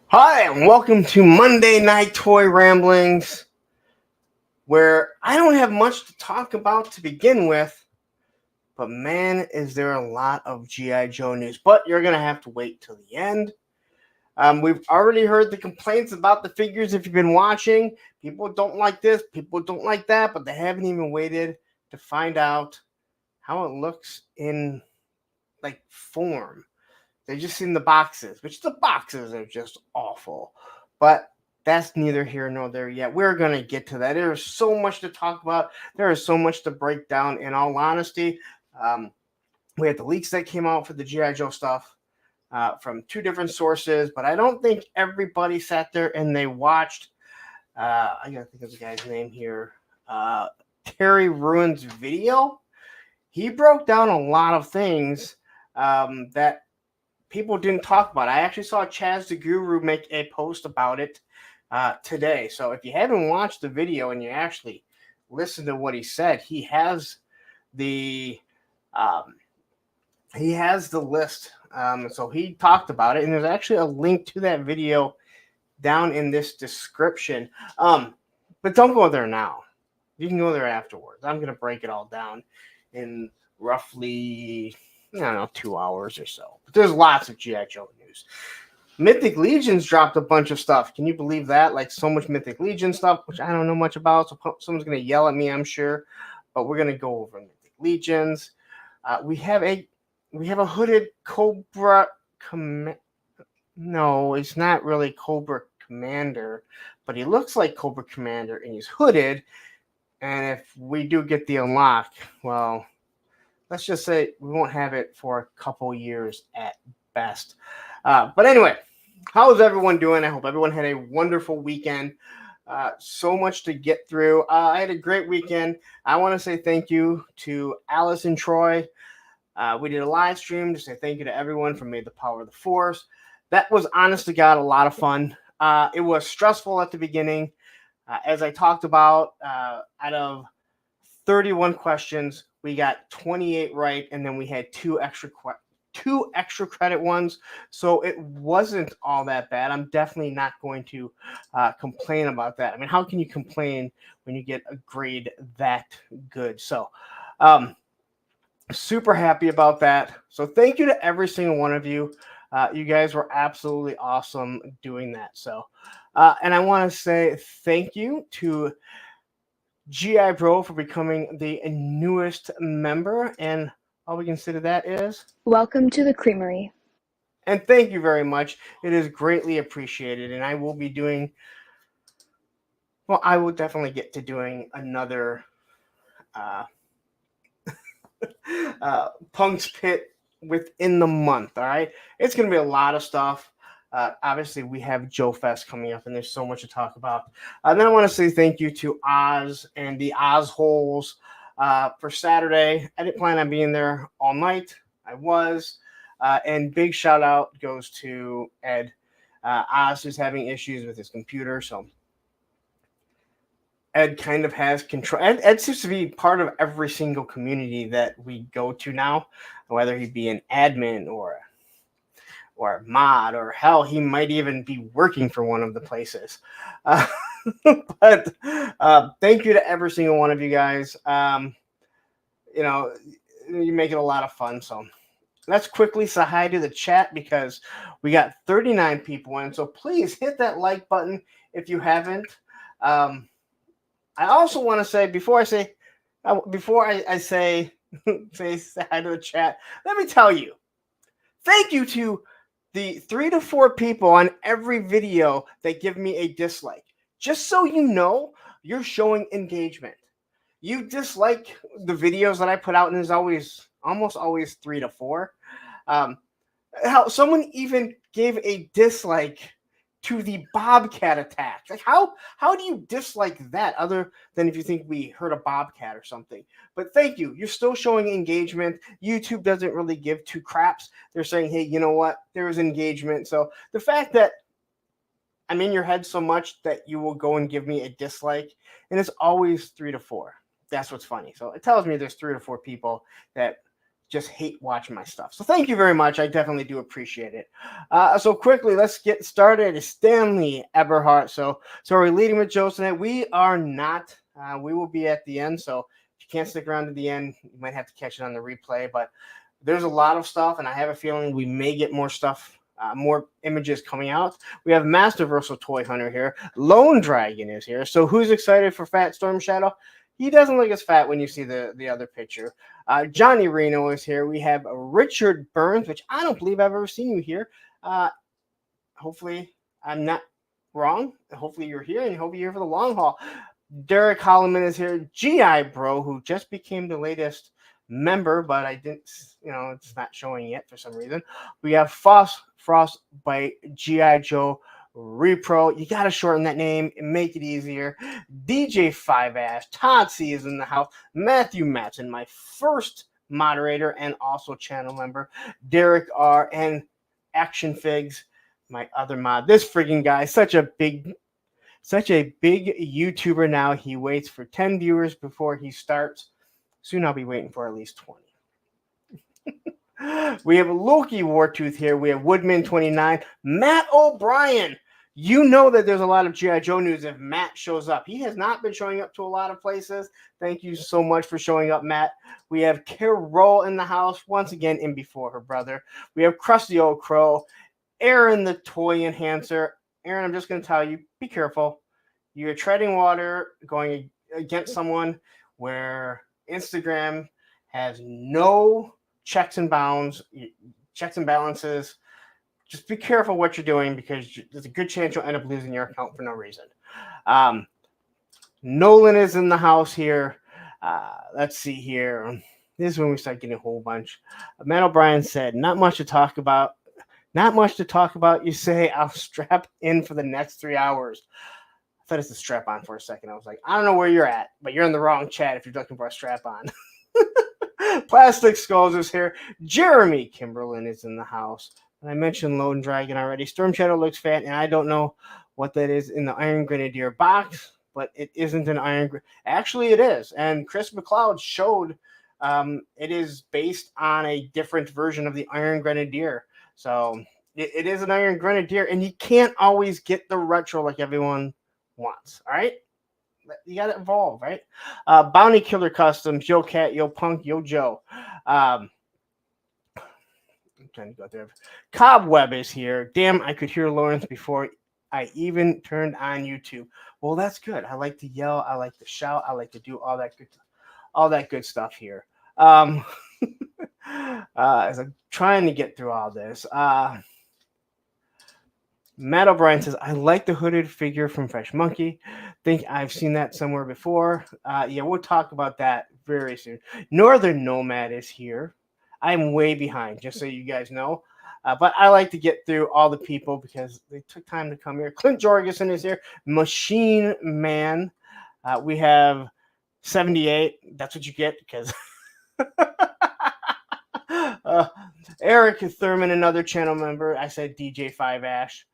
Hi, and welcome to Monday Night Toy Ramblings, where I don't have much to talk about to begin with, but man, is there a lot of G.I. Joe news. But you're going to have to wait till the end. We've already heard the complaints about the figures if you've been watching. People don't like this, people don't like that, but they haven't even waited to find out how it looks in, form. They've just seen the boxes, which the boxes are just awful. But that's neither here nor there yet. We're going to get to that. There is so much to talk about. There is so much to break down, in all honesty. We had the leaks that came out for the G.I. Joe stuff from two different sources, but I don't think everybody sat there and they watched. I got to think of the guy's name here. Terry Ruin's video. He broke down a lot of things that people didn't talk about. I actually saw Chaz the Guru make a post about it today. So if you haven't watched the video and you actually listen to what he said, he has the list. So he talked about it, and there's actually a link to that video down in this description. But don't go there now. You can go there afterwards. I'm going to break it all down in roughly, 2 hours or so. But there's lots of G.I. Joe news. Mythic Legions dropped a bunch of stuff. Can you believe that? Like, so much Mythic Legion stuff, which I don't know much about. So someone's going to yell at me, I'm sure. But we're going to go over Mythic Legions. We have a hooded Cobra No, it's not really Cobra Commander, but he looks like Cobra Commander, and he's hooded. And if we do get the unlock, well, let's just say we won't have it for a couple years at best. But anyway, how's everyone doing? I hope everyone had a wonderful weekend. So much to get through. I had a great weekend. I want to say thank you to Alice and Troy. We did a live stream to say thank you to everyone from May the Power of the Force. That was, honest to God, a lot of fun. It was stressful at the beginning. As I talked about, out of 31 questions, we got 28 right, and then we had two extra credit ones, so it wasn't all that bad. I'm definitely not going to complain about that. I mean, how can you complain when you get a grade that good? So super happy about that. So thank you to every single one of you. You guys were absolutely awesome doing that. So and I want to say thank you to G.I. Bro for becoming the newest member, and all we consider that is welcome to the creamery. And thank you very much. It is greatly appreciated, and I will be doing, well, I will definitely get to doing another Punk's Pit within the month. All right, it's going to be a lot of stuff. Obviously, we have Joe Fest coming up, and there's so much to talk about. Then I want to say thank you to Oz and the Oz Holes for Saturday. I didn't plan on being there all night. I was. And big shout out goes to Ed. Oz is having issues with his computer, so Ed kind of has control. Ed seems to be part of every single community that we go to now, whether he be an admin or a mod, or hell, he might even be working for one of the places. But thank you to every single one of you guys. You make it a lot of fun. So let's quickly say hi to the chat, because we got 39 people in. So please hit that like button if you haven't. I also want to say, before I say say hi to the chat, let me tell you, thank you to the 3 to 4 people on every video that give me a dislike. Just so you know, you're showing engagement. You dislike the videos that I put out, and there's almost always 3 to 4. How someone even gave a dislike to the Bobcat attack. Like, how do you dislike that, other than if you think we heard a Bobcat or something? But thank you. You're still showing engagement. YouTube doesn't really give two craps. They're saying, hey, you know what? There was engagement. So the fact that I'm in your head so much that you will go and give me a dislike, and it's always 3 to 4. That's what's funny. So it tells me there's 3 to 4 people that just hate watching my stuff. So thank you very much. I definitely do appreciate it. So quickly, let's get started. It's Stanley Eberhardt. So are we leading with Joe tonight? We are not. We will be at the end. So if you can't stick around to the end, you might have to catch it on the replay. But there's a lot of stuff, and I have a feeling we may get more stuff. More images coming out. We have Masterversal Toy Hunter here. Lone Dragon is here. So who's excited for Fat Storm Shadow? He doesn't look as fat when you see the other picture. Johnny Reno is here. We have Richard Burns, which I don't believe I've ever seen you here. Hopefully I'm not wrong. Hopefully you're here, and hopefully you're here for the long haul. Derek Holloman is here. GI Bro, who just became the latest member, but I didn't, it's not showing yet for some reason. We have Frostbite, G.I. Joe, Repro. You got to shorten that name and make it easier. DJ 5-Ash, Totsy is in the house. Matthew Matson, my first moderator and also channel member. Derek R. and Action Figs, my other mod. This friggin' guy, such a big YouTuber now. He waits for 10 viewers before he starts. Soon I'll be waiting for at least 20. We have Loki Wartooth here. We have Woodman29. Matt O'Brien. You know that there's a lot of G.I. Joe news if Matt shows up. He has not been showing up to a lot of places. Thank you so much for showing up, Matt. We have Carol in the house, once again in before her brother. We have Krusty Old Crow. Aaron the Toy Enhancer. Aaron, I'm just going to tell you, be careful. You're treading water going against someone where Instagram has no checks and balances. Just be careful what you're doing, because there's a good chance you'll end up losing your account for no reason. Nolan is in the house here. Let's see here. This is when we start getting a whole bunch. Matt O'Brien said, not much to talk about. Not much to talk about. You say, I'll strap in for the next 3 hours. I thought it's the strap on for a second. I was like, I don't know where you're at, but you're in the wrong chat if you're looking for a strap on. Plastic Skulls is here. Jeremy Kimberlin is in the house. And I mentioned Lone Dragon already. Storm Shadow looks fat, and I don't know what that is in the Iron Grenadier box, but it isn't an Iron. Actually, it is. And Chris McLeod showed it is based on a different version of the Iron Grenadier. So it is an Iron Grenadier, and you can't always get the retro like everyone wants. All right, you got to evolve, right? Bounty Killer Customs, Yo Cat, Yo Punk, Yo Joe. I'm trying to go there. Cobweb is here. Damn, I could hear Lawrence before I even turned on YouTube. Well, that's good. I like to yell. I like to shout. I like to do all that good stuff here. As I'm trying to get through all this. Matt O'Brien says, I like the hooded figure from Fresh Monkey. Think I've seen that somewhere before. Yeah, we'll talk about that very soon. Northern Nomad is here. I'm way behind, just so you guys know. But I like to get through all the people because they took time to come here. Clint Jorgensen is here. Machine Man. We have 78. That's what you get because... Eric Thurman, another channel member. I said DJ 5-Ash.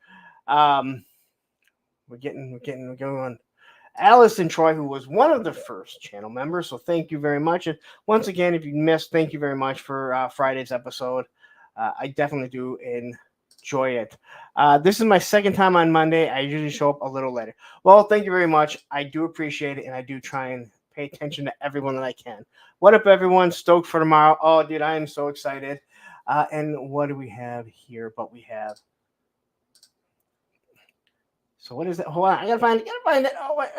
We're going. Allison Troy, who was one of the first channel members, so thank you very much. And once again, if you missed, thank you very much for Friday's episode. I definitely do enjoy it. This is my second time on Monday. I usually show up a little later. Well, thank you very much. I do appreciate it, and I do try and pay attention to everyone that I can. What up, everyone? Stoked for tomorrow. Oh, dude, I am so excited. And what do we have here? But we have... So what is it? Hold on. I gotta find it. Oh, wait.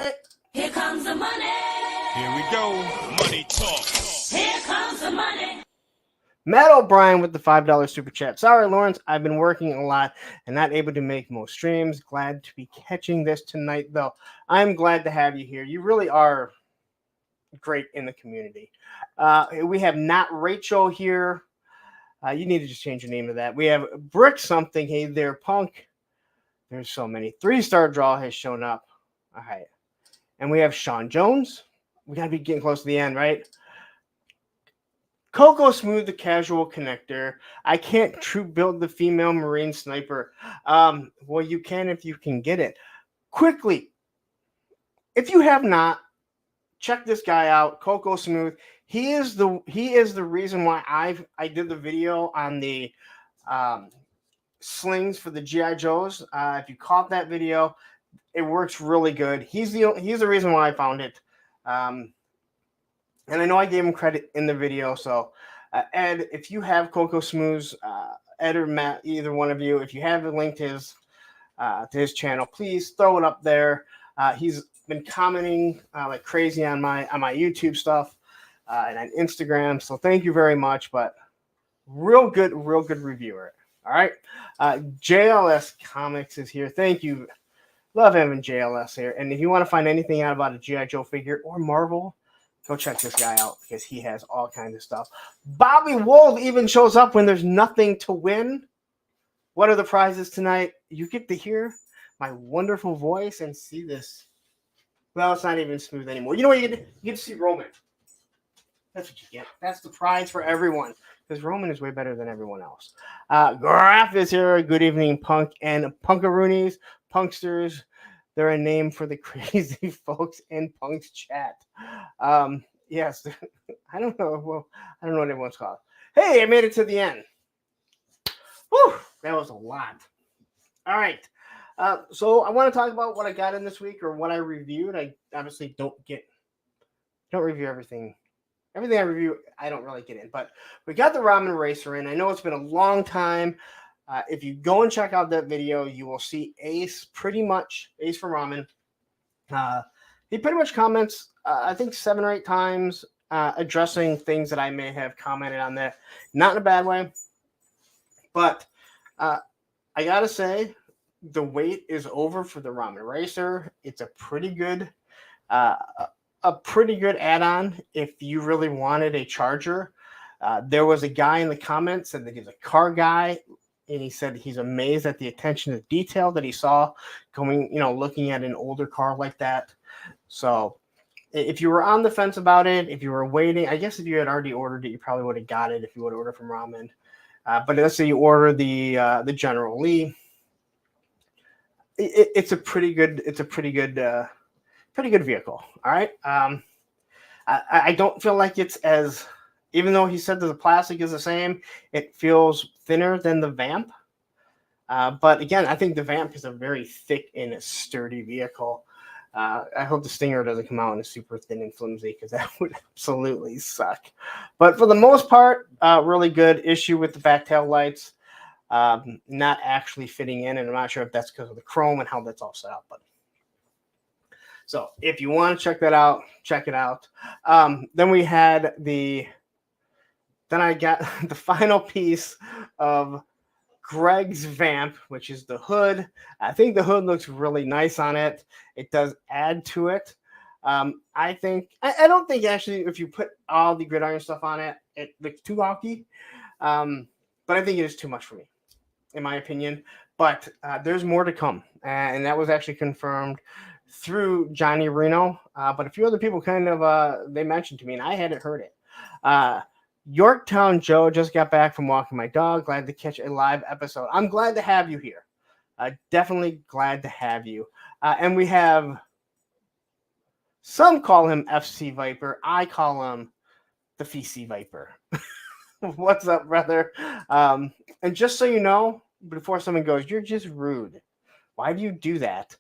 Here comes the money. Here we go. Money talk. Here comes the money. Matt O'Brien with the $5 super chat. Sorry, Lawrence. I've been working a lot and not able to make most streams. Glad to be catching this tonight, though. I'm glad to have you here. You really are great in the community. We have Not Rachel here. You need to just change your name to that. We have Brick Something. Hey there, Punk. There's so many. 3-star draw has shown up. All right. And we have Sean Jones. We got to be getting close to the end, right? Coco Smooth, the casual connector. I can't true build the female Marine sniper. Well, you can if you can get it. Quickly, if you have not, check this guy out, Coco Smooth. he is the reason why I did the video on the slings for the GI Joes. If you caught that video, it works really good. He's the reason why I found it. And I know I gave him credit in the video. So Ed, if you have Coco Smooths, Ed or Matt, either one of you, if you have a link to his channel, please throw it up there. He's been commenting like crazy on my YouTube stuff and on Instagram. So thank you very much. But real good reviewer. All right. JLS Comics is here. Thank you. Love having JLS here. And if you want to find anything out about a G.I. Joe figure or Marvel, go check this guy out because he has all kinds of stuff. Bobby Wolf even shows up when there's nothing to win. What are the prizes tonight? You get to hear my wonderful voice and see this. Well, it's not even smooth anymore. You know what you get to see Roman. That's what you get. That's the prize for everyone because Roman is way better than everyone else. Graf is here. Good evening, Punk and Punkaroonies, Punksters. They're a name for the crazy folks in Punk's chat. Yes, I don't know. Well, I don't know what everyone's called. Hey, I made it to the end. Whew, that was a lot. All right. So I want to talk about what I got in this week or what I reviewed. I obviously don't review everything. Everything I review, I don't really get in. But we got the Ramen Racer in. I know it's been a long time. If you go and check out that video, you will see Ace from Ramen. He pretty much comments, I think 7 or 8 times, addressing things that I may have commented on there. Not in a bad way. But I got to say, the wait is over for the Ramen Racer. It's a pretty good add-on if you really wanted a charger. There was a guy in the comments said that he's a car guy, and he said he's amazed at the attention to detail that he saw looking at an older car like that. So if you were on the fence about it, if you were waiting, I guess if you had already ordered it, you probably would have got it if you would have ordered from Ramen. But let's say you order the General Lee. It's a pretty good vehicle. All right. I don't feel like it's as, even though he said that the plastic is the same, it feels thinner than the Vamp. But again, I think the Vamp is a very thick and sturdy vehicle. I hope the Stinger doesn't come out and is super thin and flimsy because that would absolutely suck. But for the most part, really good. Issue with the back tail lights. Not actually fitting in, and I'm not sure if that's because of the chrome and how that's all set up. But so if you want to check that out, check it out. Then I got the final piece of Greg's Vamp, which is the hood. I think the hood looks really nice on it. It does add to it. I don't think actually if you put all the gridiron stuff on it, it looks too wonky. But I think it is too much for me, in my opinion. But there's more to come. And that was actually confirmed through Johnny Reno. But a few other people they mentioned to me, and I hadn't heard it. Yorktown Joe just got back from walking my dog. Glad to catch a live episode. I'm glad to have you here. Definitely glad to have you. And we have, some call him FC Viper. I call him the FEC Viper. What's up, brother? And just so you know, before someone goes, you're just rude. Why do you do that?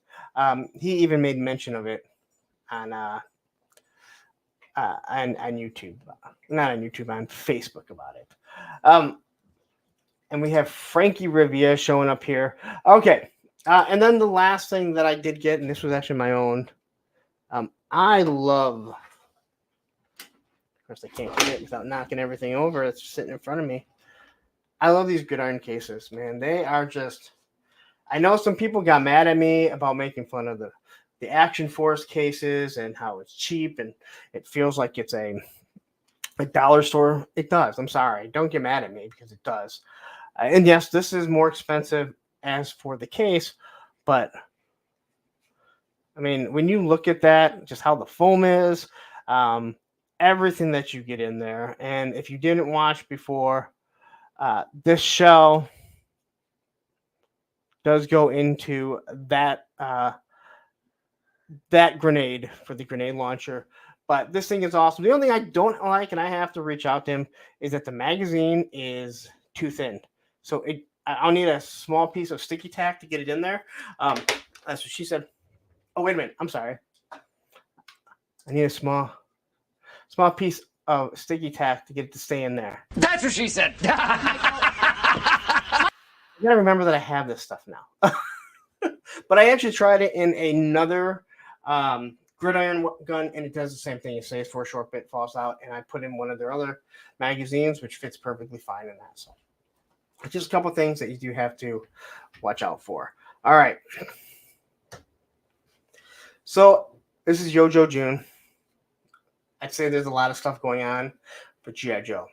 He even made mention of it on YouTube. Not on YouTube, on Facebook about it. And we have Frankie Rivia showing up here. Okay. And then the last thing that I did get, and this was actually my own. I love, of course, I can't get it without knocking everything over. It's sitting in front of me. I love these gridiron cases, man. They are just, I know some people got mad at me about making fun of the Action Force cases and how it's cheap and it feels like it's a dollar store. It does. I'm sorry. Don't get mad at me because it does. And yes, this is more expensive as for the case, but I mean, when you look at that, just how the foam is, everything that you get in there. And if you didn't watch before, this shell does go into that grenade for the grenade launcher. But this thing is awesome. The only thing I don't like, and I have to reach out to him, is that the magazine is too thin. So I'll need a small piece of sticky tack to get it in there. That's what she said. Oh, wait a minute. I'm sorry. I need a small piece of sticky tack to get it to stay in there. That's what she said. You gotta remember that I have this stuff now. But I actually tried it in another gridiron gun, and it does the same thing. It stays for a short bit, falls out, and I put in one of their other magazines, which fits perfectly fine in that. So it's just a couple things that you do have to watch out for. All right. So this is Yojo June. I'd say there's a lot of stuff going on for G.I. Joe,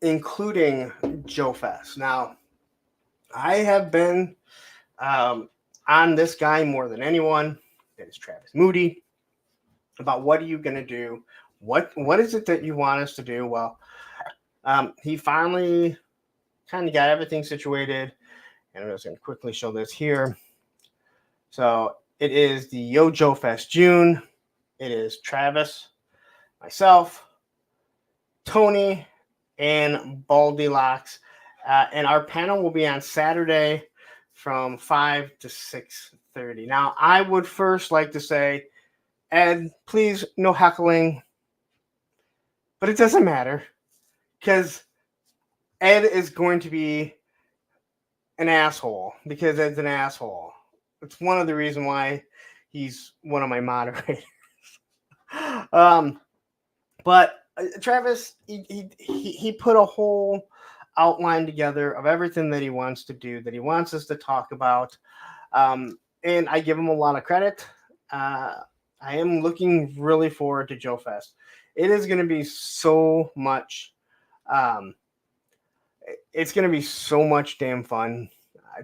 including Joe Fest. Now, I have been on this guy more than anyone. That is Travis Moody. About what are you going to do? What is it that you want us to do? Well, he finally kind of got everything situated. And I'm just going to quickly show this here. So it is the Yo Joe Fest June. It is Travis, myself, Tony, and Baldy Locks. And our panel will be on Saturday from 5 to 6:30. Now, I would first like to say, Ed, please, no heckling. But it doesn't matter, because Ed is going to be an asshole, because Ed's an asshole. It's one of the reasons why he's one of my moderators. But Travis, he put a whole outline together of everything that he wants to do, that he wants us to talk about. And I give him a lot of credit. I am looking really forward to Joe Fest. It is going to be so much. It's going to be so much damn fun.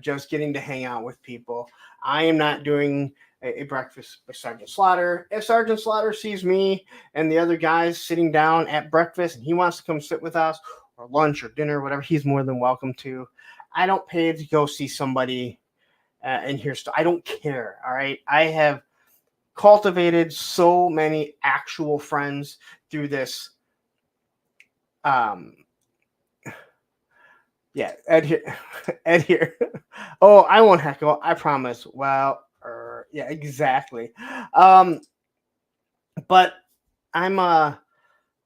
Just getting to hang out with people. I am not doing a breakfast with Sergeant Slaughter. If Sergeant Slaughter sees me and the other guys sitting down at breakfast and he wants to come sit with us, or lunch or dinner, whatever, he's more than welcome to. I don't pay to go see somebody and hear stuff. I don't care. All right. I have cultivated so many actual friends through this. Yeah, Ed here. Ed here. Oh, I won't heckle. I promise. Well, yeah, exactly. But I'm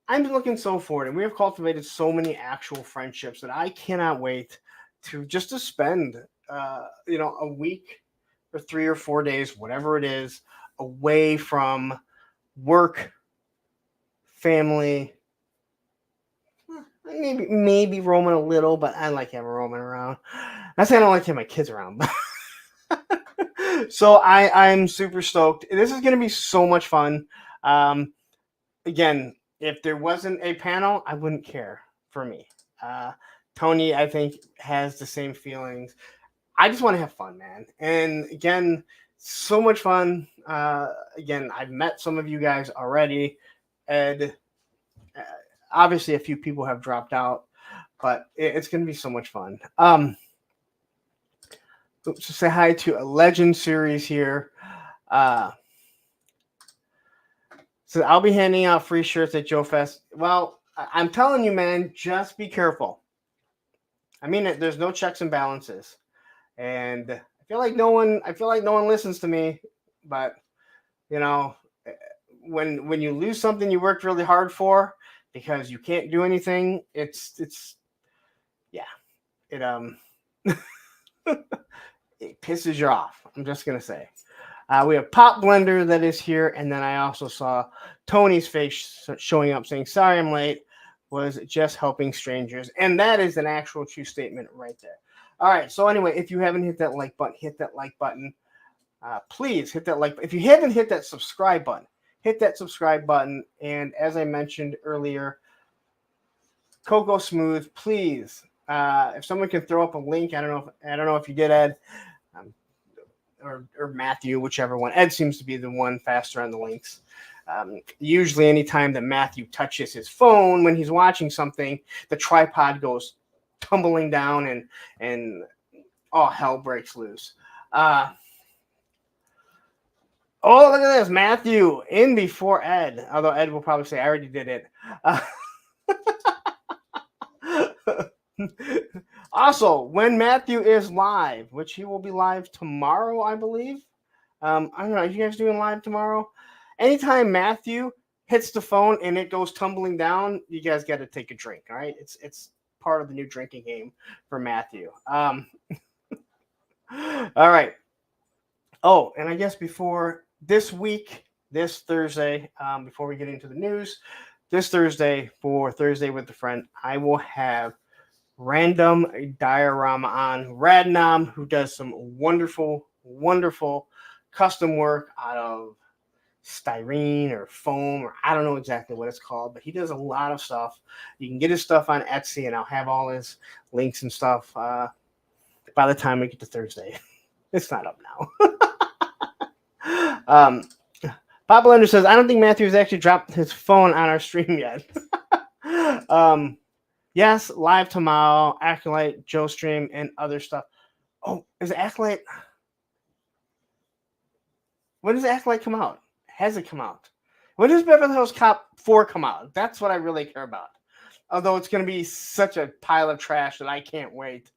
looking so forward, and we have cultivated so many actual friendships that I cannot wait to spend, a week or 3 or 4 days, whatever it is, away from work, family. Maybe Roman a little, but I like having Roman around. I say I don't like having my kids around. So I'm super stoked. This is going to be so much fun. Again, if there wasn't a panel, I wouldn't care for me. Tony, I think, has the same feelings. I just want to have fun, man. And again, so much fun. Again, I've met some of you guys already. Ed, obviously, a few people have dropped out, but it's going to be so much fun. So say hi to a Legend series here. So I'll be handing out free shirts at Joe Fest. Well, I'm telling you, man, just be careful. I mean, there's no checks and balances, and I feel like no one listens to me. But when you lose something you worked really hard for because you can't do anything, it it pisses you off. I'm just gonna say. We have Pop Blender that is here, and then I also saw Tony's face showing up saying, "Sorry, I'm late. Was just helping strangers," and that is an actual true statement right there. All right. So anyway, if you haven't hit that like button, hit that like button. Please hit that like. If you haven't hit that subscribe button, hit that subscribe button. And as I mentioned earlier, Coco Smooth, please. If someone can throw up a link, I don't know if you did, Ed, or Matthew, whichever one. Ed seems to be the one faster on the links. Usually, anytime that Matthew touches his phone when he's watching something, the tripod goes tumbling down, and all hell breaks loose. Oh, look at this. Matthew in before Ed. Although Ed will probably say, I already did it. Also, when Matthew is live, which he will be live tomorrow, I believe. I don't know. Are you guys doing live tomorrow? Anytime Matthew hits the phone and it goes tumbling down, you guys got to take a drink. All right, it's part of the new drinking game for Matthew. All right. Oh, and I guess before this week, this Thursday, before we get into the news, this Thursday for Thursday with a Friend, I will have Random Diorama on Radnom, who does some wonderful, wonderful custom work out of styrene or foam, or I don't know exactly what it's called, but he does a lot of stuff. You can get his stuff on Etsy, and I'll have all his links and stuff by the time we get to Thursday. It's not up now. Papa Lender says, I don't think Matthew has actually dropped his phone on our stream yet. Yes, live tomorrow, Acolyte, Joe Stream, and other stuff. Oh, is Acolyte? When does Acolyte come out? Has it come out? When does Beverly Hills Cop 4 come out? That's what I really care about. Although it's going to be such a pile of trash that I can't wait.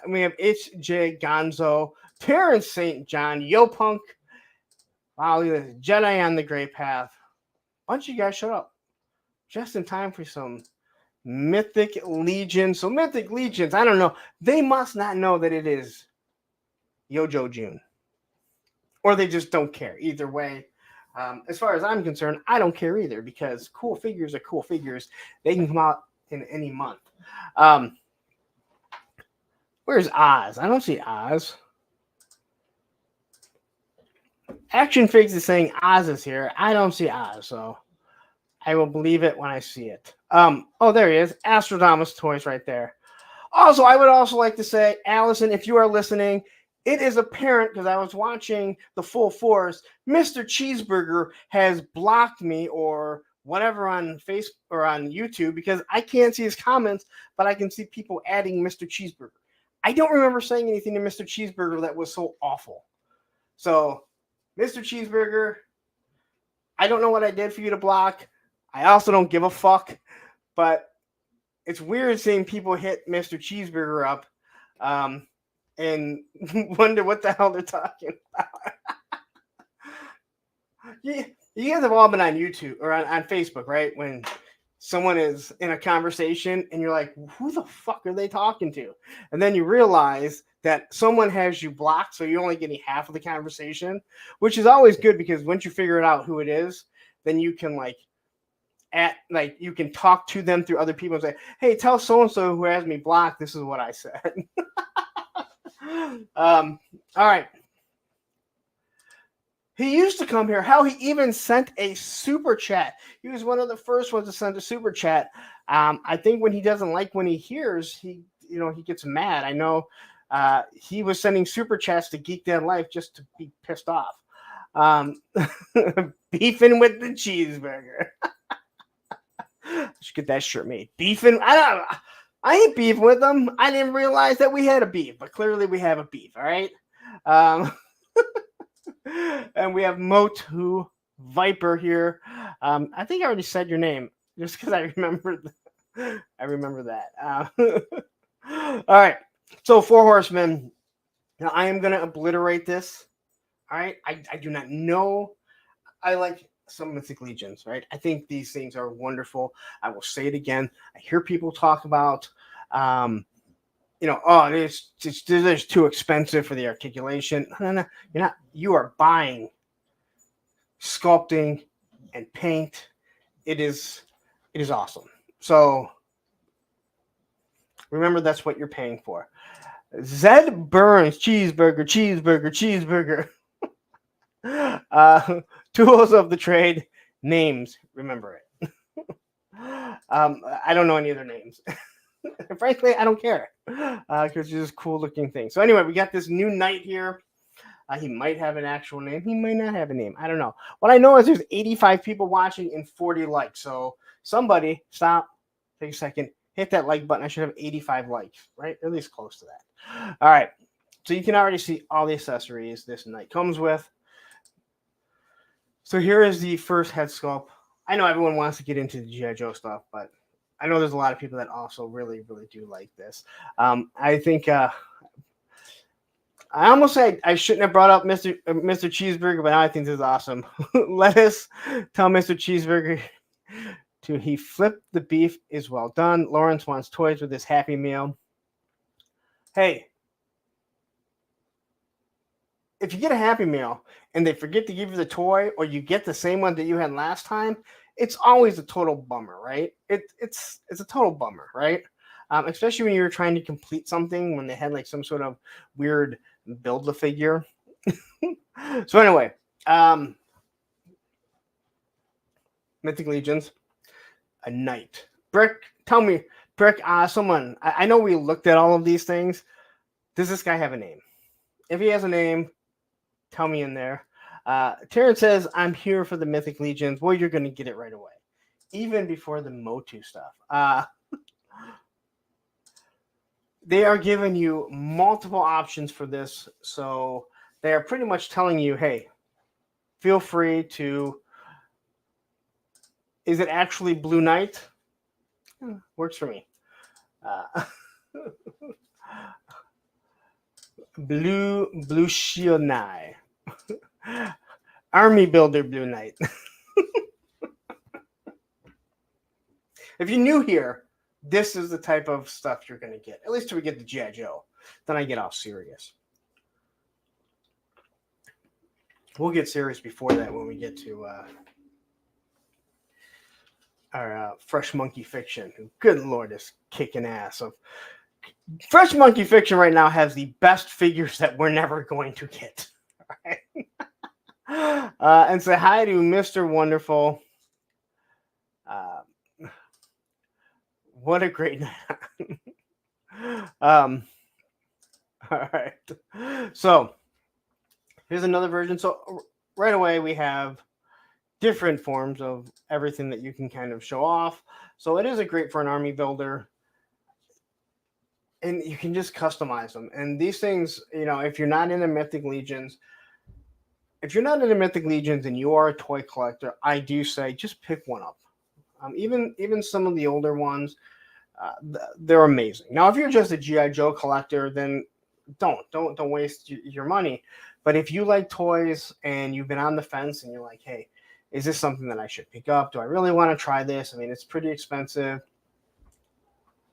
We have H.J. Gonzo, Terrence St. John, Yo Punk, wow, Jedi on the Gray Path. A bunch of you guys showed up just in time for some Mythic Legions. So Mythic Legions, I don't know. They must not know that it is Yojo June. Or they just don't care. Either way, as far as I'm concerned, I don't care either, because cool figures are cool figures. They can come out in any month. Where's Oz? I don't see Oz. Action Figs is saying Oz is here. I don't see Oz, so I will believe it when I see it. Oh, there he is. Astrodamus Toys right there. Also, I would also like to say, Allison, if you are listening, it is apparent, because I was watching the full force, Mr. Cheeseburger has blocked me or whatever on Facebook or on YouTube, because I can't see his comments, but I can see people adding Mr. Cheeseburger. I don't remember saying anything to Mr. Cheeseburger that was so awful. So, Mr. Cheeseburger, I don't know what I did for you to block. I also don't give a fuck, but it's weird seeing people hit Mr. Cheeseburger up and wonder what the hell they're talking about. You guys have all been on YouTube or on Facebook, right? When someone is in a conversation and you're like, who the fuck are they talking to? And then you realize that someone has you blocked, so you're only getting half of the conversation, which is always good, because once you figure out who it is, then you can you can talk to them through other people and say, hey, tell so-and-so who has me blocked, this is what I said. All right. He used to come here. Hell, he even sent a super chat. He was one of the first ones to send a super chat. I think when he doesn't like when he hears, he gets mad. I know he was sending super chats to Geek Dead Life just to be pissed off. Beefing with the cheeseburger. I should get that shirt made. Beefing. I ain't beefing with them. I didn't realize that we had a beef, but clearly we have a beef. All right. And we have MOTU Viper here. I think I already said your name just because I remember that. All right. So 4 Horsemen. Now I am going to obliterate this. All right. I do not know. I like some Mythic Legions, right? I think these things are wonderful. I will say it again. I hear people talk about, it's too expensive for the articulation. No, you're not. You are buying sculpting and paint. It is awesome. So remember, that's what you're paying for. Zed Burns, cheeseburger. Tools of the trade, names, remember it. I don't know any other names. Frankly, I don't care, because it's just cool looking thing. So anyway, we got this new knight here. He might have an actual name. He might not have a name. I don't know. What I know is there's 85 people watching and 40 likes. So somebody stop, take a second, hit that like button. I should have 85 likes, right? At least close to that. All right. So you can already see all the accessories this knight comes with. So here is the first head sculpt. I know everyone wants to get into the G.I. Joe stuff, but I know there's a lot of people that also really, really do like this. I think I almost said I shouldn't have brought up Mr. Cheeseburger, but now I think this is awesome. Lettuce, tell Mr. Cheeseburger to he flipped the beef is well done. Lawrence wants toys with his Happy Meal. Hey, if you get a Happy Meal and they forget to give you the toy, or you get the same one that you had last time, it's always a total bummer, right? It's a total bummer, right? Especially when you're trying to complete something when they had like some sort of weird build-a-figure. So anyway, Mythic Legions, a knight. Brick, tell me, Brick, someone, I know we looked at all of these things. Does this guy have a name? If he has a name, tell me in there. Terrence says, I'm here for the Mythic Legions. Well, you're going to get it right away. Even before the MOTU stuff. They are giving you multiple options for this. So they are pretty much telling you, hey, feel free to... Is it actually Blue Knight? Works for me. Blue Shield Knight. Army Builder Blue Knight. If you're new here, this is the type of stuff you're going to get. At least till we get to G.I. Joe. Then I get all serious. We'll get serious before that when we get to our Fresh Monkey Fiction. Good Lord, is kicking ass. Fresh Monkey Fiction right now has the best figures that we're never going to get. Right? And say hi to Mr. Wonderful. What a great night. All right. So here's another version. So right away we have different forms of everything that you can kind of show off. So it is a great for an army builder. And you can just customize them. And these things, you know, if you're not into Mythic Legions, and you are a toy collector, I do say just pick one up. Even some of the older ones, they're amazing. Now, if you're just a G.I. Joe collector, then don't waste your money. But if you like toys and you've been on the fence and you're like, hey, is this something that I should pick up? Do I really want to try this? I mean, it's pretty expensive.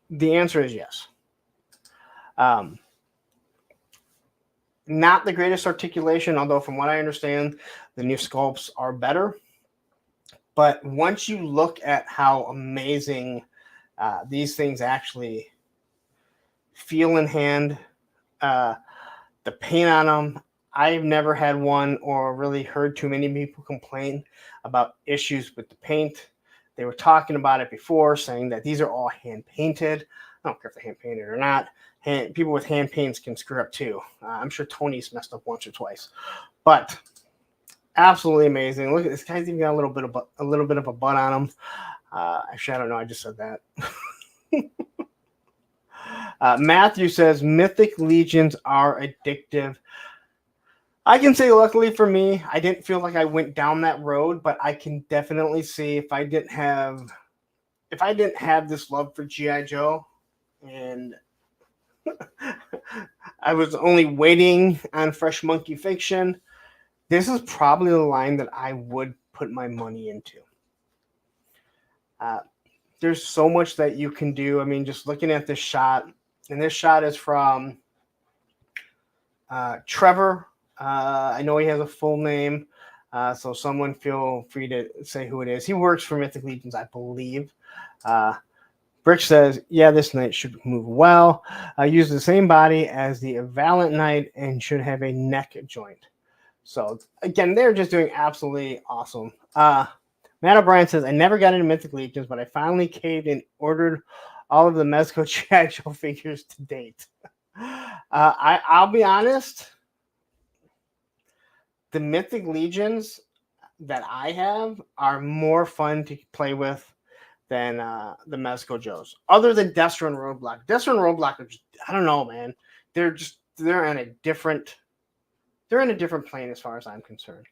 The answer is yes. Not the greatest articulation, although from what I understand, the new sculpts are better. But once you look at how amazing these things actually feel in hand, the paint on them, I've never had one or really heard too many people complain about issues with the paint. They were talking about it before, saying that these are all hand painted. I don't care if they're hand painted or not. People with hand paints can screw up too. I'm sure Tony's messed up once or twice, but absolutely amazing. Look at this guy's even got a little bit of a butt on him. Actually, I don't know. I just said that. Matthew says Mythic Legions are addictive. I can say, luckily for me, I didn't feel like I went down that road, but I can definitely see if I didn't have this love for G.I. Joe, and I was only waiting on Fresh Monkey Fiction, this is probably the line that I would put my money into. There's so much that you can do. I mean, just looking at this shot, and this shot is from Trevor. I know he has a full name, so someone feel free to say who it is. He works for Mythic Legions, I believe. Brick says, yeah, this knight should move well. Use the same body as the Valiant Knight and should have a neck joint. So, again, they're just doing absolutely awesome. Matt O'Brien says, I never got into Mythic Legions, but I finally caved and ordered all of the Mezco G.I. Joe figures to date. I'll be honest. The Mythic Legions that I have are more fun to play with than the Mezco Joes. Other than Destro and Roadblock. Destro and Roadblock are just, I don't know, man. They're in a different plane as far as I'm concerned.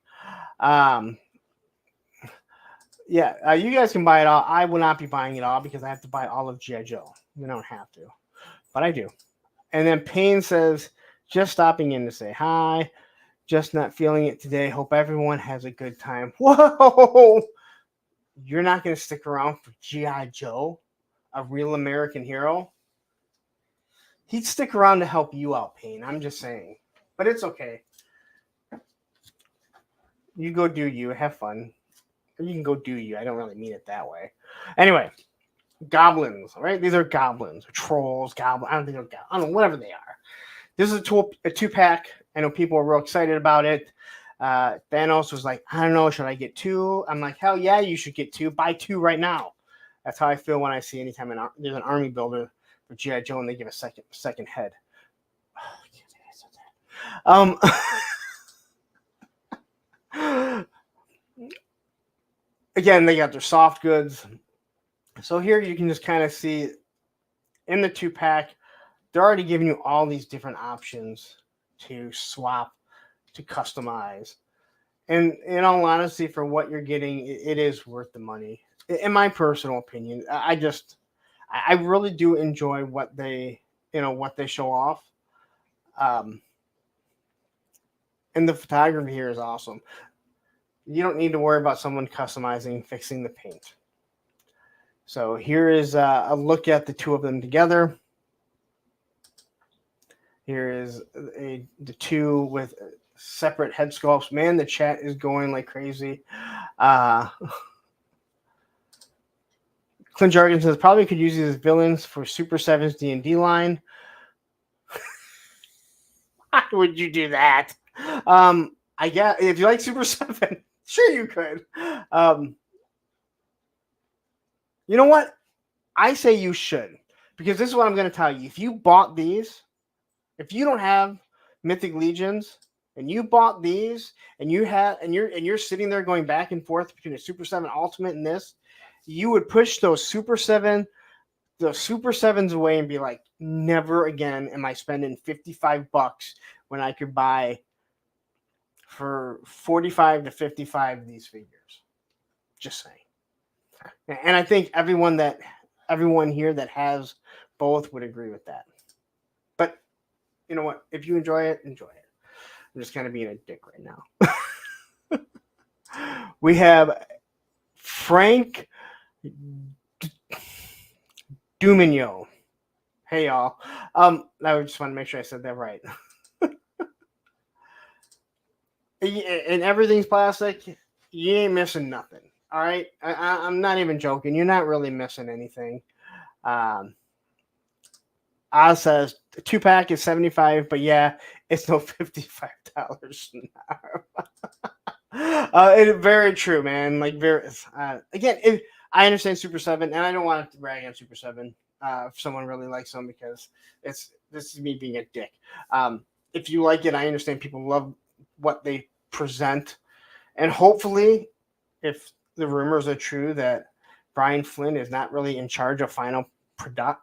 Yeah, you guys can buy it all. I will not be buying it all because I have to buy all of G.I. Joe. We don't have to, but I do. And then Payne says, just stopping in to say hi. Just not feeling it today. Hope everyone has a good time. Whoa! You're not going to stick around for G.I. Joe, a real American hero? He'd stick around to help you out, Payne. I'm just saying. But it's okay. You go do you. Have fun. Or you can go do you. I don't really mean it that way. Anyway, goblins, right? These are goblins, or trolls, goblins. I don't think they're goblins. I don't know, whatever they are. This is a two-pack. I know people are real excited about it. Thanos was like, I don't know, should I get two? I'm like, hell yeah, you should get two. Buy two right now. That's how I feel when I see anytime there's an army builder for G.I. Joe and they give a second head. Again, they got their soft goods. So here you can just kind of see in the two-pack, they're already giving you all these different options to swap, to customize. And in all honesty, for what you're getting, it is worth the money. In my personal opinion, I really do enjoy what they show off. And the photography here is awesome. You don't need to worry about someone customizing, fixing the paint. So here is a look at the two of them together. Here is the two with separate head sculpts. Man, the chat is going like crazy. Clint Jargon says probably could use these as villains for Super 7's D&D line. Why would you do that? I guess if you like Super 7, sure you could. You know what? I say you should, because this is what I'm going to tell you. If you bought these, if you don't have Mythic Legions and you bought these and you're sitting there going back and forth between a Super 7 Ultimate and this, you would push those Super 7s away and be like, never again am I spending $55 when I could buy for 45 to 55 of these figures. Just saying. And I think everyone here that has both would agree with that. But you know what? If you enjoy it, enjoy it. I'm just kind of being a dick right now. We have Frank Dumigno. Hey, y'all. I just want to make sure I said that right. And everything's plastic. You ain't missing nothing. All right? I'm not even joking. You're not really missing anything. Oz says the two-pack is $75, but yeah, it's no $55 it's very true, man. Like again, I understand Super 7, and I don't want to brag on Super 7 if someone really likes them, because this is me being a dick. If you like it, I understand people love what they present, and hopefully, if the rumors are true that Brian Flynn is not really in charge of final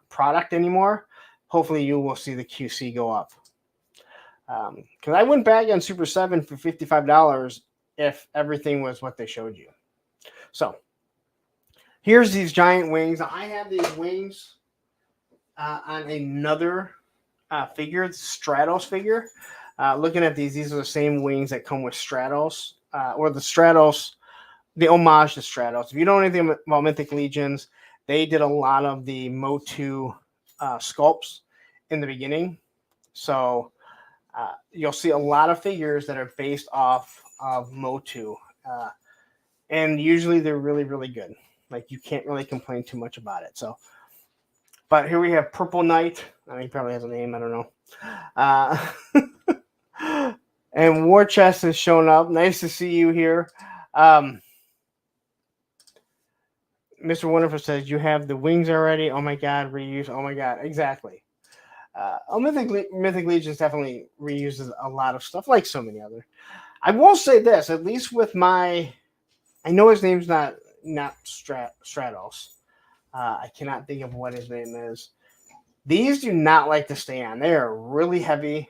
product anymore, hopefully you will see the QC go up. Because I wouldn't bag on Super 7 for $55 if everything was what they showed you. So here's these giant wings. I have these wings on another figure, Stratos figure. Looking at these are the same wings that come with Stratos, or the Stratos, the homage to Stratos. If you know anything about Mythic Legions, they did a lot of the MOTU sculpts in the beginning. So you'll see a lot of figures that are based off of MOTU. And usually they're really, really good. Like, you can't really complain too much about it. So, but here we have Purple Knight. I mean, he probably has a name. I don't know. And War Chest has shown up. Nice to see you here. Mr. Wonderful says, you have the wings already. Oh my God, reuse. Oh my God, exactly. Mythic Legions definitely reuses a lot of stuff, like so many other. I will say this, at least with I know his name's not Stratos. I cannot think of what his name is. These do not like to stay on. They are really heavy,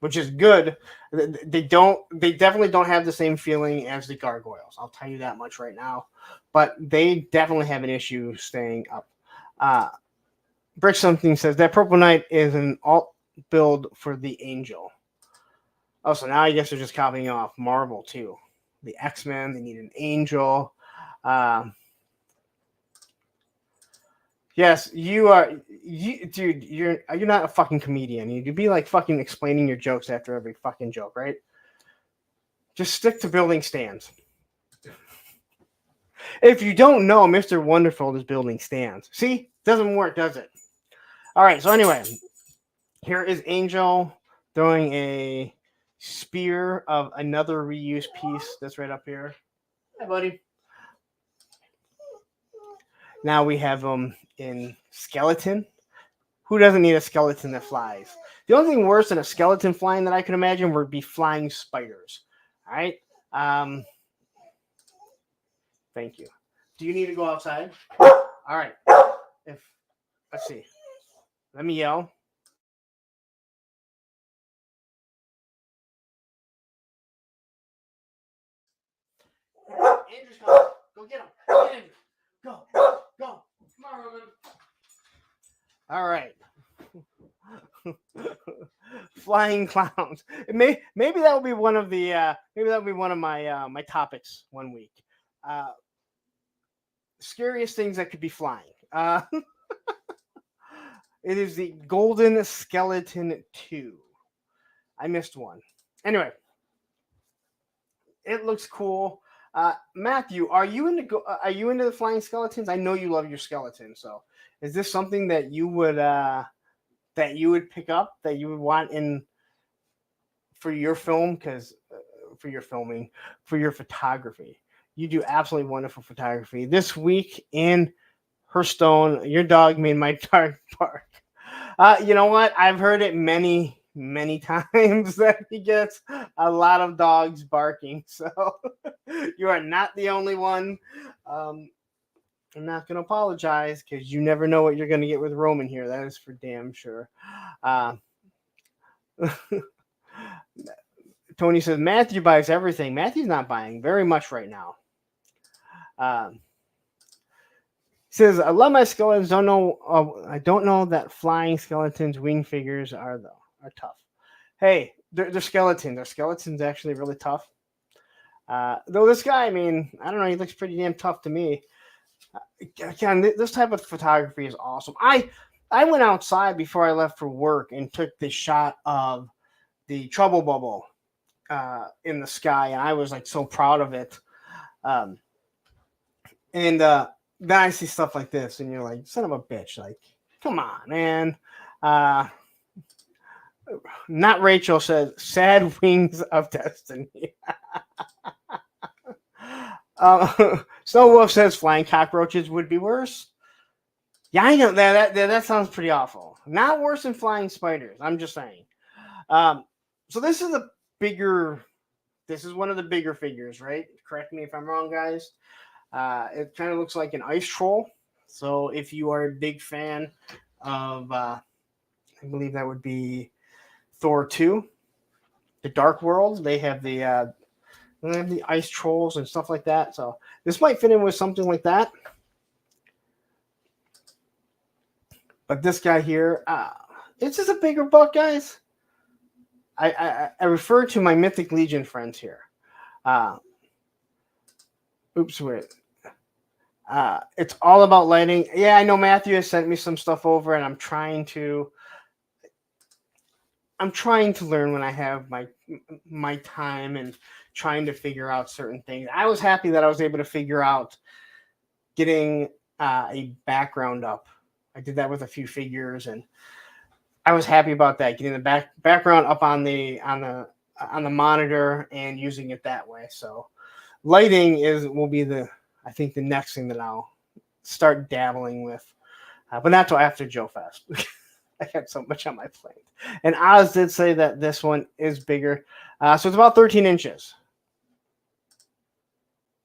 which is good. They definitely don't have the same feeling as the gargoyles. I'll tell you that much right now. But they definitely have an issue staying up. Brick Something says that Purple Knight is an alt build for the Angel. Oh, so now I guess they're just copying off Marvel too. The X-Men, they need an Angel. Yes, dude, you're not a fucking comedian. You'd be like fucking explaining your jokes after every fucking joke, right? Just stick to building stands. If you don't know, Mr. Wonderful is building stands. See? Doesn't work, does it? All right, so anyway, here is Angel throwing a spear of another reused piece that's right up here. Hi, buddy. Now we have them in skeleton. Who doesn't need a skeleton that flies? The only thing worse than a skeleton flying that I can imagine would be flying spiders. All right. Thank you. Do you need to go outside? All right. Let's see. Let me yell. Andrew's coming. Go get him. Go get him. Go. Go. Come on, Roman. All right. Flying clowns. Maybe that will be one of the my topics one week. Scariest things that could be flying. It is the Golden Skeleton 2. I missed one. Anyway, it looks cool. Matthew, are you into the flying skeletons? I know you love your skeletons. So, is this something that you would pick up, that you would want in for your film? Because for your filming, for your photography, you do absolutely wonderful photography. This week in Hearthstone, your dog made my dog bark. You know what? I've heard it many times that he gets a lot of dogs barking. So you are not the only one. I'm not going to apologize because you never know what you're going to get with Roman here. That is for damn sure. Tony says Matthew buys everything. Matthew's not buying very much right now. Says I love my skeletons. I don't know that flying skeletons wing figures are tough. Hey, they're skeletons. Are skeletons actually really tough? Though this guy, I mean, I don't know. He looks pretty damn tough to me. Again, this type of photography is awesome. I went outside before I left for work and took the shot of the trouble bubble in the sky, and I was like so proud of it. Then I see stuff like this, and you're like, son of a bitch. Like, come on, man. Not Rachel says, sad wings of destiny. Snow Wolf says flying cockroaches would be worse. Yeah, I know that sounds pretty awful. Not worse than flying spiders. I'm just saying. So this is one of the bigger figures, right? Correct me if I'm wrong, guys. It kind of looks like an ice troll. So if you are a big fan of, I believe that would be Thor 2, the Dark World, they have the ice trolls and stuff like that. So this might fit in with something like that. But this guy here, it's just a bigger buck, guys. I refer to my Mythic Legion friends here. Oops, wait. It's all about lighting. Yeah, I know Matthew has sent me some stuff over, and I'm trying to learn when I have my time and trying to figure out certain things. I was happy that I was able to figure out getting a background up. I did that with a few figures, and I was happy about that, getting the background up on the monitor and using it that way. So lighting will be I think the next thing that I'll start dabbling with, but not till after Joe Fest. I got so much on my plate. And Oz did say that this one is bigger, so it's about 13 inches.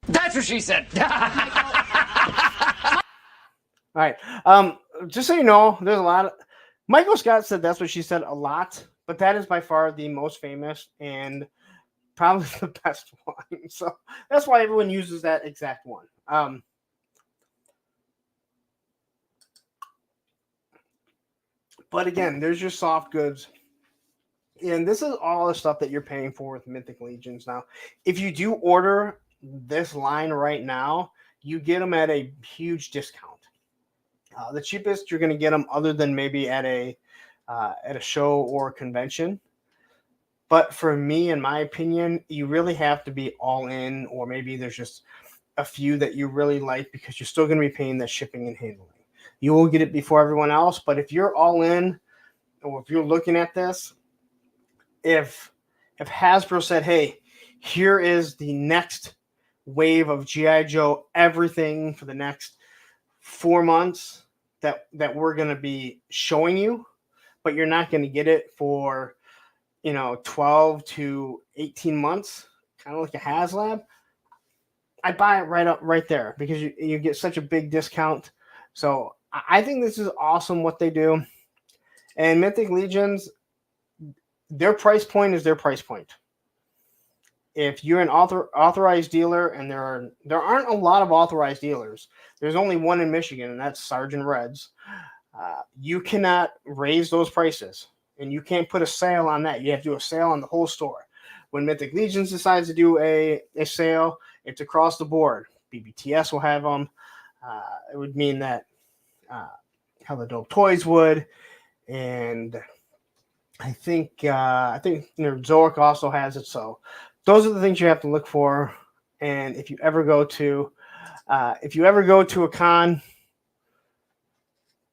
That's what she said. All right. Just so you know, there's a lot of. Michael Scott said that's what she said a lot. but that is by far the most famous and probably the best one. So that's why everyone uses that exact one. But again, there's your soft goods. And this is all the stuff that you're paying for with Mythic Legions now. If you do order this line right now, you get them at a huge discount. The cheapest you're going to get them, other than maybe at a show or a convention. But for me, in my opinion, you really have to be all in, or maybe there's just a few that you really like, because you're still going to be paying the shipping and handling. You will get it before everyone else, but if you're all in, or if you're looking at this, if Hasbro said, hey, here is the next wave of G.I. Joe, everything for the next 4 months that we're going to be showing you, but you're not going to get it for 12 to 18 months, kind of like a HasLab, I buy it right there, because you get such a big discount. So I think this is awesome what they do. And Mythic Legions, their price point is their price point. If you're an authorized dealer, and there aren't a lot of authorized dealers, there's only one in Michigan, and that's Sergeant Red's. You cannot raise those prices, and you can't put a sale on that. You have to do a sale on the whole store. When Mythic Legions decides to do a sale, it's across the board. BBTS will have them. It would mean that Hiya Toys would, and I think Zork also has it. So those are the things you have to look for. And if you ever go to a con,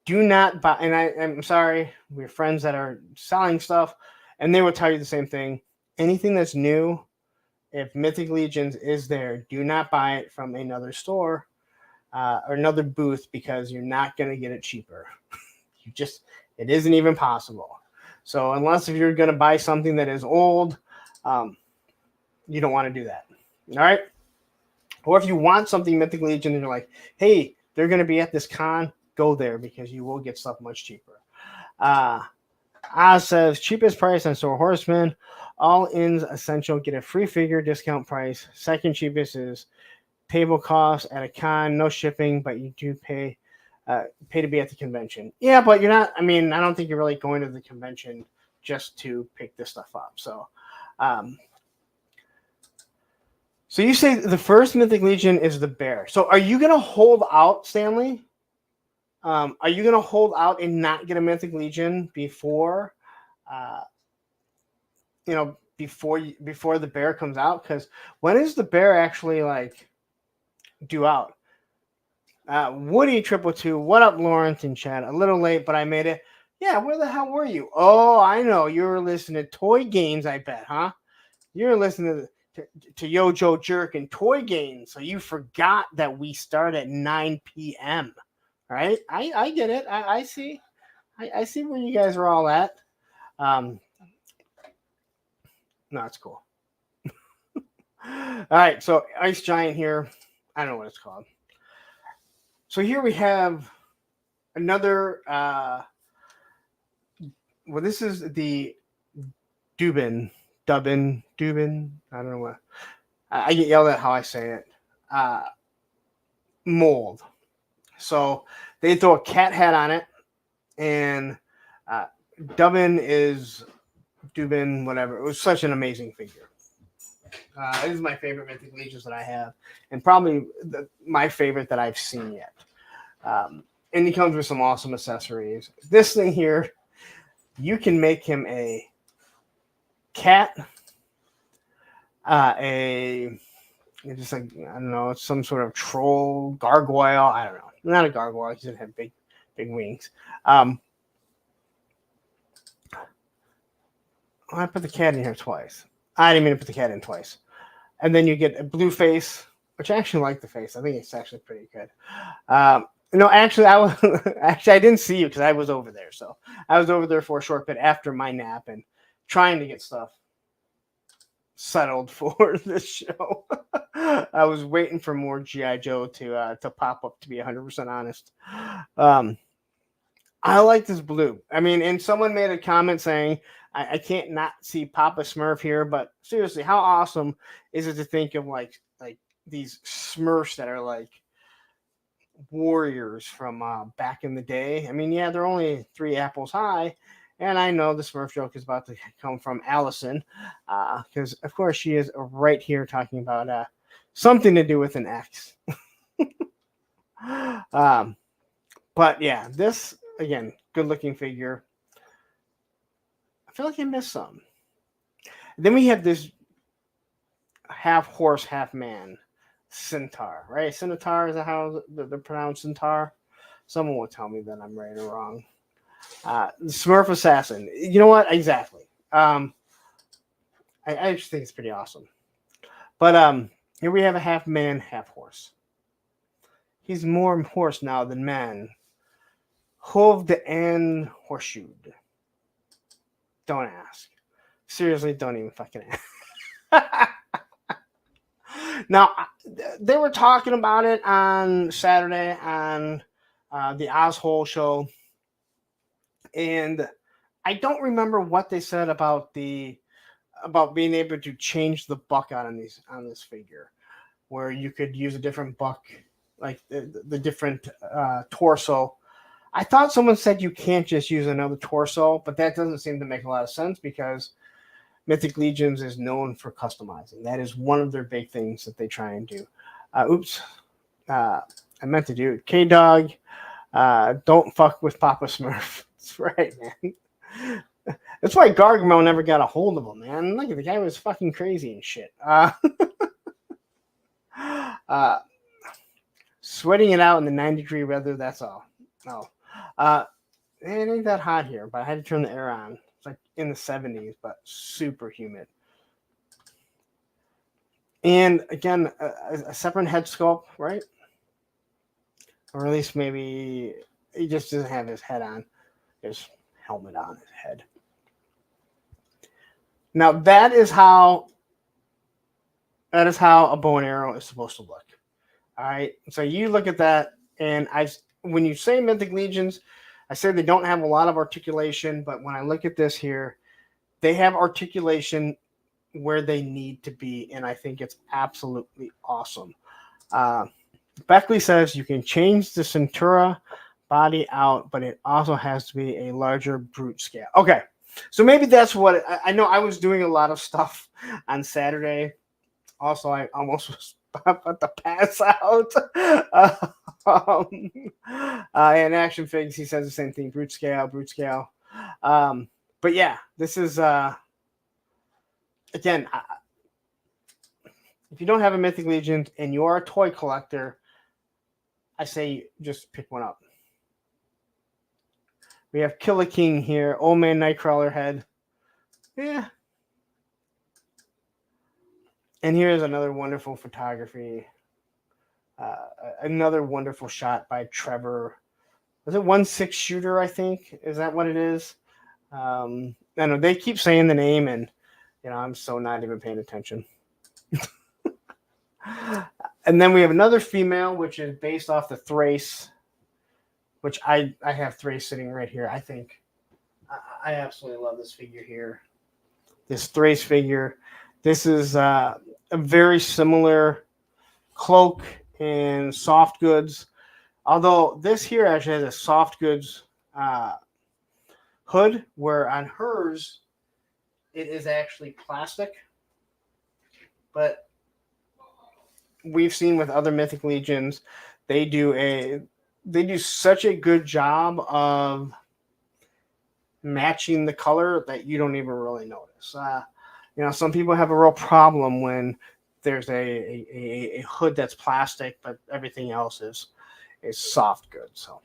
do not buy. And I'm sorry, we have friends that are selling stuff, and they will tell you the same thing. Anything that's new, if Mythic Legions is there, do not buy it from another store or another booth, because you're not going to get it cheaper. It isn't even possible. So unless if you're going to buy something that is old, you don't want to do that. All right. Or if you want something Mythic Legion and you're like, hey, they're going to be at this con, go there, because you will get stuff much cheaper. Oz says, cheapest price on Store Horseman. All ins essential, get a free figure discount price. Second cheapest is payable cost at a con, no shipping, but you do pay to be at the convention. Yeah, but you're not. I mean, I don't think you're really going to the convention just to pick this stuff up. So, so you say the first Mythic Legion is the bear. So, are you going to hold out, Stanley? Are you going to hold out and not get a Mythic Legion before? Before the bear comes out? Because when is the bear actually due out? Woody 222, what up, Lawrence in chat? A little late, but I made it. Yeah, where the hell were you? Oh, I know, you were listening to Toy Games, I bet, huh? You were listening to Yo Joe Jerk and Toy Games, so you forgot that we start at 9 p.m. Right? I get it. I see. I see where you guys are all at. No, it's cool. All right, so Ice Giant here. I don't know what it's called. So here we have another. This is the Dubin. I don't know what. I get yelled at how I say it. Mold. So they throw a cat hat on it, and Dubin, whatever. It was such an amazing figure. This is my favorite Mythic Legions that I have, and probably my favorite that I've seen yet. And he comes with some awesome accessories. This thing here, you can make him a cat, it's I don't know, it's some sort of troll, gargoyle. I don't know. Not a gargoyle. He doesn't have big wings. I put the cat in here twice. I didn't mean to put the cat in twice. And then you get a blue face, which I actually like the face. I think it's actually pretty good. No, actually, I didn't see you because I was over there. So I was over there for a short bit after my nap and trying to get stuff settled for this show. I was waiting for more G.I. Joe to pop up, to be 100% honest. I like this blue. I mean, and someone made a comment saying, I can't not see Papa Smurf here, but seriously, how awesome is it to think of like these Smurfs that are like warriors from back in the day? I mean, yeah, they're only 3 apples high, and I know the Smurf joke is about to come from Allison, because of course she is right here talking about something to do with an X. But yeah, this again, good looking figure. I feel like I missed some. Then we have this half horse, half man centaur, right? Centaur is that how they're pronounced? Centaur. Someone will tell me that I'm right or wrong. The Smurf assassin. You know what? Exactly. I just think it's pretty awesome. But here we have a half man, half horse. He's more horse now than man. Hooved and horseshoed. Don't ask. Seriously, don't even fucking ask. Now, they were talking about it on Saturday on the Ozhole show, and I don't remember what they said about being able to change the buck out on this figure, where you could use a different buck, like the different torso. I thought someone said you can't just use another torso, but that doesn't seem to make a lot of sense because Mythic Legions is known for customizing. That is one of their big things that they try and do. I meant to do it. K-Dog, don't fuck with Papa Smurf. That's right, man. That's why Gargamel never got a hold of him, man. Look, the guy was fucking crazy and shit. Sweating it out in the 90-degree weather, that's all. No. It ain't that hot here, but I had to turn the air on. It's like in the 70s, but super humid. And again, a separate head sculpt, right? Or at least maybe he just doesn't have his head on. His helmet on his head. Now that is how a bow and arrow is supposed to look. All right. So you look at that, and when you say Mythic Legions, I say they don't have a lot of articulation, but when I look at this here, they have articulation where they need to be, and I think it's absolutely awesome. Beckley says you can change the Centura body out, but it also has to be a larger brute scale. Okay, so maybe that's what I know. I was doing a lot of stuff on Saturday. Also, I almost was about to pass out. And Action Figs, he says the same thing. Brute scale. But yeah, this is again. If you don't have a Mythic Legion and you are a toy collector, I say just pick one up. We have Killer King here, Old Man Nightcrawler head. Yeah. And here's another wonderful photography. Another wonderful shot by Trevor. Was it 1/6 shooter, I think? Is that what it is? I know they keep saying the name, and I'm so not even paying attention. And then we have another female, which is based off the Thrace, which I have Thrace sitting right here. I think I absolutely love this figure here. This Thrace figure. This is a very similar cloak and soft goods. Although this here actually has a soft goods hood, where on hers it is actually plastic. But we've seen with other Mythic Legions, they do such a good job of matching the color that you don't even really notice. Some people have a real problem when there's a hood that's plastic, but everything else is soft goods. So,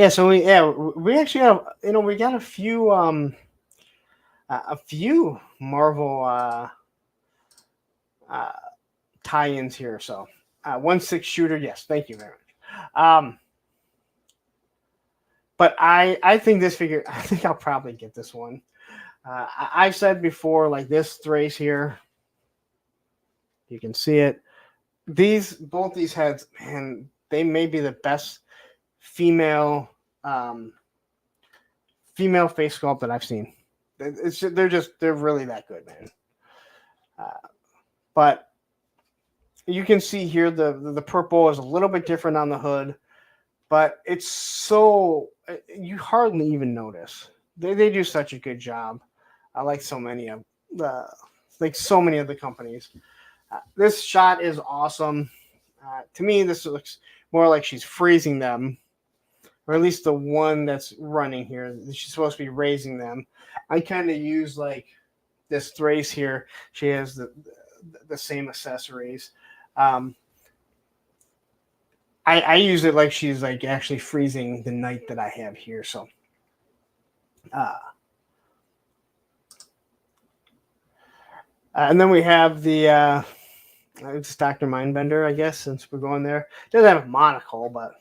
so we actually have we got a few Marvel tie-ins here. So 1/6 shooter, yes, thank you very much. But I think this figure, I think I'll probably get this one. I've said before, like this Thrace here, you can see it. Both these heads, man, they may be the best female female face sculpt that I've seen. They're really that good, man. But you can see here the purple is a little bit different on the hood, but it's so you hardly even notice. They do such a good job. I like so many of the companies. This shot is awesome. To me, this looks more like she's freezing them, or at least the one that's running here. She's supposed to be raising them. I kind of use like this Thrace here. She has the same accessories. I use it like she's like actually freezing the knight that I have here. So, and then we have the it's Dr. Mindbender, I guess, since we're going there. Doesn't have a monocle, but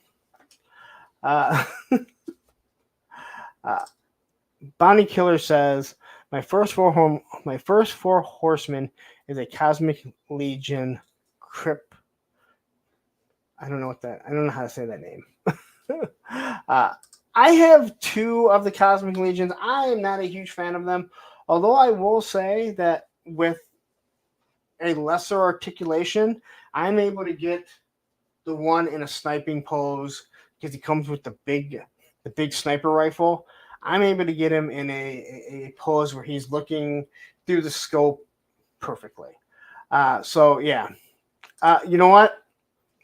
Bonnie Killer says my first four horsemen is a Cosmic Legion Crypt. I don't know how to say that name. I have 2 of the Cosmic Legions. I am not a huge fan of them, although I will say that with a lesser articulation, I'm able to get the one in a sniping pose because he comes with the big sniper rifle. I'm able to get him in a pose where he's looking through the scope perfectly. So yeah, you know what?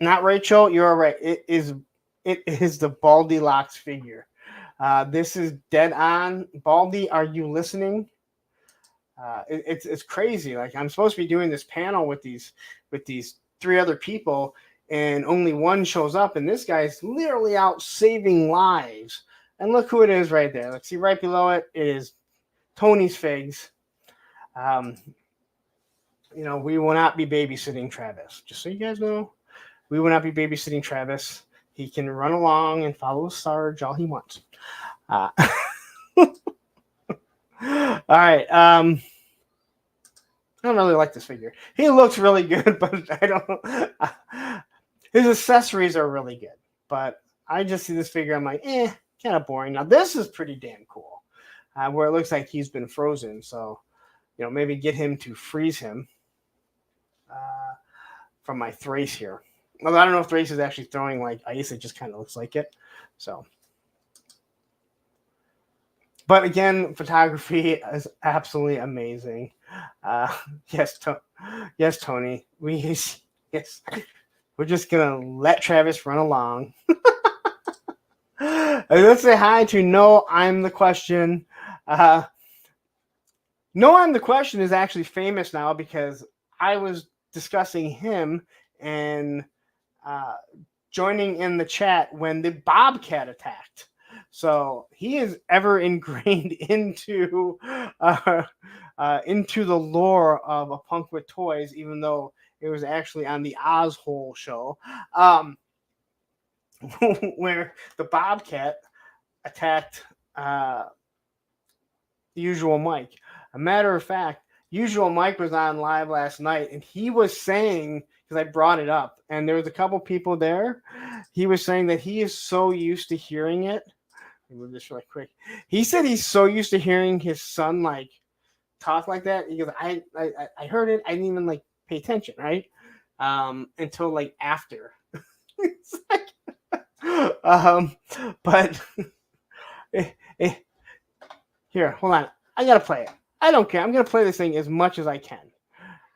Not Rachel, you're right. It is the Baldy Locks figure. This is dead on. Baldy, are you listening? It's crazy. Like I'm supposed to be doing this panel with these 3 other people, and only one shows up, and this guy's literally out saving lives. And look who it is right there. Let's see right below it. It is Tony's Figs. We will not be babysitting Travis. Just so you guys know, we will not be babysitting Travis. He can run along and follow Sarge all he wants. All right. I don't really like this figure. He looks really good, but I don't. His accessories are really good, but I just see this figure. I'm like, kind of boring. Now this is pretty damn cool, where it looks like he's been frozen. So, maybe get him to freeze him from my Thrace here. Although I don't know if Thrace is actually throwing like ice. It just kind of looks like it. So. But again, photography is absolutely amazing. Yes, Tony. Yes. We're just gonna let Travis run along. Let's say hi to No, I'm the Question. No, I'm the Question is actually famous now because I was discussing him and joining in the chat when the Bobcat attacked. So he is ever ingrained into the lore of A Punk with Toys, even though it was actually on the Ozhole show, where the Bobcat attacked Usual Mike. A matter of fact, Usual Mike was on live last night, and he was saying, because I brought it up, and there was a couple people there, he was saying that he is so used to hearing it. Move this really quick. He said he's so used to hearing his son like talk like that. He goes, I heard it. I didn't even like pay attention, right? Until like after. It's like, but here, hold on. I gotta play it. I don't care. I'm gonna play this thing as much as I can.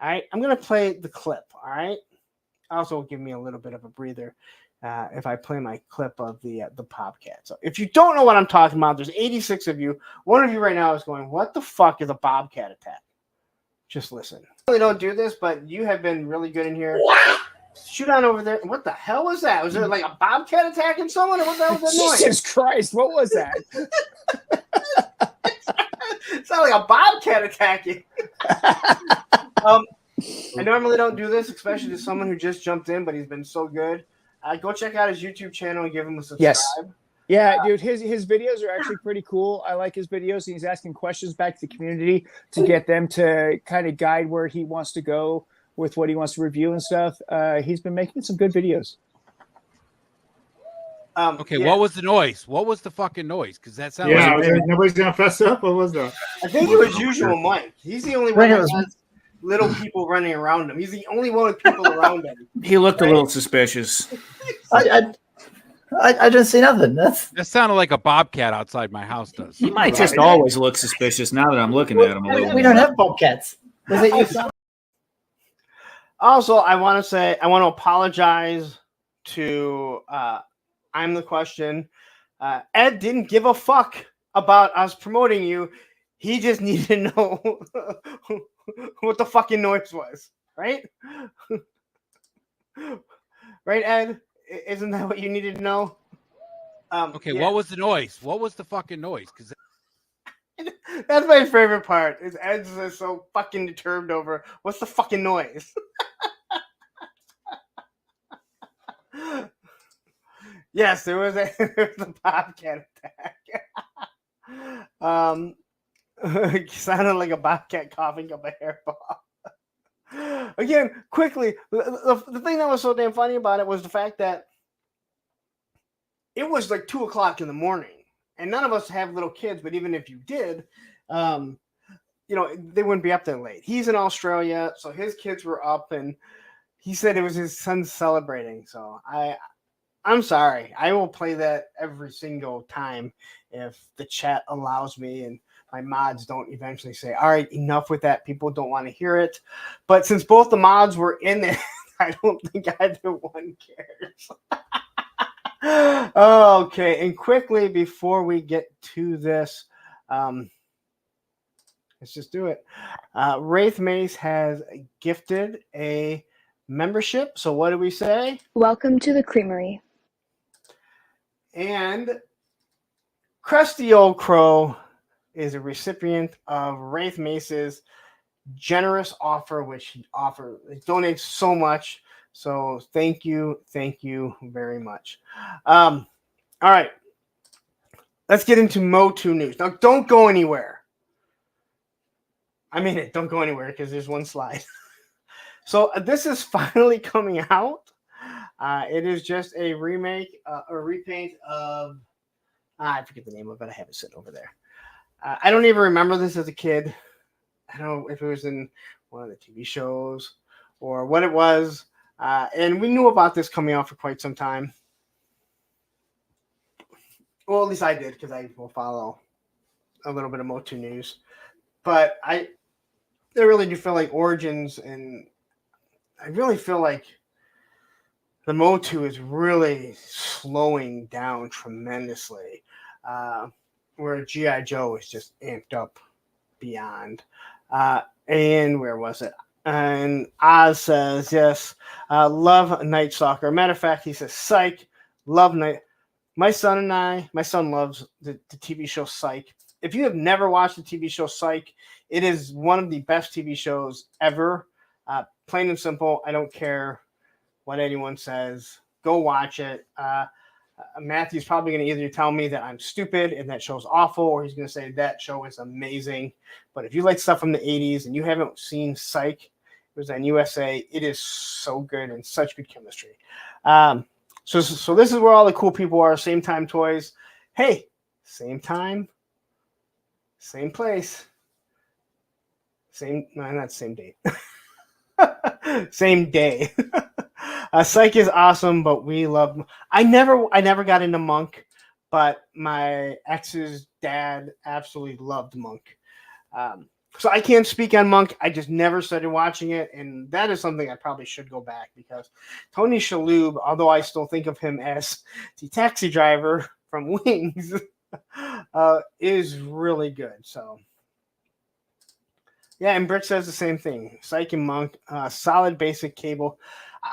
All right. I'm gonna play the clip. All right. Also, give me a little bit of a breather. If I play my clip of the Bobcat. So if you don't know what I'm talking about, there's 86 of you. One of you right now is going, what the fuck is a Bobcat attack? Just listen. I really don't do this, but you have been really good in here. Shoot on over there. What the hell was that? Was there like a Bobcat attacking someone? Or what the hell was that noise? Jesus Christ, what was that? It sounded like a Bobcat attacking. I normally don't do this, especially to someone who just jumped in, but he's been so good. Go check out his YouTube channel and give him a subscribe. Yes. Yeah, dude, his videos are actually pretty cool. I like his videos. He's asking questions back to the community to get them to kind of guide where he wants to go with what he wants to review and stuff. He's been making some good videos. Okay, yeah, what was the noise? What was the fucking noise? Because that sounded Yeah, like nobody's gonna fess up. What was that? I think it was usual Mike. He's the only I one think it that was- has little people running around him. He's the only one with people around him. He looked a little suspicious. I didn't see nothing. That's that sounded like a bobcat outside my house does. He might just always look suspicious now that I'm looking at him a little we more. don't have bobcats. Was it you? Also, I want to apologize to I'm the Question. Ed didn't give a fuck about us promoting you. He just needed to know what the fucking noise was, right? Right, Ed? Isn't that what you needed to know? Okay, yeah. what was the noise? What was the fucking noise? Because That's my favorite part. Is Ed's just so fucking determined over what's the fucking noise. Yes, there was a bobcat attack. It sounded like a bobcat coughing up a hairball. Again, quickly, the thing that was so damn funny about it was the fact that it was like 2:00 in the morning, and none of us have little kids. But even if you did, they wouldn't be up that late. He's in Australia, so his kids were up, and he said it was his son celebrating. So I'm sorry. I will play that every single time if the chat allows me and my mods don't eventually say, all right, enough with that. People don't want to hear it. But since both the mods were in it, I don't think either one cares. Okay. And quickly, before we get to this, let's just do it. Wraith Mace has gifted a membership. So what do we say? Welcome to the Creamery. And Crusty Old Crow is a recipient of Wraith Mace's generous offer, which he donates so much. So thank you very much. All right, let's get into MOTU news. Now, don't go anywhere. I mean it. Don't go anywhere because there's one slide. So this is finally coming out. It is just a remake, a repaint of. I forget the name of it. I have it sitting over there. I don't even remember this as a kid. I don't know if it was in one of the TV shows or what it was. And we knew about this coming out for quite some time. Well, at least I did because I will follow a little bit of MOTU news. But I really do feel like Origins, and I really feel like the MOTU is really slowing down tremendously. Where G.I. Joe is just amped up beyond. And where was it? And Oz says, yes, love Night Stalker. Matter of fact, he says, psych, love Night. My son loves the TV show Psych. If you have never watched the TV show Psych, it is one of the best TV shows ever. Plain and simple. I don't care what anyone says. Go watch it. Matthew's probably going to either tell me that I'm stupid and that show's awful, or he's going to say that show is amazing. But if you like stuff from the 80s and you haven't seen Psych, it was on USA, it is so good and such good chemistry. So this is where all the cool people are. Same Time Toys. Hey, same time, same place. Not same date. Same day. Psych is awesome, but we love. I never got into Monk, but my ex's dad absolutely loved Monk. So I can't speak on Monk. I just never started watching it, and that is something I probably should go back because Tony Shalhoub, although I still think of him as the taxi driver from Wings, is really good. So. Yeah, and Britt says the same thing. Psych and Monk, solid basic cable.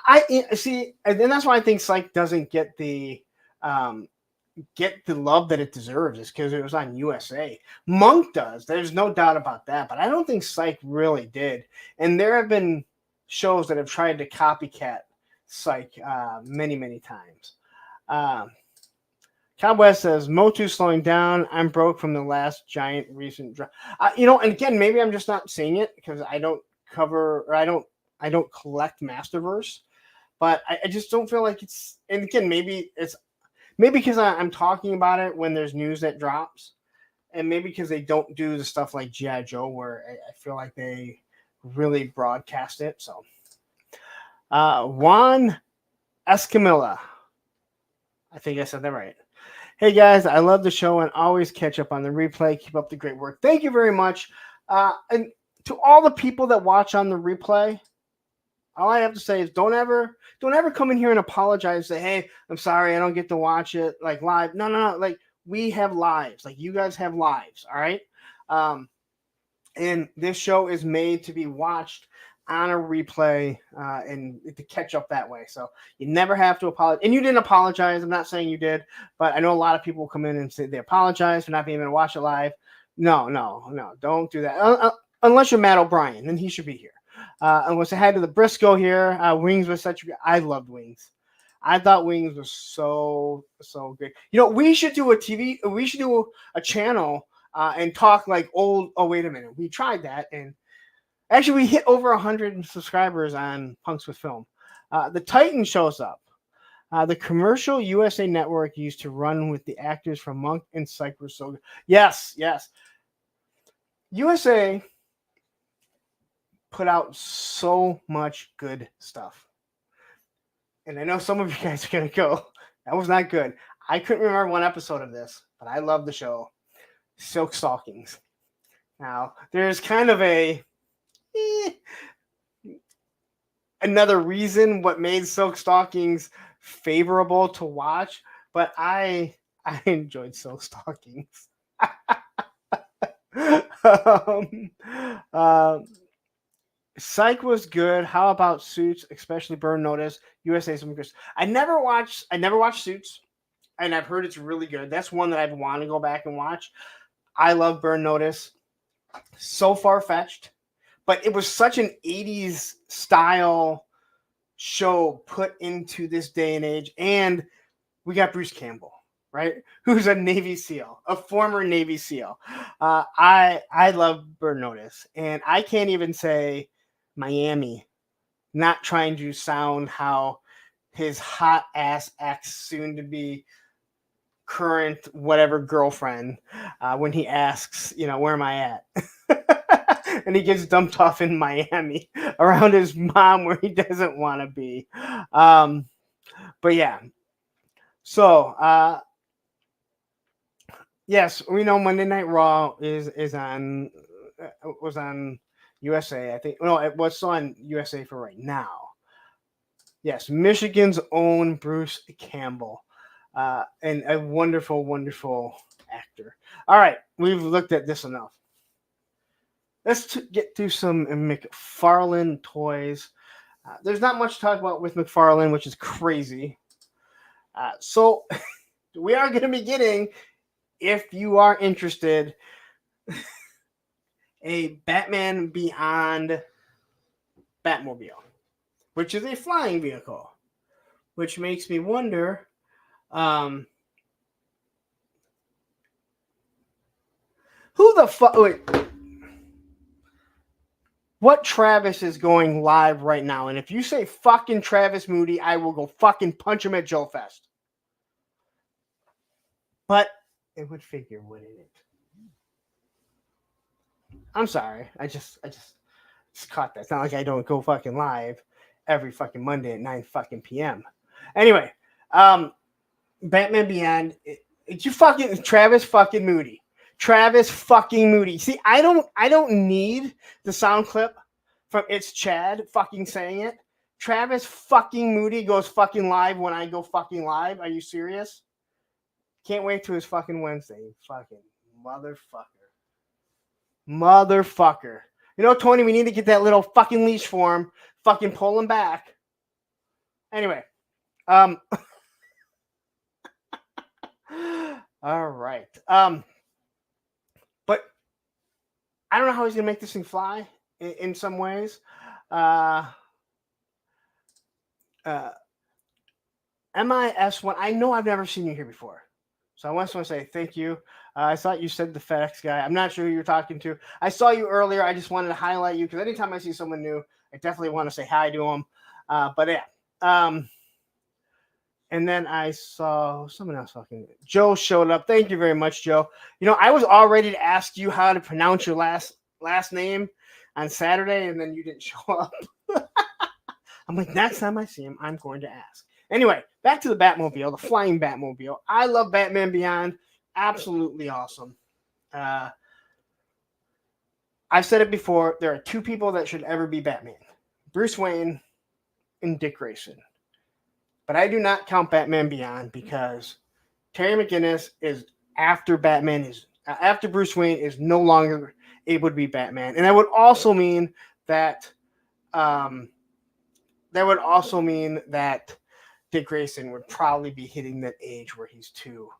I see, and that's why I think Psych doesn't get the love that it deserves, is because it was on USA. Monk does. There's no doubt about that, but I don't think Psych really did. And there have been shows that have tried to copycat Psych many, many times. Cowboy says, MOTU slowing down. I'm broke from the last giant recent drop. And again, maybe I'm just not seeing it because I don't cover, or I don't collect Masterverse, but I just don't feel like it's, and again, maybe it's, maybe because I'm talking about it when there's news that drops, and maybe because they don't do the stuff like G.I. Joe, where I feel like they really broadcast it. So, Juan Escamilla, I think I said that right. Hey guys, I love the show and always catch up on the replay. Keep up the great work. Thank you very much. And to all the people that watch on the replay, all I have to say is don't ever come in here and apologize. Say, hey, I'm sorry, I don't get to watch it like live. No. Like, we have lives. Like, you guys have lives. All right. And this show is made to be watched on a replay and to catch up that way. So you never have to apologize. And you didn't apologize. I'm not saying you did, but I know a lot of people come in and say they apologize for not being able to watch it live. No, don't do that. Unless you're Matt O'Brien, then he should be here. And was ahead to the Briscoe here. Wings was I loved Wings. I thought Wings was so good. You know, we should do a channel and talk like old. Oh, wait a minute. We tried that, and actually we hit over 100 subscribers on Punks with Film. The Titan shows up. The commercial USA Network used to run with the actors from Monk and Psych were so good. Yes. USA put out so much good stuff. And I know some of you guys are going to go, that was not good. I couldn't remember one episode of this, but I love the show. Silk Stockings. Now, there's kind of another reason what made Silk Stockings favorable to watch, but I enjoyed Silk Stockings. Psych was good. How about Suits, especially Burn Notice? USA some good. I never watched Suits, and I've heard it's really good. That's one that I'd want to go back and watch. I love Burn Notice. So far-fetched, but it was such an 80s style show put into this day and age. And we got Bruce Campbell, right? Who's a Navy SEAL, a former Navy SEAL. I love Burn Notice, and I can't even say Miami, not trying to sound how his hot ass ex, soon to be current whatever girlfriend, when he asks, where am I at? And he gets dumped off in Miami around his mom where he doesn't want to be. But yeah. So yes, we know Monday Night Raw was on USA, I think. No, it was on USA for right now. Yes, Michigan's own Bruce Campbell. And a wonderful, wonderful actor. All right, we've looked at this enough. Let's get through some McFarlane Toys. There's not much to talk about with McFarlane, which is crazy. So we are going to be getting, if you are interested, a Batman Beyond Batmobile, which is a flying vehicle, which makes me wonder, who the fuck? Wait, what Travis is going live right now? And if you say fucking Travis Moody, I will go fucking punch him at Joe Fest. But it would figure, wouldn't it? I'm sorry. I just caught that. It's not like I don't go fucking live every fucking Monday at 9 fucking p.m. Anyway, Batman Beyond. You fucking Travis fucking Moody. Travis fucking Moody. See, I don't need the sound clip from It's Chad fucking saying it. Travis fucking Moody goes fucking live when I go fucking live. Are you serious? Can't wait till his fucking Wednesday. Fucking motherfucker. You know, Tony, we need to get that little fucking leash for him. Fucking pull him back. Anyway. All right. But I don't know how he's going to make this thing fly in some ways. MIS1, I know I've never seen you here before. So I just want to say thank you. I thought you said the FedEx guy. I'm not sure who you're talking to. I saw you earlier. I just wanted to highlight you because anytime I see someone new, I definitely want to say hi to them. But yeah. And then I saw someone else talking. Joe showed up. Thank you very much, Joe. You know, I was all ready to ask you how to pronounce your last name on Saturday, and then you didn't show up. I'm like, next time I see him, I'm going to ask. Anyway, back to the Batmobile, the flying Batmobile. I love Batman Beyond. Absolutely awesome. I've said it before. There are two people that should ever be Batman. Bruce Wayne and Dick Grayson. But I do not count Batman Beyond because Terry McGinnis is after Bruce Wayne is no longer able to be Batman. And that would also mean that Dick Grayson would probably be hitting that age where he's too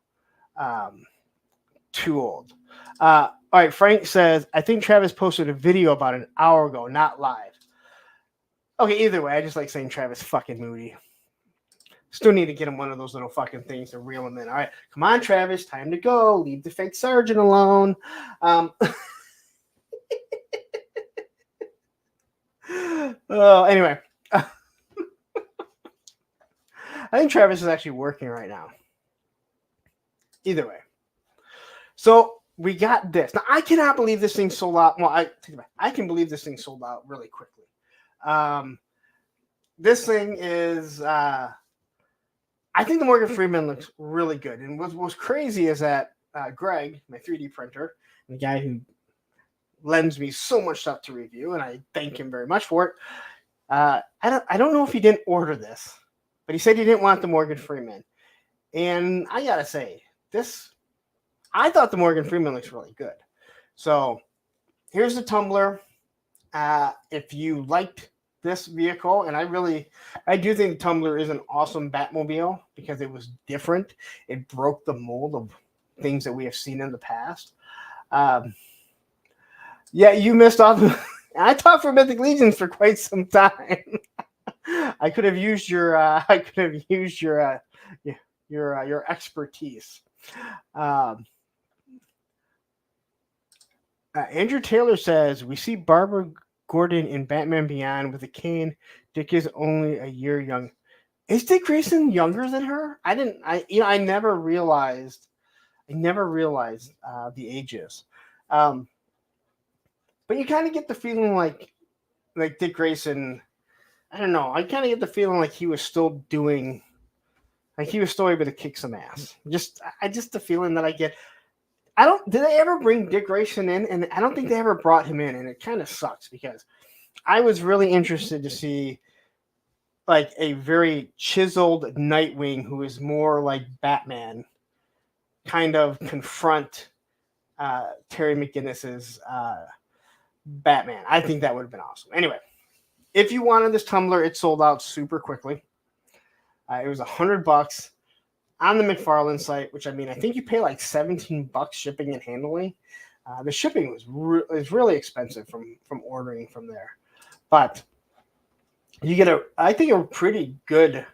old. All right, Frank says, I think Travis posted a video about an hour ago, not live. Okay, either way, I just like saying Travis fucking moody. Still need to get him one of those little fucking things to reel him in. All right, come on, Travis, time to go. Leave the fake sergeant alone. Anyway. I think Travis is actually working right now. Either way. So we got this. Now, I cannot believe this thing sold out. Well, I can believe this thing sold out really quickly. This thing is... I think the Morgan Freeman looks really good. And what's crazy is that Greg, my 3D printer, the guy who lends me so much stuff to review, and I thank him very much for it. I don't know if he didn't order this, but he said he didn't want the Morgan Freeman. And I gotta say, I thought the Morgan Freeman looks really good. So here's the tumbler. If you liked this vehicle, and I do think the tumbler is an awesome Batmobile because it was different. It broke the mold of things that we have seen in the past. Yeah, you missed off. I talked for Mythic Legions for quite some time. I could have used your expertise. Andrew Taylor says we see Barbara Gordon in Batman Beyond with a cane. Dick is only a year young. Is Dick Grayson younger than her? I never realized the ages. But you kind of get the feeling like Dick Grayson. I don't know. I kind of get the feeling like he was still able to kick some ass. Just the feeling that I get. Did they ever bring Dick Grayson in? And I don't think they ever brought him in, and it kind of sucks because I was really interested to see like a very chiseled Nightwing who is more like Batman kind of confront Terry McGinnis's Batman. I think that would have been awesome. Anyway, if you wanted this tumbler, it sold out super quickly. It was $100 on the McFarlane site, which I think you pay like $17 shipping and handling. The shipping was really expensive from ordering from there, but you get a pretty good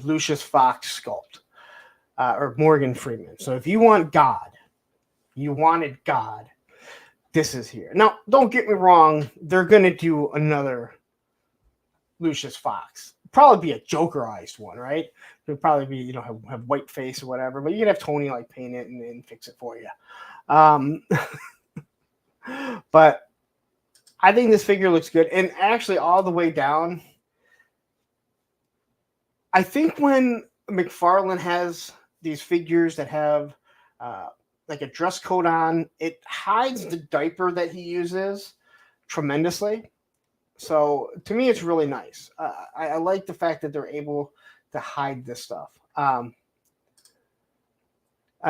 Lucius Fox sculpt or Morgan Freeman. So if you wanted God, this is here. Now, don't get me wrong; they're gonna do another Lucius Fox. Probably be a Jokerized one, right? It'll probably be, have white face or whatever, but you can have Tony like paint it and fix it for you. But I think this figure looks good. And actually all the way down, I think when McFarlane has these figures that have like a dress coat on, it hides the diaper that he uses tremendously. So to me, it's really nice. I like the fact that they're able to hide this stuff. I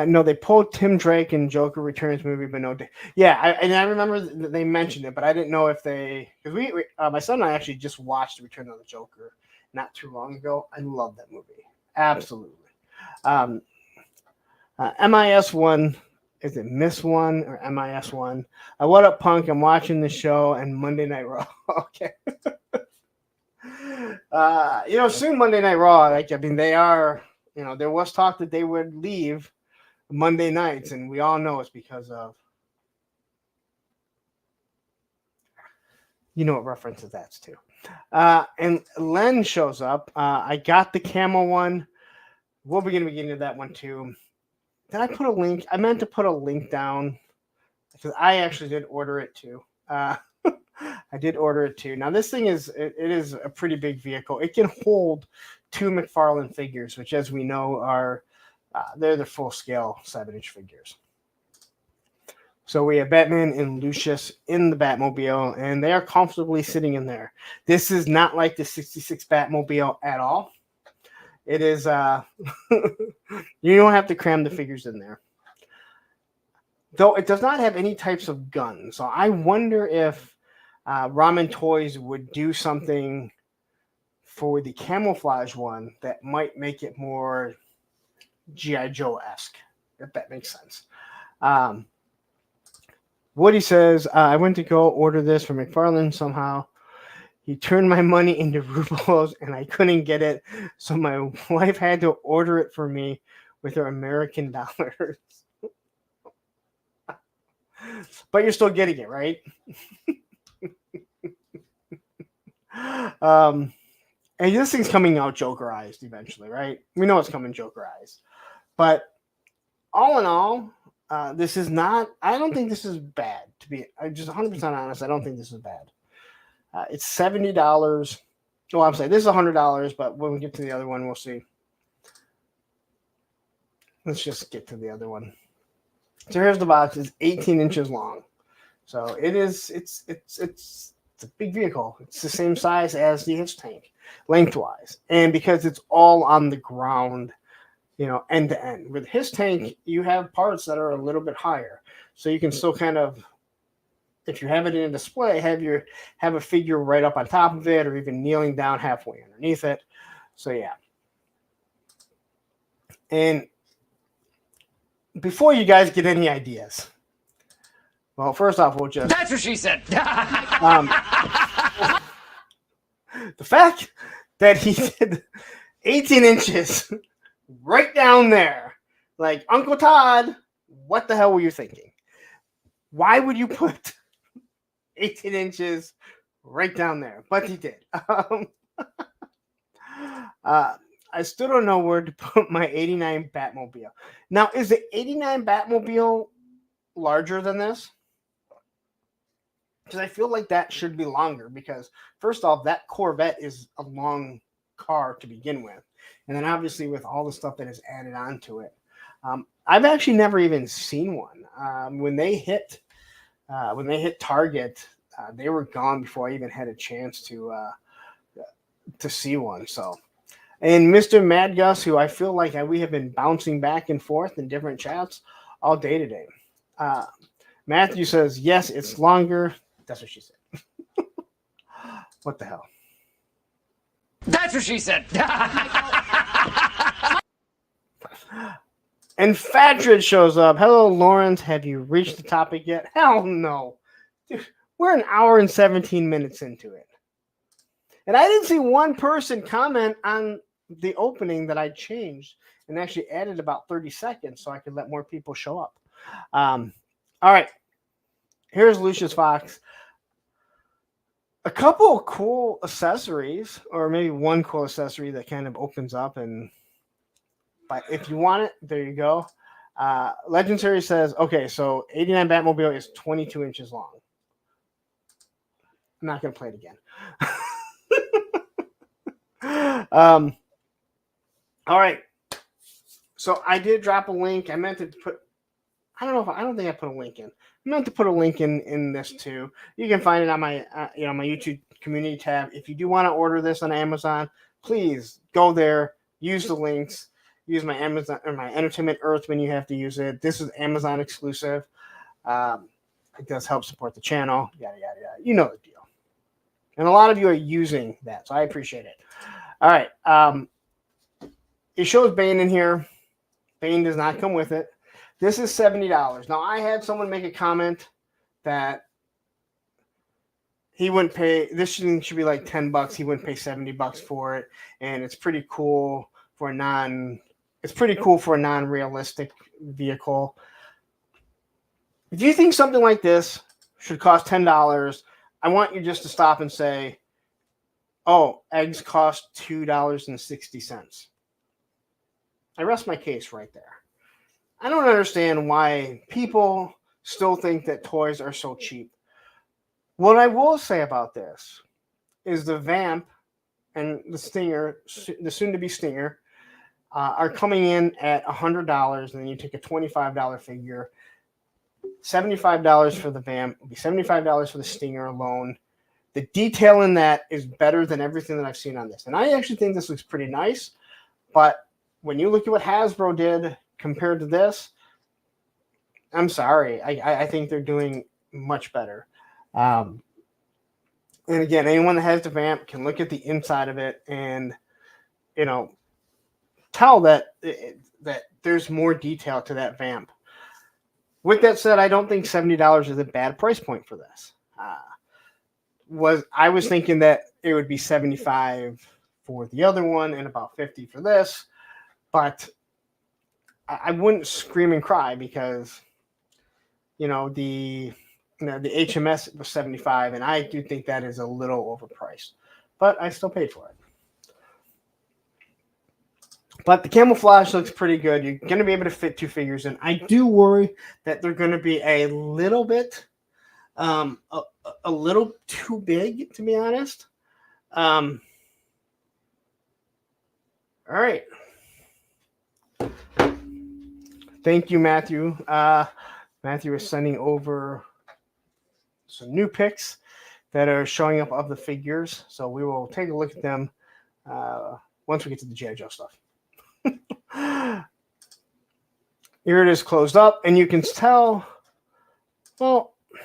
know they pulled Tim Drake in Joker Returns movie, but no. I remember they mentioned it, but I didn't know if because we my son and I actually just watched Return of the Joker not too long ago. I love that movie, absolutely. MIS1. Is it Miss One or MIS1? What up, Punk? I'm watching the show and Monday Night Raw. Okay. Soon Monday Night Raw. They are. There was talk that they would leave Monday nights, and we all know it's because of. You know what references that's to. And Len shows up. I got the camel one. We'll be going to be getting to that one too. Did I put a link? I meant to put a link down because I actually did order it too. I did order it too. Now this thing is it is a pretty big vehicle. It can hold 2 McFarlane figures, which, as we know, are they're the full scale 7-inch figures. So we have Batman and Lucius in the Batmobile, and they are comfortably sitting in there. This is not like the 66 Batmobile at all. It is you don't have to cram the figures in there. Though it does not have any types of guns. So I wonder if Ramen Toys would do something for the camouflage one that might make it more G.I. Joe-esque, if that makes sense. Woody says, I went to go order this from McFarlane somehow. He turned my money into rubles and I couldn't get it. So my wife had to order it for me with her American dollars. But you're still getting it, right? And this thing's coming out Jokerized eventually, right? We know it's coming Jokerized. But all in all, this is not, I don't think this is bad. To be just 100% honest, I don't think this is bad. It's $70. Oh, I'm saying this is $100, but when we get to the other one, we'll see. Let's just get to the other one. So here's the box. It's 18 inches long. So it's a big vehicle. It's the same size as the hitch tank, lengthwise. And because it's all on the ground, end to end. With his tank, you have parts that are a little bit higher. So you can still kind of, if you have it in a display, have a figure right up on top of it or even kneeling down halfway underneath it. So yeah. And before you guys get any ideas, well, first off, we'll just... That's what she said! The fact that he did 18 inches right down there, like, Uncle Todd, what the hell were you thinking? Why would you put 18 inches right down there? But he did. I still don't know where to put my 89 Batmobile. Now, is the 89 Batmobile larger than this? Because I feel like that should be longer because, first off, that Corvette is a long car to begin with. And then obviously with all the stuff that is added onto it. I've actually never even seen one. When they hit Target, they were gone before I even had a chance to see one. So, and Mr. Mad Gus, who I feel like we have been bouncing back and forth in different chats all day today. Matthew says, yes, it's longer. That's what she said. What the hell? That's what she said! And Fatrid shows up. Hello, Lawrence. Have you reached the topic yet? Hell no. Dude, we're an hour and 17 minutes into it. And I didn't see one person comment on the opening that I changed and actually added about 30 seconds so I could let more people show up. All right. Here's Lucius Fox. A couple of cool accessories, or maybe one cool accessory that kind of opens up. And but if you want it, there you go. Legendary says, okay, so 89 Batmobile is 22 inches long. I'm not going to play it again. All right. So I did drop a link. I meant to put, I don't think I put a link in. I meant to put a link in this too. You can find it on my my YouTube community tab. If you do want to order this on Amazon, please go there, use the links, use my Amazon or my Entertainment Earth when you have to use it. This is Amazon exclusive. It does help support the channel. Yada yada yada. You know the deal. And a lot of you are using that, so I appreciate it. All right. It shows Bane in here. Bane does not come with it. This is $70. Now, I had someone make a comment that he wouldn't pay. This should be like $10. He wouldn't pay $70 for it, and it's pretty cool for a non-realistic vehicle. If you think something like this should cost $10, I want you just to stop and say, Oh, eggs cost $2.60. I rest my case right there. I don't understand why people still think that toys are so cheap. What I will say about this is the Vamp and the Stinger, the soon-to-be Stinger, are coming in at $100, and then you take a $25 figure. $75 for the Vamp, will be $75 for the Stinger alone. The detail in that is better than everything that I've seen on this. And I actually think this looks pretty nice, but when you look at what Hasbro did compared to this, I'm sorry. I think they're doing much better. And again, anyone that has the Vamp can look at the inside of it and, tell that that there's more detail to that Vamp. With that said, I don't think $70 is a bad price point for this. I was thinking that it would be $75 for the other one and about $50 for this, but I wouldn't scream and cry because the HMS was $75, and I do think that is a little overpriced, but I still paid for it. But the camouflage looks pretty good. You're going to be able to fit 2 figures in. I do worry that they're going to be a little bit, a little too big, to be honest. All right. Thank you, Matthew. Matthew is sending over some new pics that are showing up of the figures. So we will take a look at them once we get to the J. Joe stuff. Here it is closed up, and you can tell, well, I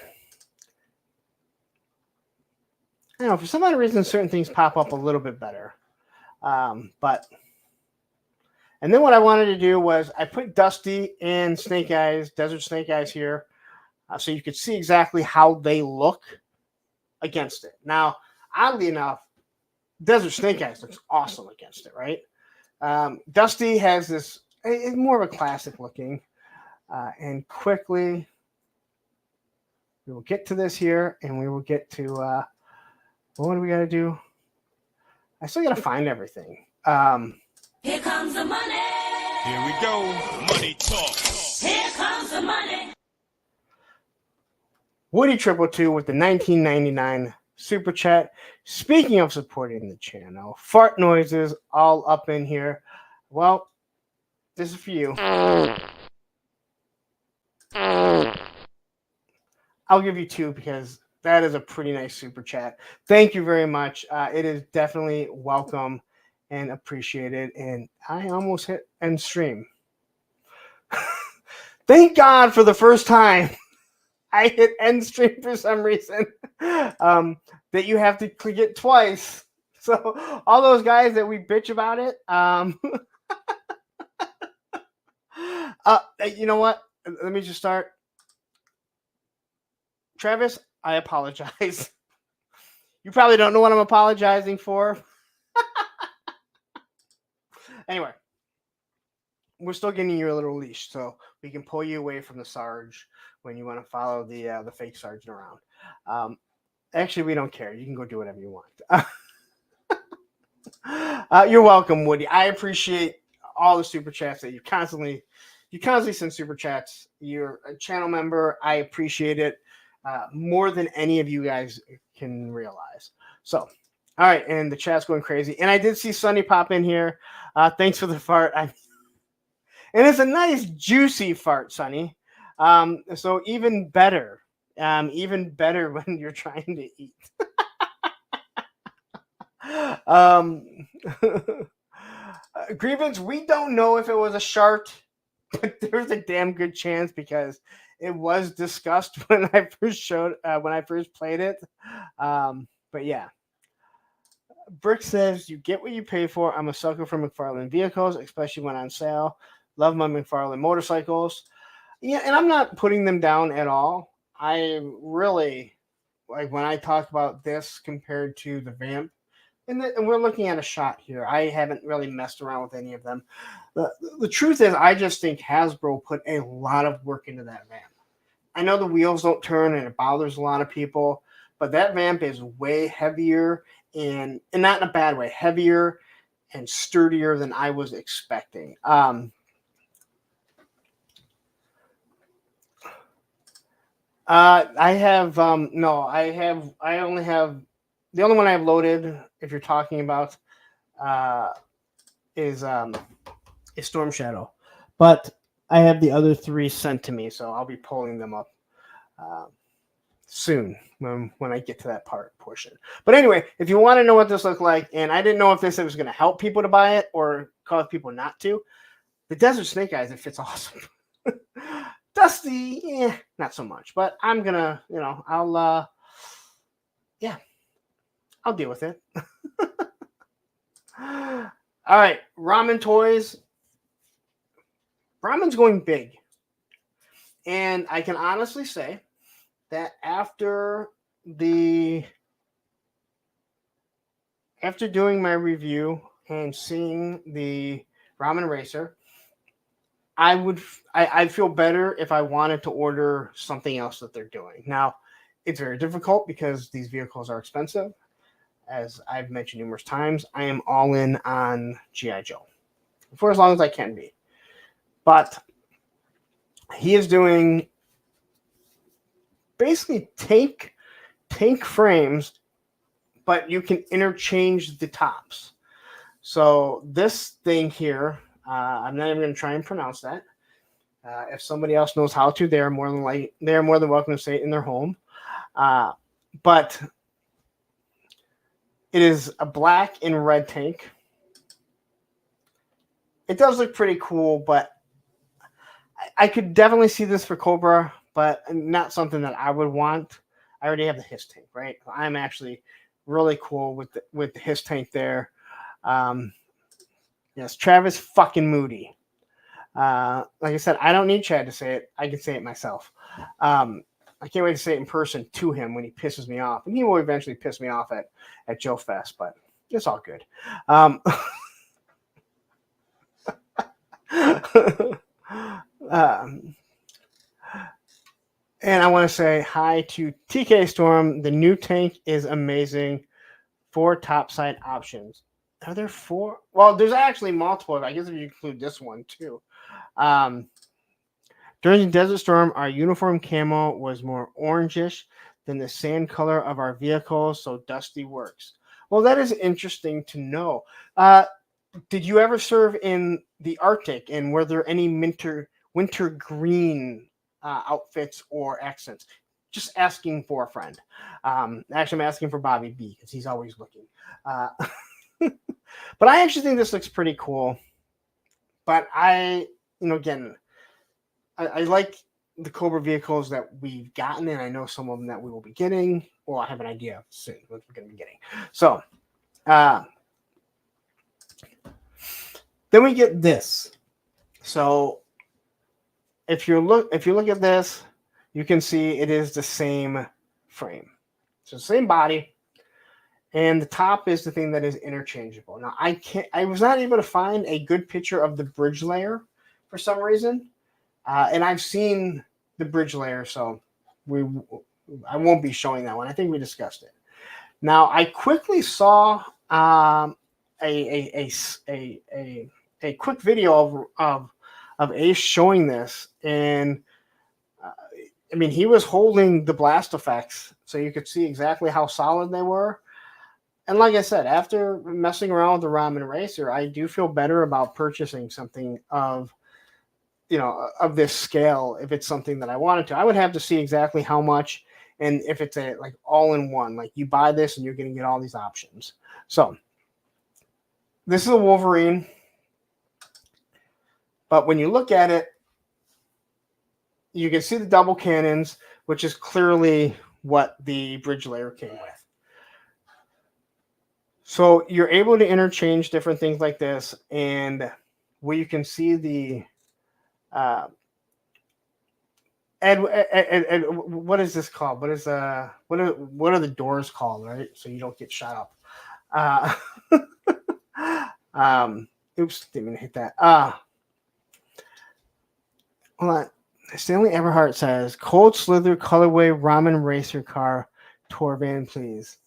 don't know, for some odd reason, certain things pop up a little bit better. And then what I wanted to do was I put Dusty and Snake Eyes, Desert Snake Eyes here, so you could see exactly how they look against it. Now, oddly enough, Desert Snake Eyes looks awesome against it, right? Dusty has this, it's more of a classic looking, and quickly we will get to this here, and we will get to, what do we got to do? I still got to find everything. Here comes the money. Here we go. Money talk. Here comes the money. Woody 222 with the 1999 super chat. Speaking of supporting the channel, fart noises all up in here. Well, this is for you. I'll give you 2 because that is a pretty nice super chat. Thank you very much. It is definitely welcome and appreciated. And I almost hit end stream. Thank God for the first time I hit end stream for some reason. That you have to click it twice. So all those guys that we bitch about it, you know what? Let me just start. Travis, I apologize. You probably don't know what I'm apologizing for. Anyway, we're still getting you a little leash, so we can pull you away from the Sarge when you want to follow the fake Sergeant around. Actually, we don't care. You can go do whatever you want. You're welcome, Woody. I appreciate all the super chats that you constantly send super chats. You're a channel member. I appreciate it more than any of you guys can realize. So, all right, and the chat's going crazy. And I did see Sunny pop in here. Thanks for the fart. And it's a nice juicy fart, Sunny. So even better when you're trying to eat. Grievance, we don't know if it was a shart, but there's a damn good chance because it was discussed when I first played it. But yeah. Brick says, you get what you pay for. I'm a sucker for McFarlane vehicles, especially when on sale. Love my McFarlane motorcycles. Yeah, and I'm not putting them down at all. I really, like when I talk about this compared to the Vamp, and we're looking at a shot here. I haven't really messed around with any of them. The truth is, I just think Hasbro put a lot of work into that Vamp. I know the wheels don't turn and it bothers a lot of people, but that Vamp is way heavier and not in a bad way, heavier and sturdier than I was expecting. I have no, I only have the only one I have loaded, if you're talking about, is Storm Shadow, but I have the other 3 sent to me, so I'll be pulling them up soon when I get to that portion. But anyway, if you want to know what this looked like, and I didn't know if this was going to help people to buy it or cause people not to, the Desert Snake Eyes, it fits awesome. Dusty, not so much, but I'm gonna, I'll deal with it. All right, Ramen Toys. Ramen's going big, and I can honestly say that after doing my review and seeing the Ramen Racer, I'd feel better if I wanted to order something else that they're doing. Now, it's very difficult because these vehicles are expensive. As I've mentioned numerous times, I am all in on G.I. Joe for as long as I can be. But he is doing basically tank frames, but you can interchange the tops. So this thing here, I'm not even going to try and pronounce that. If somebody else knows how to, they're more than welcome to say it in their home. But it is a black and red tank. It does look pretty cool, but I could definitely see this for Cobra, but not something that I would want. I already have the HISS tank, right? I'm actually really cool with the HISS tank there. Yes, Travis fucking Moody. Like I said, I don't need Chad to say it. I can say it myself. I can't wait to say it in person to him when he pisses me off. And he will eventually piss me off at Joe Fest, but it's all good. And I want to say hi to TK Storm. The new tank is amazing. 4 topside options. Are there 4? Well, there's actually multiple. I guess if you include this one too. During the Desert Storm, our uniform camo was more orangish than the sand color of our vehicles, so Dusty works. Well, that is interesting to know. Did you ever serve in the Arctic, and were there any winter green outfits or accents? Just asking for a friend. Actually, I'm asking for Bobby B because he's always looking. But I actually think this looks pretty cool. But I like the Cobra vehicles that we've gotten, and I know some of them that we will be getting. Well, I have an idea soon what we're going to be getting. So, then we get this. So, if you look at this, you can see it is the same frame. So, same body. And the top is the thing that is interchangeable. Now, I was not able to find a good picture of the bridge layer for some reason. And I've seen the bridge layer, so I won't be showing that one. I think we discussed it. Now, I quickly saw a quick video of Ace showing this, and he was holding the blast effects, so you could see exactly how solid they were. And like I said, after messing around with the Ramen Racer, I do feel better about purchasing something of this scale. If it's something that I wanted to, I would have to see exactly how much, and if it's a like all in one, like you buy this and you're going to get all these options. So this is a Wolverine, but when you look at it, you can see the double cannons, which is clearly what the bridge layer came with. So you're able to interchange different things like this, and where you can see the and what is this called? What is what are the doors called, right? So you don't get shot up. Oops, didn't mean to hit that. Hold on. Stanley Everhart says, Cold Slither colorway Ramen Racer car tour van, please.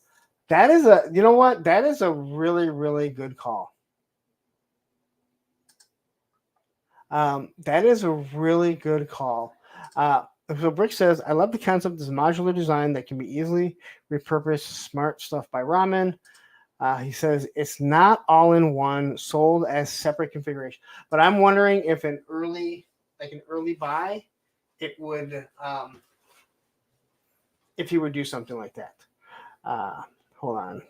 That is a, you know what? That is a really, really good call. That is a really good call. So Brick says, I love the concept of this modular design that can be easily repurposed. Smart stuff by Ramen. He says it's not all in one, sold as separate configuration. But I'm wondering if an early buy, it would, if he would do something like that. Hold on.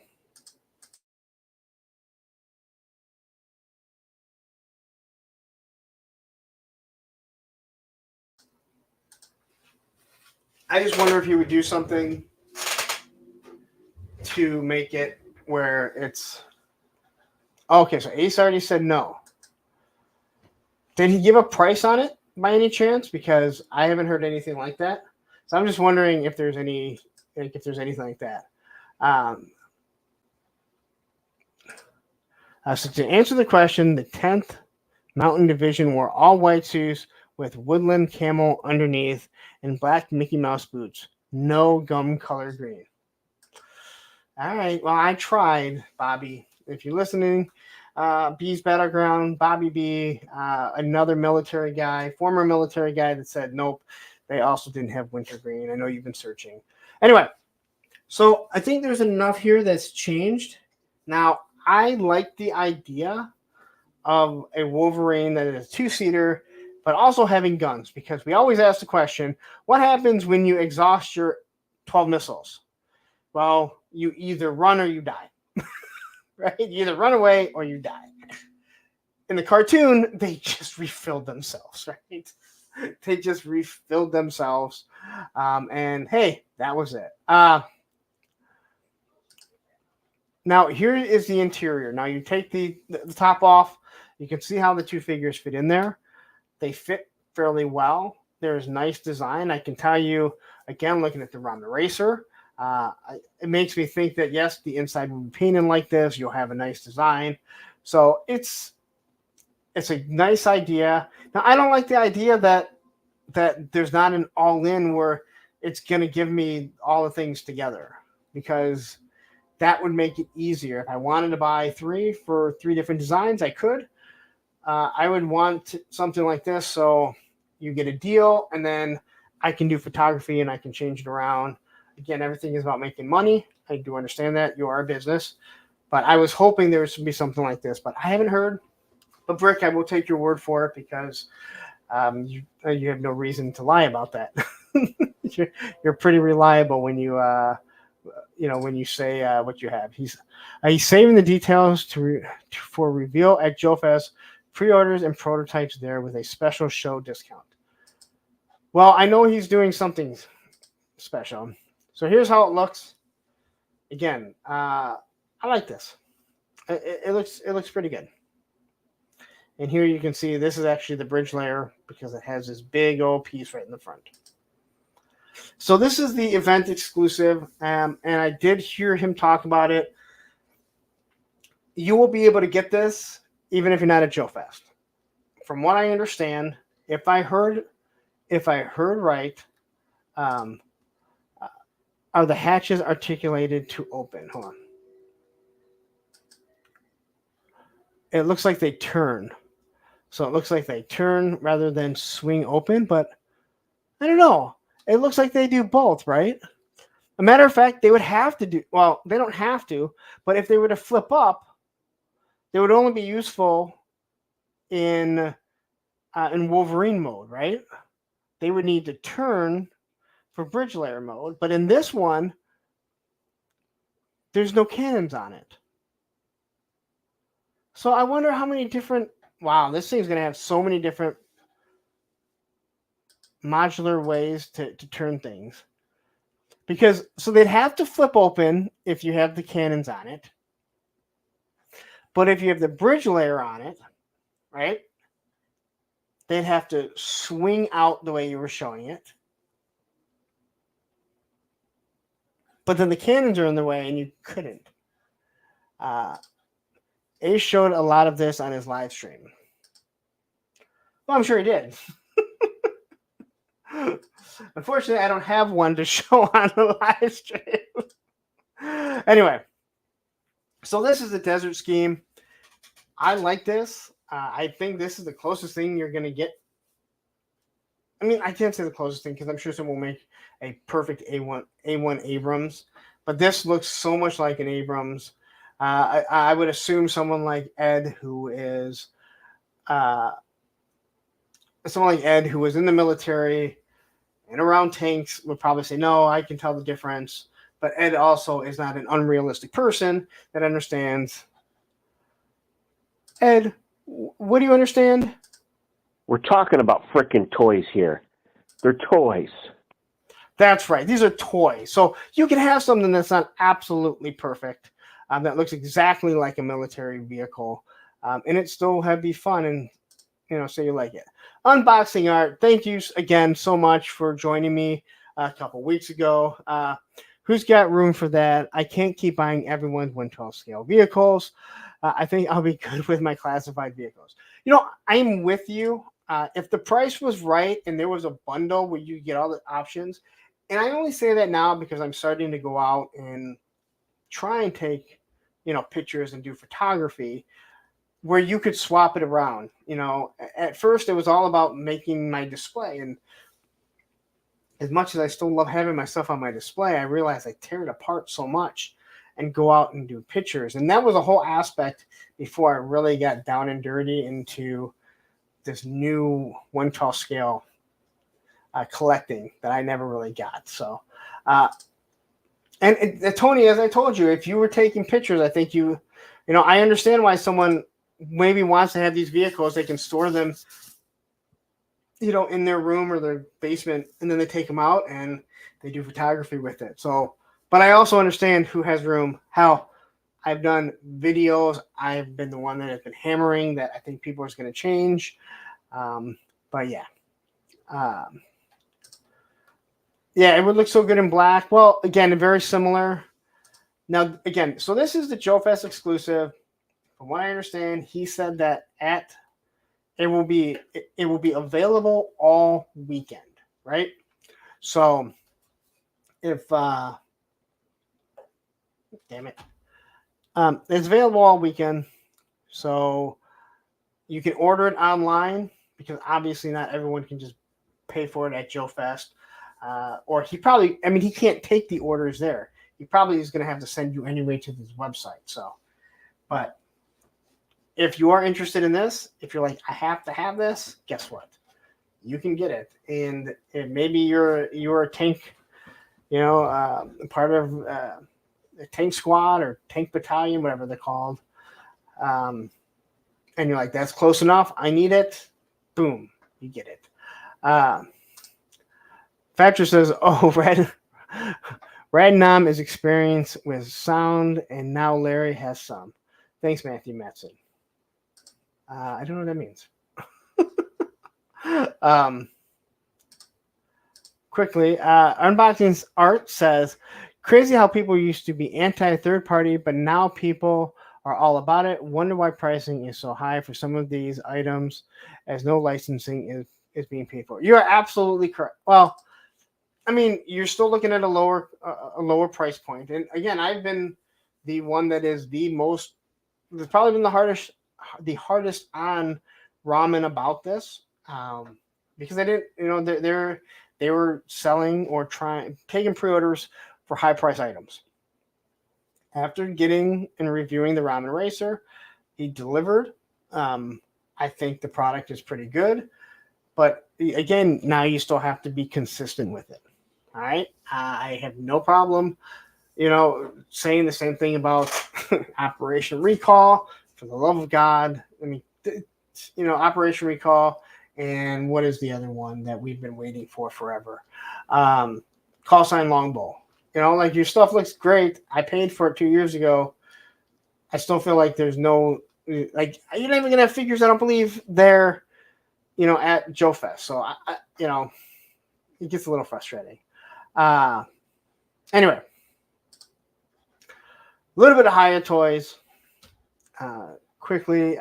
I just wonder if he would do something to make it where it's okay. So Ace already said no. Did he give a price on it by any chance? Because I haven't heard anything like that. So I'm just wondering if there's anything like that. So to answer the question, the 10th Mountain Division wore all white suits with woodland camel underneath and black Mickey Mouse boots. No gum color green. All right. Well, I tried, Bobby. If you're listening, B's Battleground, Bobby B, another military guy, former military guy that said nope. They also didn't have winter green. I know you've been searching. Anyway, so I think there's enough here that's changed. Now, I like the idea of a Wolverine that is a two-seater, but also having guns, because we always ask the question, what happens when you exhaust your 12 missiles? Well, you either run or you die, right? You either run away or you die. In the cartoon, they just refilled themselves, right? They just refilled themselves. And hey, that was it. Now, here is the interior. Now, you take the top off. You can see how the two figures fit in there. They fit fairly well. There's nice design. I can tell you, again, looking at the Ramen Racer, it makes me think that, yes, the inside will be painted like this. You'll have a nice design. So it's a nice idea. Now, I don't like the idea that there's not an all-in where it's going to give me all the things together, because that would make it easier. If I wanted to buy three for three different designs, I could. I would want something like this, so you get a deal, and then I can do photography and I can change it around. Again, everything is about making money. I do understand that. You are a business. But I was hoping there would be something like this, but I haven't heard. But Brick, I will take your word for it, because you have no reason to lie about that. You're pretty reliable when you when you say what you have. He's saving the details for reveal at Joe Fest. Pre-orders and prototypes there with a special show discount. Well, I know he's doing something special. So here's how it looks. Again, I like this. It looks pretty good. And here you can see this is actually the bridge layer, because it has this big old piece right in the front. So this is the event exclusive, and I did hear him talk about it. You will be able to get this even if you're not at Joe Fest. From what I understand, if I heard right, are the hatches articulated to open? Hold on. It looks like they turn. So it looks like they turn rather than swing open, but I don't know. It looks like they do both, right? A matter of fact, they would have to do, well, they don't have to, but if they were to flip up, they would only be useful in Wolverine mode, right? They would need to turn for bridge layer mode, but in this one, there's no cannons on it. So I wonder how many different, wow, this thing's going to have so many different modular ways to turn things. Because, so they'd have to flip open if you have the cannons on it. But if you have the bridge layer on it, right, they'd have to swing out the way you were showing it. But then the cannons are in the way and you couldn't. Ace showed a lot of this on his live stream. Well, I'm sure he did. Unfortunately, I don't have one to show on the live stream. Anyway, so this is the desert scheme. I like this. I think this is the closest thing you're going to get. I mean, I can't say the closest thing because I'm sure someone will make a perfect A1 Abrams, but this looks so much like an Abrams. I would assume someone like Ed, who is someone like Ed, who was in the military and around tanks, would probably say, no, I can tell the difference. But Ed also is not an unrealistic person that understands. Ed, what do you understand? We're talking about frickin' toys here. They're toys. That's right. These are toys. So you can have something that's not absolutely perfect, that looks exactly like a military vehicle, and it still be fun and, say you like it. Unboxing art. Thank you again so much for joining me a couple weeks ago. Who's got room for that? I can't keep buying everyone's 1/12 scale vehicles. I think I'll be good with my classified vehicles. I'm with you. If the price was right and there was a bundle where you get all the options, and I only say that now because I'm starting to go out and try and take, pictures and do photography where you could swap it around. At first it was all about making my display, and as much as I still love having my stuff on my display, I realized I tear it apart so much and go out and do pictures. And that was a whole aspect before I really got down and dirty into this new 1/12 scale collecting that I never really got. So, Tony, as I told you, if you were taking pictures, I think I understand why someone maybe wants to have these vehicles. They can store them, in their room or their basement, and then they take them out and they do photography with it. So, but I also understand who has room. How I've done videos. I've been the one that has been hammering that I think people are going to change. But yeah. Yeah, it would look so good in black. Well, again, very similar. Now, again, so this is the Joe Fest exclusive. From what I understand, he said that it will be available all weekend, right? So if damn it, it's available all weekend. So you can order it online because obviously not everyone can just pay for it at Joe Fest. Or he can't take the orders there. He probably is going to have to send you anyway to his website. So, but if you are interested in this, if you're like, I have to have this, guess what? You can get it. And maybe you're a tank, part of a tank squad or tank battalion, whatever they're called. And you're like, that's close enough. I need it. Boom, you get it. Thatcher says, oh, Radnam is experienced with sound, and now Larry has some. Thanks, Matthew Metzen. I don't know what that means. Quickly, Unboxing's Art says, crazy how people used to be anti-third party, but now people are all about it. Wonder why pricing is so high for some of these items as no licensing is being paid for. You're absolutely correct. Well, I mean, you're still looking at a lower price point. And again, I've been the one that is it's probably been the hardest on Ramen about this, because I didn't, they were selling or taking pre-orders for high price items. After getting and reviewing the Ramen Racer, he delivered. I think the product is pretty good, but again, now you still have to be consistent with it. All right. I have no problem, saying the same thing about Operation Recall. For the love of God, I mean, Operation Recall, and what is the other one that we've been waiting for forever? Call Sign Longbow. Like, your stuff looks great. I paid for it 2 years ago. I still feel like there's no, like, you're not even going to have figures, I don't believe, there, at Joe Fest. So, it gets a little frustrating. Anyway, a little bit of Hiya Toys. Quickly,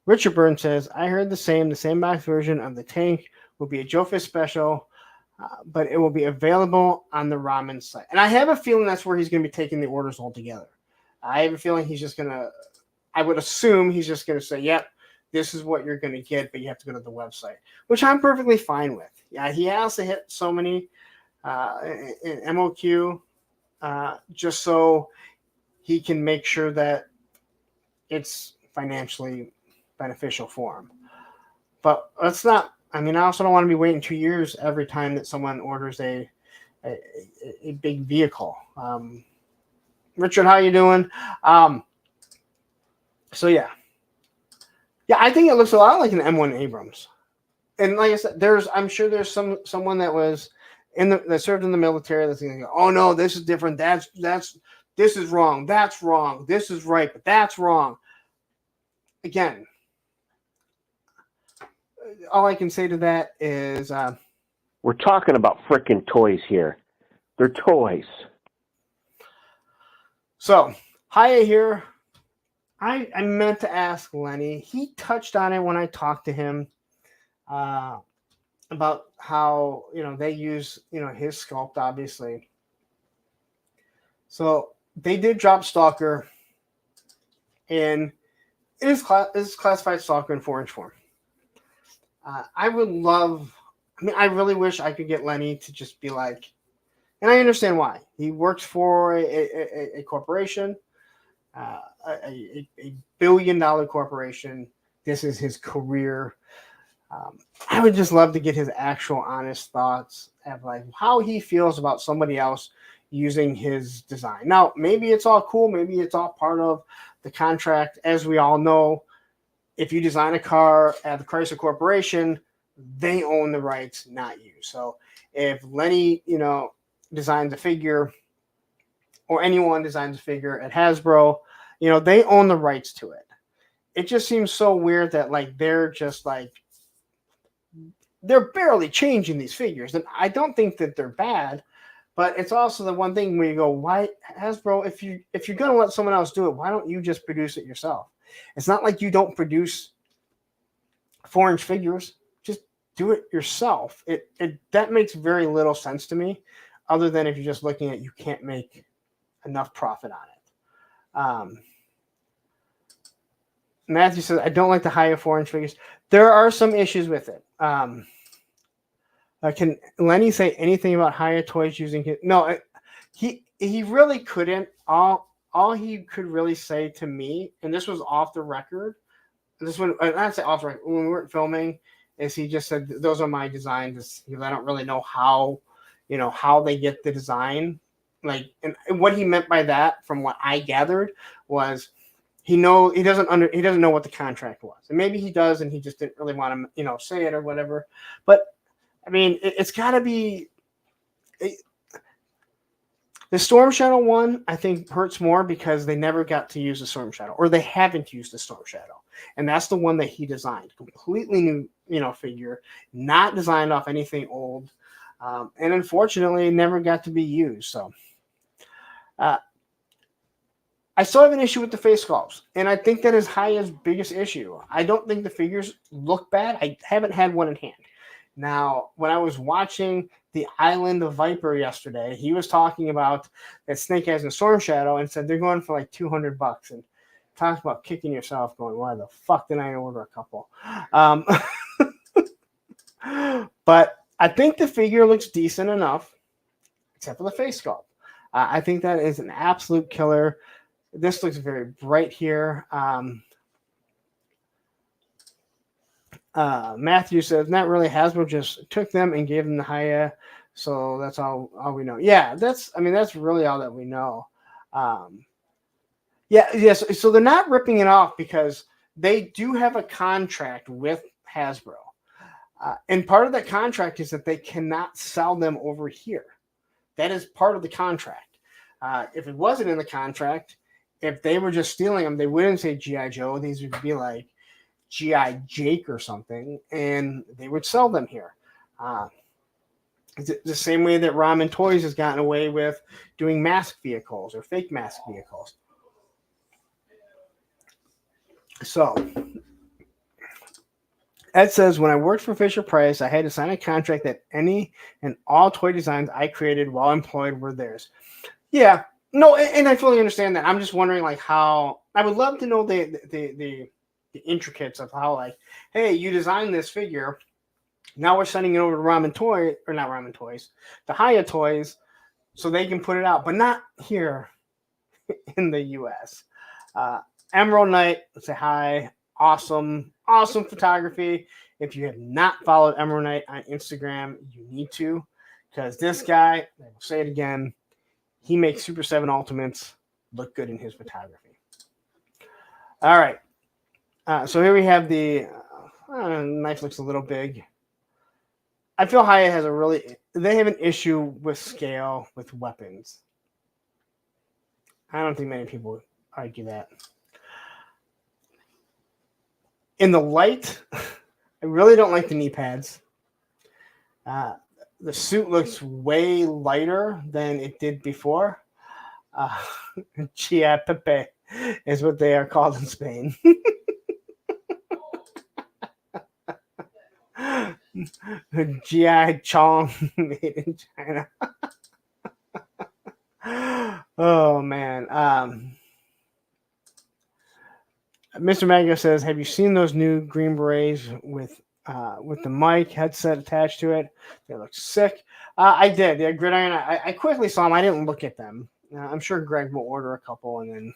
Richard Byrne says, I heard the same box version of the tank will be a Joe Fest special. but it will be available on the Ramen site. And I have a feeling that's where he's going to be taking the orders altogether. I have a feeling he's just going to, I would assume he's just going to say, yep, this is what you're going to get, but you have to go to the website, which I'm perfectly fine with. Yeah, he has to hit so many in MOQ just so he can make sure that it's financially beneficial for him. But let's not, I mean, I also don't want to be waiting 2 years every time that someone orders a big vehicle. Richard, how you doing? So yeah, I think it looks a lot like an M1 Abrams. And like I said, I'm sure there's someone that was that served in the military that's going to go, oh no, this is different. This is wrong. That's wrong. This is right, but that's wrong. Again, all I can say to that is we're talking about frickin' toys here. They're toys. So, Hiya here. I meant to ask Lenny. He touched on it when I talked to him about how, they use, his sculpt, obviously. So, they did drop Stalker, and it is classified Stalker in 4-inch form. I really wish I could get Lenny to just be like, and I understand why. He works for a corporation, a $1 billion corporation. This is his career. I would just love to get his actual honest thoughts of like how he feels about somebody else using his design. Now, maybe it's all cool. Maybe it's all part of the contract. As we all know, if you design a car at the Chrysler Corporation, they own the rights, not you. So if Lenny, designs a figure, or anyone designs a figure at Hasbro, they own the rights to it. It just seems so weird that they're barely changing these figures. And I don't think that they're bad, but it's also the one thing where you go, why Hasbro, if you're going to let someone else do it, why don't you just produce it yourself? It's not like you don't produce 4-inch figures. Just do it yourself. That makes very little sense to me, other than if you're just looking at you can't make enough profit on it. Matthew says, I don't like the higher 4-inch figures. There are some issues with it. Can Lenny say anything about Hiya Toys using his? No, he really couldn't. All he could really say to me, and this was off the record, this one, I'd say off the record, when we weren't filming, is he just said, those are my designs. I don't really know how they get the design. And what he meant by that, from what I gathered, was he doesn't know what the contract was. And maybe he does, and he just didn't really want to, say it or whatever. But I mean, it's got to be the Storm Shadow one. I think hurts more because they never got to use the Storm Shadow, or they haven't used the Storm Shadow, and that's the one that he designed, completely new, figure, not designed off anything old, and unfortunately, it never got to be used. So, I still have an issue with the face sculpts, and I think that is Hiya's biggest issue. I don't think the figures look bad. I haven't had one in hand. Now, when I was watching the Island of Viper yesterday, he was talking about that Snake Eyes and Storm Shadow and said they're going for like $200, and talks about kicking yourself going, why the fuck didn't I order a couple? But I think the figure looks decent enough, except for the face sculpt. I think that is an absolute killer. This looks very bright here. Matthew says, not really. Hasbro just took them and gave them the Hiya, so that's all we know. Yeah, that's really all that we know. Yes. So they're not ripping it off because they do have a contract with Hasbro, and part of that contract is that they cannot sell them over here. That is part of the contract. If it wasn't in the contract, if they were just stealing them, they wouldn't say G.I. Joe. These would be like G.I. Jake or something, and they would sell them here. The same way that Ramen Toys has gotten away with doing mask vehicles or fake mask vehicles. So Ed says, when I worked for Fisher Price, I had to sign a contract that any and all toy designs I created while employed were theirs. Yeah, no, and I fully understand that. I'm just wondering, like, how I would love to know the intricates of how, like, hey, you designed this figure. Now we're sending it over to Ramen Toys, or not Ramen Toys, to Hiya Toys, so they can put it out, but not here in the U.S. Emerald Knight, say hi. Awesome photography. If you have not followed Emerald Knight on Instagram, you need to, because this guy, I will say it again, he makes Super 7 Ultimates look good in his photography. All right. So here we have the knife looks a little big. I feel Hiya has they have an issue with scale with weapons. I don't think many people would argue that. In the light, I really don't like the knee pads. The suit looks way lighter than it did before. Chia Pepe is what they are called in Spain. G.I. Chong made in China. Oh, man. Mr. Magno says, have you seen those new green berets with the mic headset attached to it? They look sick. I did. The Gridiron, I quickly saw them. I didn't look at them. I'm sure Greg will order a couple and then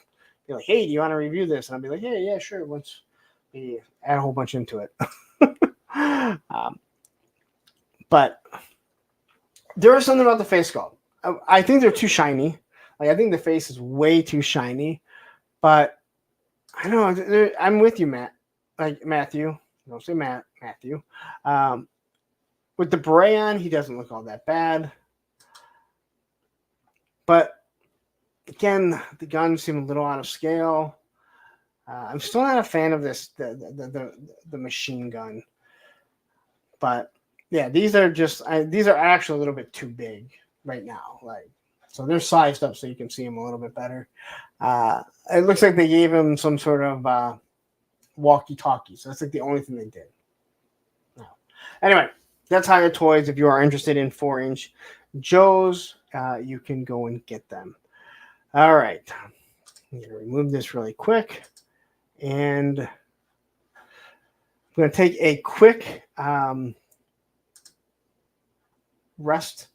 be like, hey, do you want to review this? And I'll be like, hey, yeah, sure. Once we add a whole bunch into it. But there is something about the face sculpt. I think they're too shiny. Like, I think the face is way too shiny. But I don't know. I'm with you, Matt. Like Matthew. Don't say Matt. Matthew. With the beret on, he doesn't look all that bad. But again, the guns seem a little out of scale. I'm still not a fan of this the machine gun. But yeah, these are actually a little bit too big right now. Like, so they're sized up so you can see them a little bit better. It looks like they gave him some sort of walkie-talkie. So that's like the only thing they did. No. Anyway, that's Hiya Toys. If you are interested in 4-inch Joes, you can go and get them. All right. I'm going to remove this really quick. And I'm going to take a quick rest,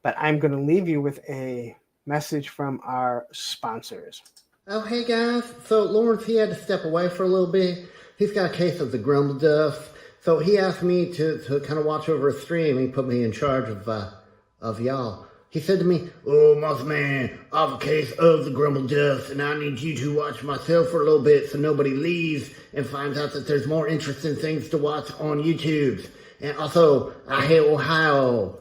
but I'm going to leave you with a message from our sponsors. Oh, hey guys. So Lawrence, he had to step away for a little bit. He's got a case of the grumble dust. So he asked me to kind of watch over a stream. He put me in charge of y'all. He said to me, oh, Moss Man, I have a case of the grumble dust, and I need you to watch myself for a little bit so nobody leaves and finds out that there's more interesting things to watch on YouTube. And also, I hate Ohio.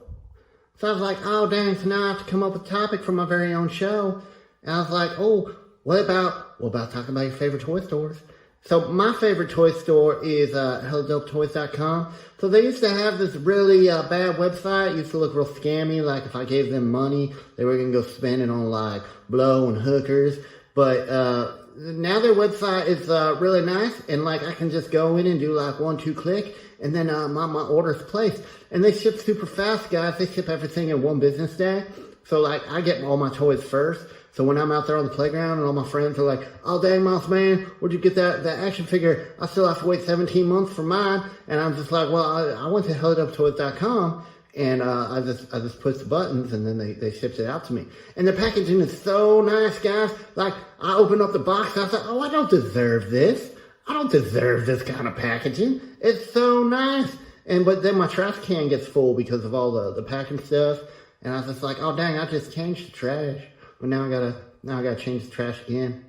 So I was like, oh, dang, so now I have to come up with a topic for my very own show. And I was like, oh, what about talking about your favorite toy stores? So my favorite toy store is HelloDopeToys.com. So they used to have this really bad website. It used to look real scammy. Like if I gave them money, they were going to go spend it on like blow and hookers. But now their website is really nice. And like I can just go in and do like 1-2 click. And then my order's placed. And they ship super fast, guys. They ship everything in 1 business day. So like I get all my toys first. So when I'm out there on the playground and all my friends are like, oh, dang, Mouse Man, where'd you get that action figure? I still have to wait 17 months for mine. And I'm just like, well, I went to HelloDopeToys.com and I just pushed the buttons and then they shipped it out to me. And the packaging is so nice, guys. Like, I opened up the box and I thought, oh, I don't deserve this. I don't deserve this kind of packaging. It's so nice. But then my trash can gets full because of all the packing stuff. And I was just like, oh, dang, I just changed the trash. But now I gotta change the trash again.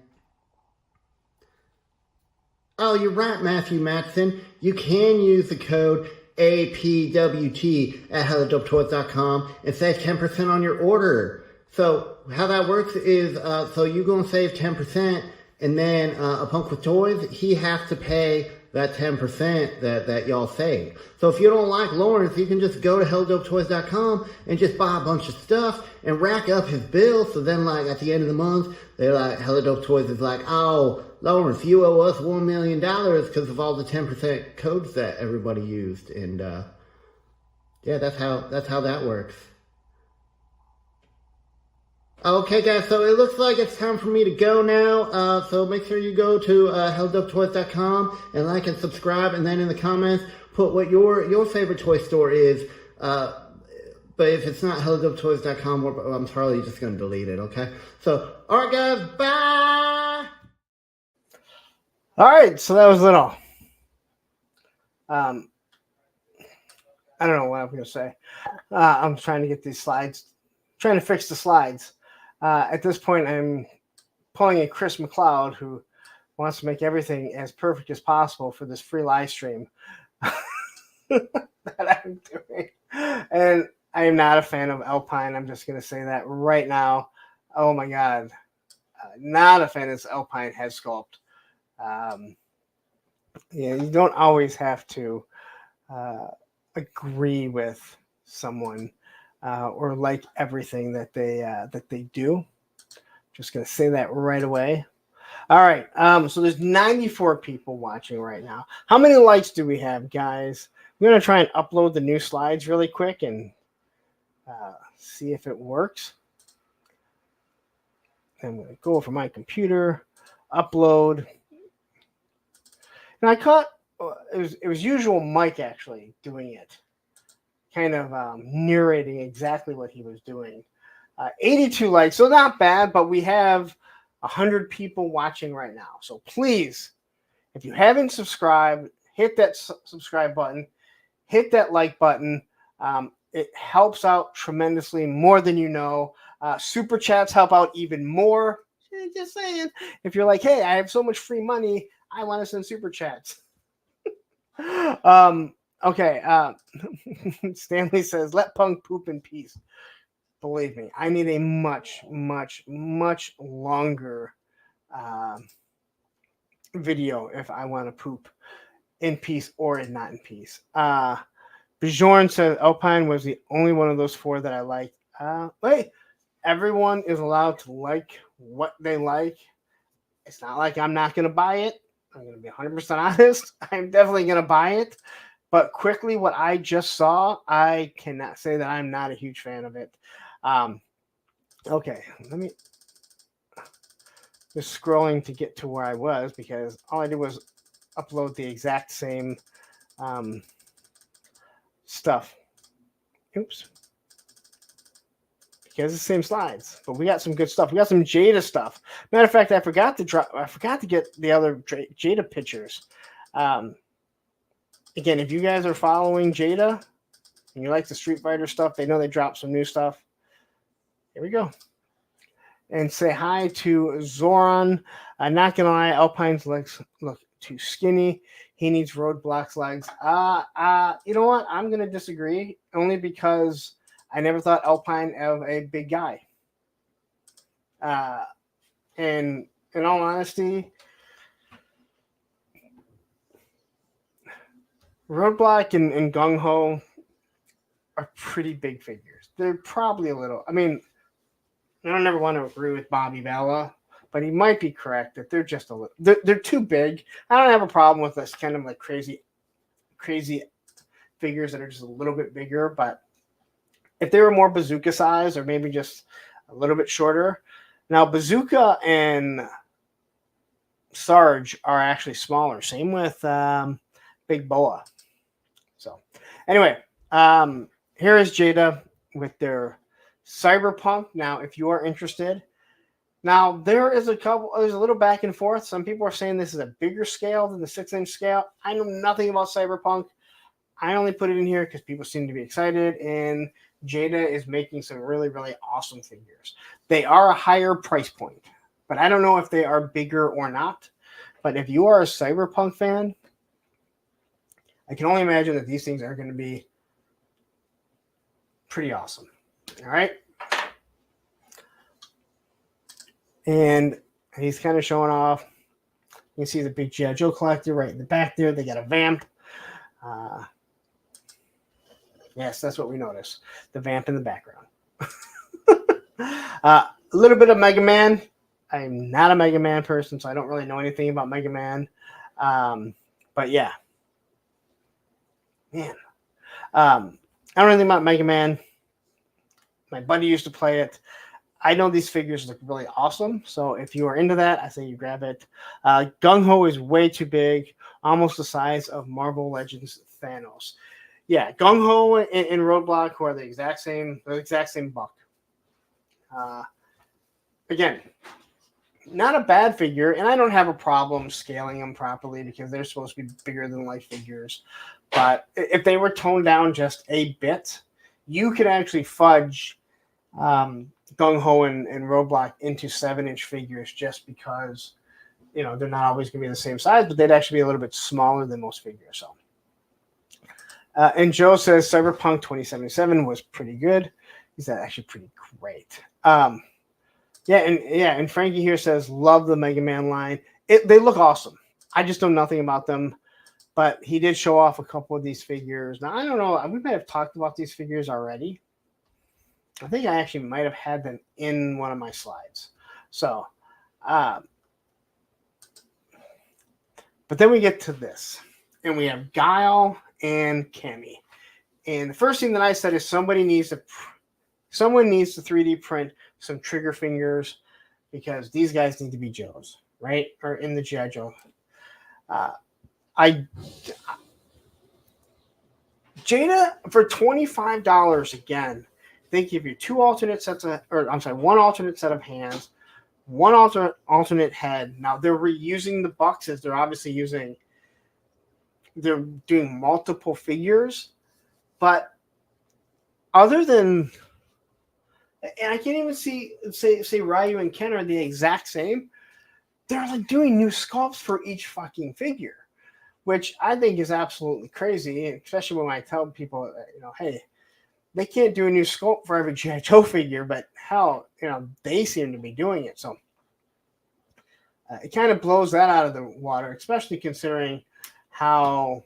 Oh, you're right, Matthew Matson. You can use the code APWT at HelloDopeToys.com and save 10% on your order. So how that works is, so you're gonna save 10%, and then a Punk with Toys, he has to pay that 10% that y'all save. So if you don't like Lawrence, you can just go to helldopetoys.com and just buy a bunch of stuff and rack up his bill. So then, like, at the end of the month, they're like, Hella Dope Toys is like, oh, Lawrence, you owe us $1 million because of all the 10% codes that everybody used. And yeah, that's how that works. Okay, guys, so it looks like it's time for me to go now. So make sure you go to helldopetoys.com and like and subscribe, and then in the comments put what your favorite toy store is. But if it's not helldopetoys.com, I'm probably just going to delete it, okay? So, all right, guys, bye! All right, so that was little. I don't know what I'm going to say. I'm trying to get these slides, trying to fix the slides. At this point, I'm pulling a Chris McLeod who wants to make everything as perfect as possible for this free live stream that I'm doing. And I am not a fan of Alpine. I'm just going to say that right now. Oh, my God. Not a fan of this Alpine head sculpt. Yeah, you don't always have to agree with someone or like everything that they do. Just gonna say that right away. All right. So there's 94 people watching right now. How many likes do we have, guys? I'm gonna try and upload the new slides really quick and see if it works. I'm gonna go over my computer, upload. And I caught it was usual Mike actually doing it. Kind of narrating exactly what he was doing. 82 likes, so not bad, but we have 100 people watching right now. So please, if you haven't subscribed, hit that subscribe button, hit that like button. It helps out tremendously, more than you know. Super chats help out even more. Just saying. If you're like, hey, I have so much free money, I want to send super chats. Okay. Stanley says, let Punk poop in peace. Believe me, I need a much, much, much longer video if I want to poop in peace or not in peace. Bjorn says Alpine was the only one of those four that I liked. Wait, everyone is allowed to like what they like. It's not like I'm not going to buy it. I'm going to be 100% honest. I'm definitely going to buy it. But quickly, what I just saw, I cannot say that I'm not a huge fan of it. Okay, let me just scrolling to get to where I was because all I did was upload the exact same stuff. Oops. Because it's the same slides, but we got some good stuff. We got some Jada stuff. Matter of fact, I forgot to get the other Jada pictures. Again, if you guys are following Jada and you like the Street Fighter stuff, they know they dropped some new stuff. Here we go. And say hi to Zoran. Not gonna lie, Alpine's legs look too skinny. He needs Roadblock's legs. You know what? I'm gonna disagree only because I never thought Alpine of a big guy. And in all honesty, Roadblock and Gung Ho are pretty big figures. They're probably a little. I mean, I don't ever want to agree with Bobby Bella, but he might be correct that they're just a little. They're too big. I don't have a problem with this kind of like crazy figures that are just a little bit bigger, but if they were more Bazooka size or maybe just a little bit shorter. Now, Bazooka and Sarge are actually smaller. Same with Big Boa. So, anyway, here is Jada with their Cyberpunk. Now, if you are interested, now there's a little back and forth. Some people are saying this is a bigger scale than the 6-inch scale. I know nothing about Cyberpunk. I only put it in here because people seem to be excited, and Jada is making some really, really awesome figures. They are a higher price point, but I don't know if they are bigger or not. But if you are a Cyberpunk fan, I can only imagine that these things are going to be pretty awesome. All right. And he's kind of showing off You can see the big G.I. Joe collector right in the back there. They got a vamp. Yes, that's what we noticed. The vamp in the background. A little bit of Mega Man. I'm not a Mega Man person, so I don't really know anything about Mega Man. But yeah. Man. I don't know anything about Mega Man. My buddy used to play it. I know these figures look really awesome, so if you are into that, I say you grab it. Gung Ho is way too big, almost the size of Marvel Legends Thanos. Yeah, Gung Ho and Roadblock, who are the exact same buck. Again, not a bad figure, and I don't have a problem scaling them properly because they're supposed to be bigger than life figures. But if they were toned down just a bit, you could actually fudge Gung Ho and Roadblock into 7-inch figures just because, you know, they're not always going to be the same size, but they'd actually be a little bit smaller than most figures. So, and Joe says Cyberpunk 2077 was pretty good. He's actually pretty great. And Frankie here says love the Mega Man line. They look awesome. I just know nothing about them, but he did show off a couple of these figures. Now I don't know. We might have talked about these figures already. I think I actually might have had them in one of my slides. So, but then we get to this, and we have Guile and Cammy. And the first thing that I said is someone needs to 3D print some trigger fingers because these guys need to be Joes, right? Or in the G.I. Joe. Jada for $25 again. They give you one alternate set of hands, one alternate head. Now they're reusing the boxes. They're doing multiple figures, but other than, and I can't even say Ryu and Ken are the exact same. They're like doing new sculpts for each fucking figure, which I think is absolutely crazy, especially when I tell people, you know, hey, they can't do a new sculpt for every G.I. Joe figure, but hell, you know, they seem to be doing it. So it kind of blows that out of the water, especially considering how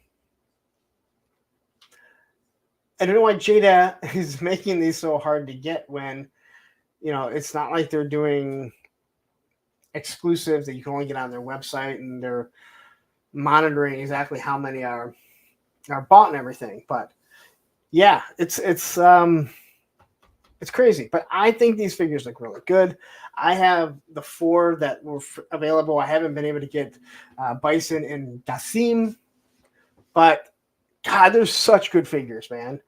I don't know why Jada is making these so hard to get when, you know, it's not like they're doing exclusives that you can only get on their website and they're monitoring exactly how many are bought and everything. But yeah, it's crazy. But I think these figures look really good. I have the 4 that were available. I haven't been able to get Bison and Dasim, but God, they're such good figures, man.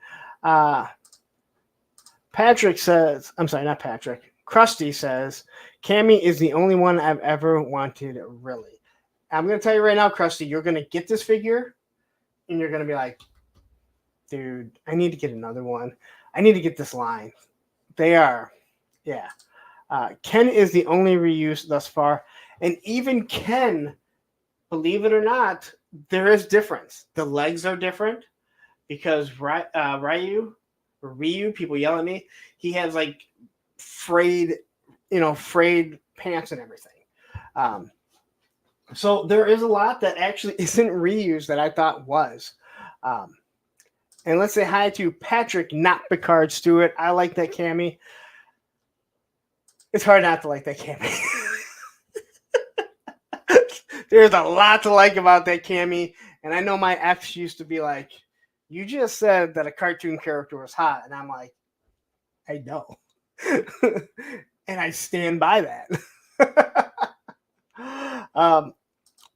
Patrick says, I'm sorry, not Patrick. Krusty says, Cammy is the only one I've ever wanted, really. I'm going to tell you right now, Krusty, you're going to get this figure, and you're going to be like, dude, I need to get another one. I need to get this line. They are, yeah. Ken is the only reuse thus far. And even Ken, believe it or not, there is difference. The legs are different because Ryu, people yell at me, he has like frayed pants and everything. So there is a lot that actually isn't reused that I thought was. And let's say hi to Patrick, not Picard Stewart. I like that Cammy. It's hard not to like that Cammy. There's a lot to like about that Cammy. And I know my ex used to be like, you just said that a cartoon character was hot. And I'm like, I know. And I stand by that.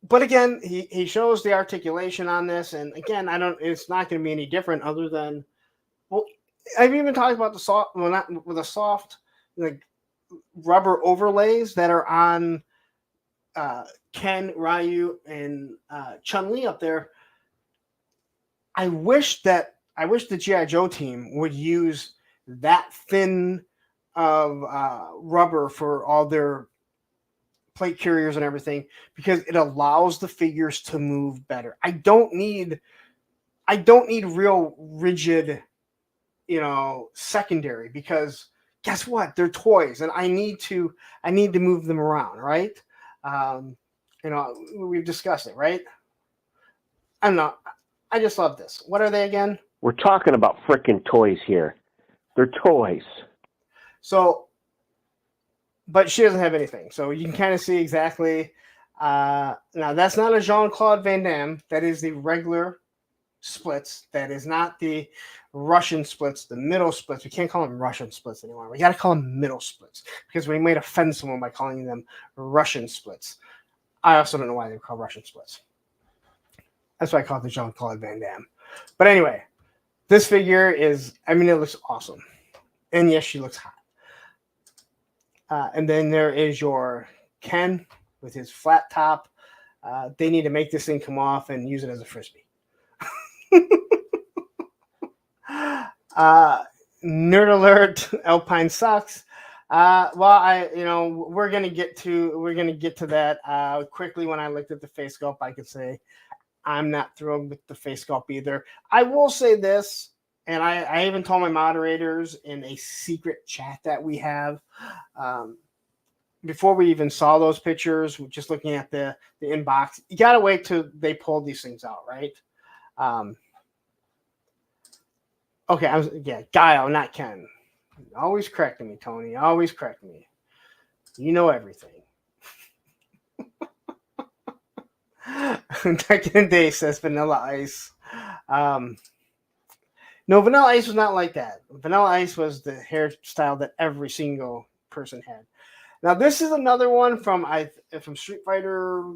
But again, he shows the articulation on this, and again, it's not going to be any different other than, well, I've even talked about the soft, well, not with a soft, like rubber overlays that are on Ken, Ryu, and Chun-Li up there. I wish the G.I. Joe team would use that thin of rubber for all their plate carriers and everything, because it allows the figures to move better. I don't need real rigid, secondary, because guess what? They're toys and I need to move them around. Right. And You know, we've discussed it, right? I don't know. I just love this. What are they again? We're talking about frickin' toys here. They're toys. So, but she doesn't have anything. So you can kind of see exactly. Now, that's not a Jean-Claude Van Damme. That is the regular splits. That is not the Russian splits, the middle splits. We can't call them Russian splits anymore. We got to call them middle splits because we might offend someone by calling them Russian splits. I also don't know why they're called Russian splits. That's why I call it the Jean-Claude Van Damme. But anyway, this figure is, I mean, it looks awesome. And yes, she looks hot. And then there is your Ken with his flat top. They need to make this thing come off and use it as a Frisbee. Nerd alert, Alpine sucks. We're gonna get to that quickly. When I looked at the face sculpt, I could say I'm not thrilled with the face sculpt either. I will say this, and I even told my moderators in a secret chat that we have before we even saw those pictures, just looking at the inbox. You gotta wait till they pull these things out, right? Okay, Guile, not Ken. Always correcting me, Tony. Always correcting me. You know everything. Decadent Day says Vanilla Ice. No, Vanilla Ice was not like that. Vanilla Ice was the hairstyle that every single person had. Now this is another one from Street Fighter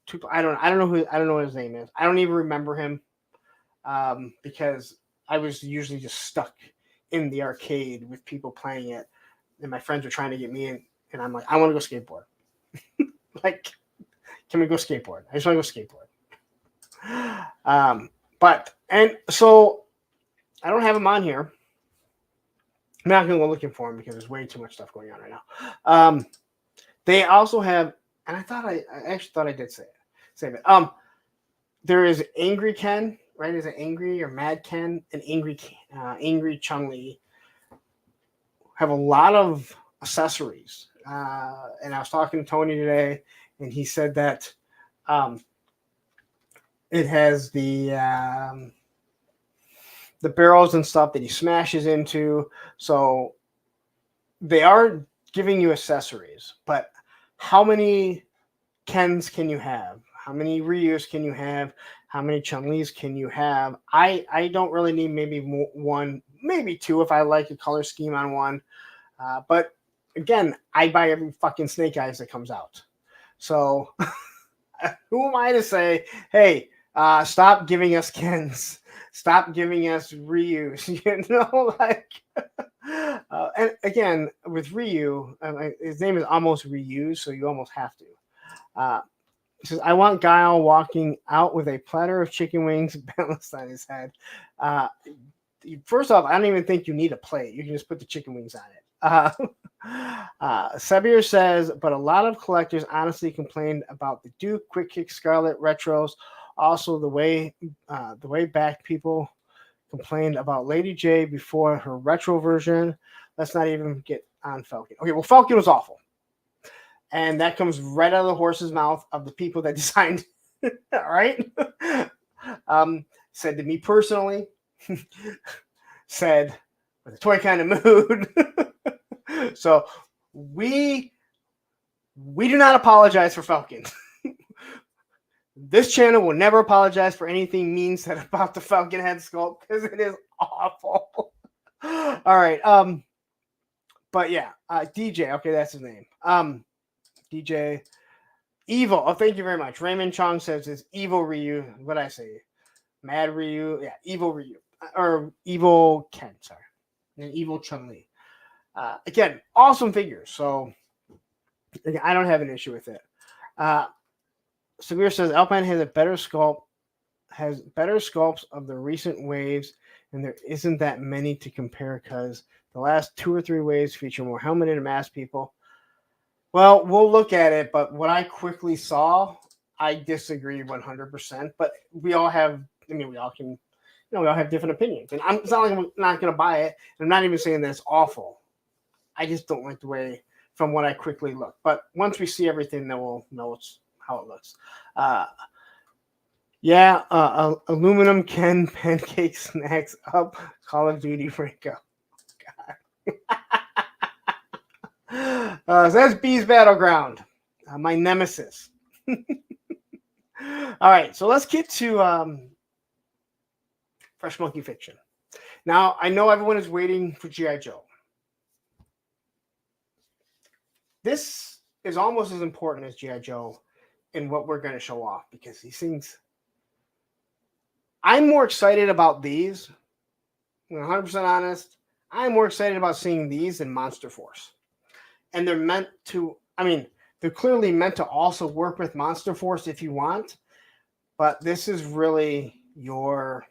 2. I don't know what his name is. I don't even remember him because I was usually just stuck in the arcade with people playing it, and my friends were trying to get me in, and I'm like, I want to go skateboard. Like, can we go skateboard? I just want to go skateboard. And so I don't have him on here. I'm not going to go looking for him because there's way too much stuff going on right now. They also have, and I actually thought I did save it. There is Angry Ken, right? Is it Angry or Mad Ken? And Angry Chun-Li have a lot of accessories. And I was talking to Tony today, and he said that it has the barrels and stuff that he smashes into. So they are giving you accessories, but how many Kens can you have? How many Ryus can you have? How many Chun-Lis can you have? I don't really need maybe one, maybe two if I like a color scheme on one. But again, I buy every fucking Snake Eyes that comes out. So who am I to say, hey, stop giving us Kens. Stop giving us Ryus. You know, like, and again, with Ryu, his name is almost Ryu, so you almost have to. He says, I want Guile walking out with a platter of chicken wings balanced on his head. First off, I don't even think you need a plate. You can just put the chicken wings on it. Sabir says, but a lot of collectors honestly complained about the Duke, Quick Kick, Scarlet retros. Also, the way back people complained about Lady J before her retro version. Let's not even get on Falcon. Okay, well, Falcon was awful. And that comes right out of the horse's mouth of the people that designed it. All right. Said to me personally, said with a toy kind of mood. So we do not apologize for Falcon. This channel will never apologize for anything mean said about the Falcon head sculpt because it is awful. All right. But yeah, DJ. Okay, that's his name. DJ Evil. Oh, thank you very much. Raymond Chong says it's Evil Ryu. What did I say? Mad Ryu. Yeah, Evil Ryu. Or Evil Ken, sorry. And Evil Chun-Li. Again, awesome figures. So again, I don't have an issue with it. Sabir says Alpine has better sculpts of the recent waves, and there isn't that many to compare because the last 2 or 3 waves feature more helmeted and masked people. Well, we'll look at it, but what I quickly saw, I disagree 100%. But we all have, we all have different opinions. And it's not like I'm not going to buy it. I'm not even saying that it's awful. I just don't like the way, from what I quickly look. But once we see everything, then we'll know how it looks. Yeah, aluminum can pancake snacks up Call of Duty Franco. God. So that's B's Battleground, my nemesis. All right, so let's get to Fresh Monkey Fiction. Now, I know everyone is waiting for G.I. Joe. This is almost as important as G.I. Joe in what we're going to show off, because these things, I'm more excited about these, 100% honest, I'm more excited about seeing these than Monster Force. And they're meant to, I mean, they're clearly meant to also work with Monster Force if you want, but this is really your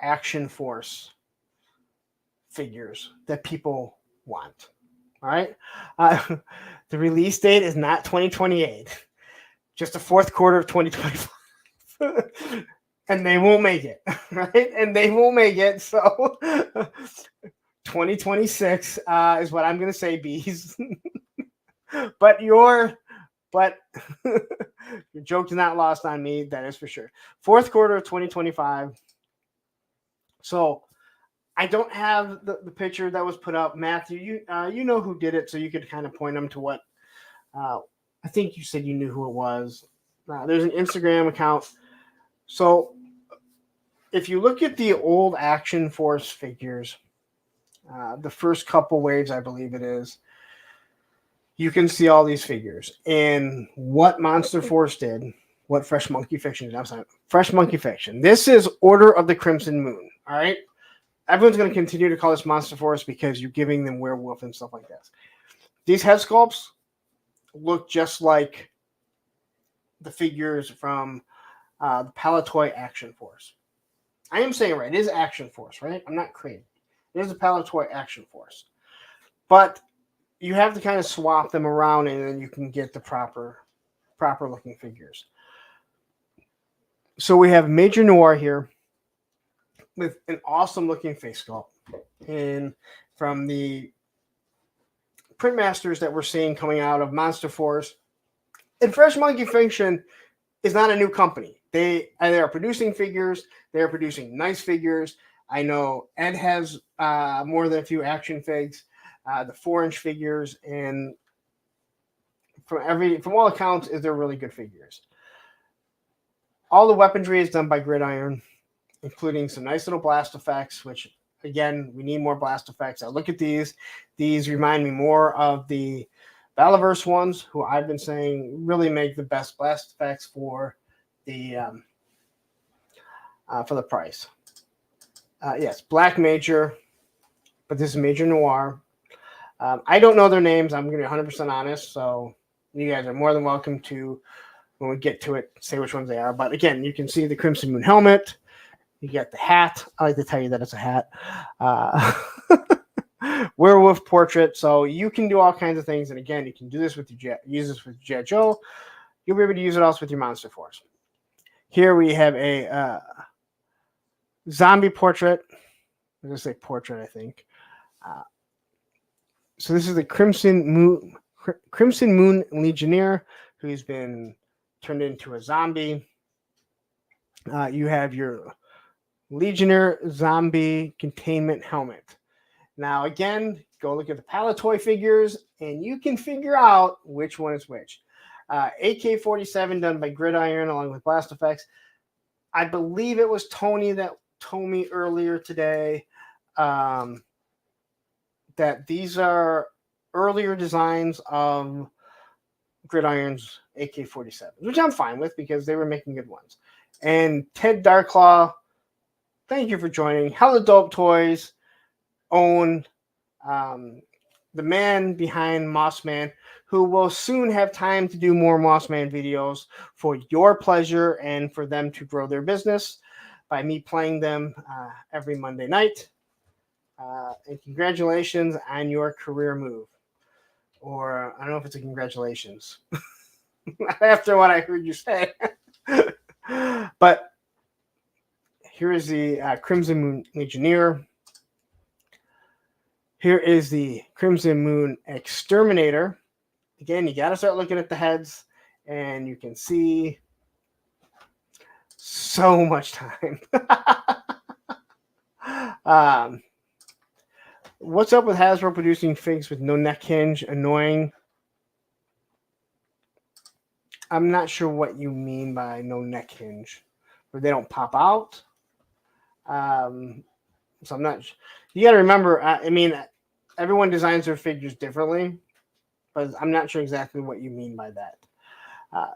Action Force figures that people want. All right. The release date is not 2028, just the fourth quarter of 2025. And they won't make it, right? And they won't make it. So 2026 is what I'm going to say, Bees. But your joke's not lost on me. That is for sure. Fourth quarter of 2025. So I don't have the picture that was put up. Matthew, you know who did it, so you could kind of point them to what. I think you said you knew who it was. There's an Instagram account. So if you look at the old Action Force figures, the first couple waves, I believe it is, you can see all these figures. And what Monster Force did, what Fresh Monkey Fiction did, I'm sorry, Fresh Monkey Fiction. This is Order of the Crimson Moon, all right? Everyone's going to continue to call this Monster Force because you're giving them werewolf and stuff like this. These head sculpts look just like the figures from the Palatoy Action Force. I am saying it right. It is Action Force, right? I'm not crazy. It is a Palatoy Action Force. But you have to kind of swap them around, and then you can get the proper looking figures. So we have Major Noir here with an awesome looking face sculpt. And from the print masters that we're seeing coming out of Monster Force, and Fresh Monkey Fiction is not a new company. They are producing figures. They are producing nice figures. I know Ed has more than a few action figs, the 4-inch figures, and from all accounts, they're really good figures. All the weaponry is done by Gridiron, including some nice little blast effects, which, again, we need more blast effects. I look at these. These remind me more of the Balaverse ones, who I've been saying really make the best blast effects for the price. Yes, Black Major, but this is Major Noir. I don't know their names. I'm going to be 100% honest, so you guys are more than welcome to, when we get to it, say which ones they are. But again, you can see the Crimson Moon helmet. You get the hat. I like to tell you that it's a hat. Werewolf portrait. So you can do all kinds of things. And again, you can do this with your use this with G.I. Joe. You'll be able to use it also with your Monster Force. Here we have a zombie portrait. I'm going to say portrait, I think. So this is the Crimson Moon Legionnaire, who's been turned into a zombie. You have your Legionnaire zombie containment helmet. Now, again, go look at the Palatoy figures, and you can figure out which one is which. AK-47 done by Gridiron along with blast effects. I believe it was Tony that told me earlier today that these are earlier designs of Gridiron's AK-47, which I'm fine with because they were making good ones. And Ted Darklaw, thank you for joining. Hella Dope Toys own the man behind Mossman, who will soon have time to do more Mossman videos for your pleasure and for them to grow their business by me playing them every Monday night. And congratulations on your career move. Or I don't know if it's a congratulations after what I heard you say. But here is the Crimson Moon Legionnaire. Here is the Crimson Moon Exterminator. again, you got to start looking at the heads, and you can see so much time. What's up with Hasbro producing figs with no neck hinge? Annoying. I'm not sure what you mean by no neck hinge, where they don't pop out. So I'm not. You got to remember. I mean, everyone designs their figures differently, but I'm not sure exactly what you mean by that.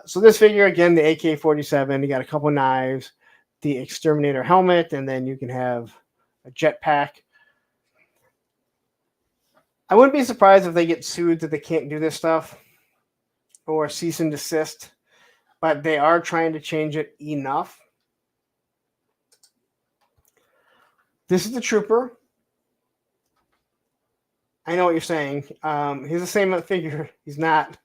So this figure, again, the AK-47, you got a couple knives, the exterminator helmet, and then you can have a jetpack. I wouldn't be surprised if they get sued that they can't do this stuff or cease and desist, but they are trying to change it enough. This is the Trooper. I know what you're saying. He's the same figure. He's not.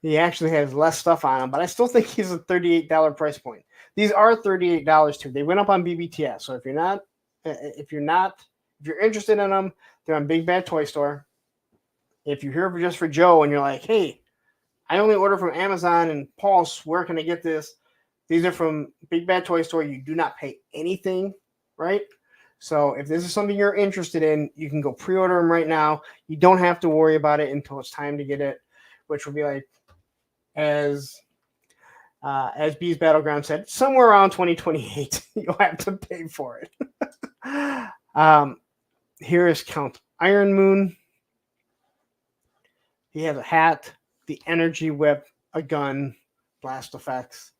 He actually has less stuff on him, but I still think he's a $38 price point. These are $38 too. They went up on BBTS. So if you're interested in them, they're on Big Bad Toy Store. If you're here just for Joe and you're like, hey, I only order from Amazon and Pulse, where can I get this? These are from Big Bad Toy Store. You do not pay anything, right? So if this is something you're interested in, you can go pre-order them right now. You don't have to worry about it until it's time to get it, which will be like, as B's Battleground said, somewhere around 2028. You'll have to pay for it. Here is Count Iron Moon. He has a hat, the energy whip, a gun, blast effects.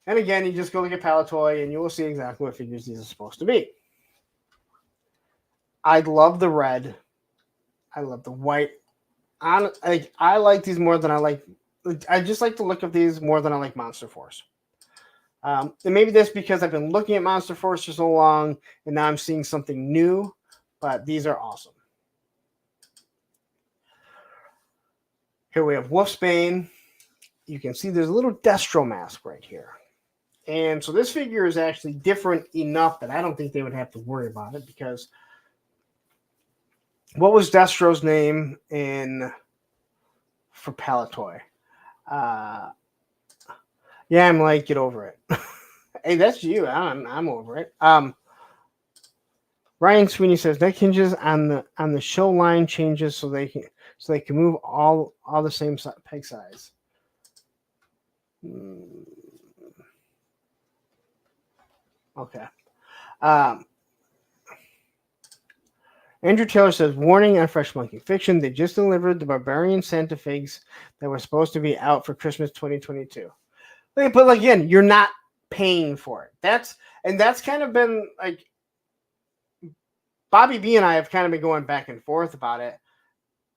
And again, you just go look at Palatoy and you will see exactly what figures these are supposed to be. I love the red. I love the white. I like these more than I like. I just like the look of these more than I like Monster Force. And maybe that's because I've been looking at Monster Force for so long and now I'm seeing something new, but these are awesome. Here we have Wolfsbane. You can see there's a little Destro mask right here. And so this figure is actually different enough that I don't think they would have to worry about it, because what was Destro's name for Palatoy? Yeah, I'm like, get over it. Hey, that's you. I'm over it. Ryan Sweeney says neck hinges on the show line changes so they can move all the same peg size. Okay. Andrew Taylor says, warning on Fresh Monkey Fiction. They just delivered the Barbarian Santa figs that were supposed to be out for Christmas 2022. But again, you're not paying for it. That's kind of been like, Bobby B and I have kind of been going back and forth about it.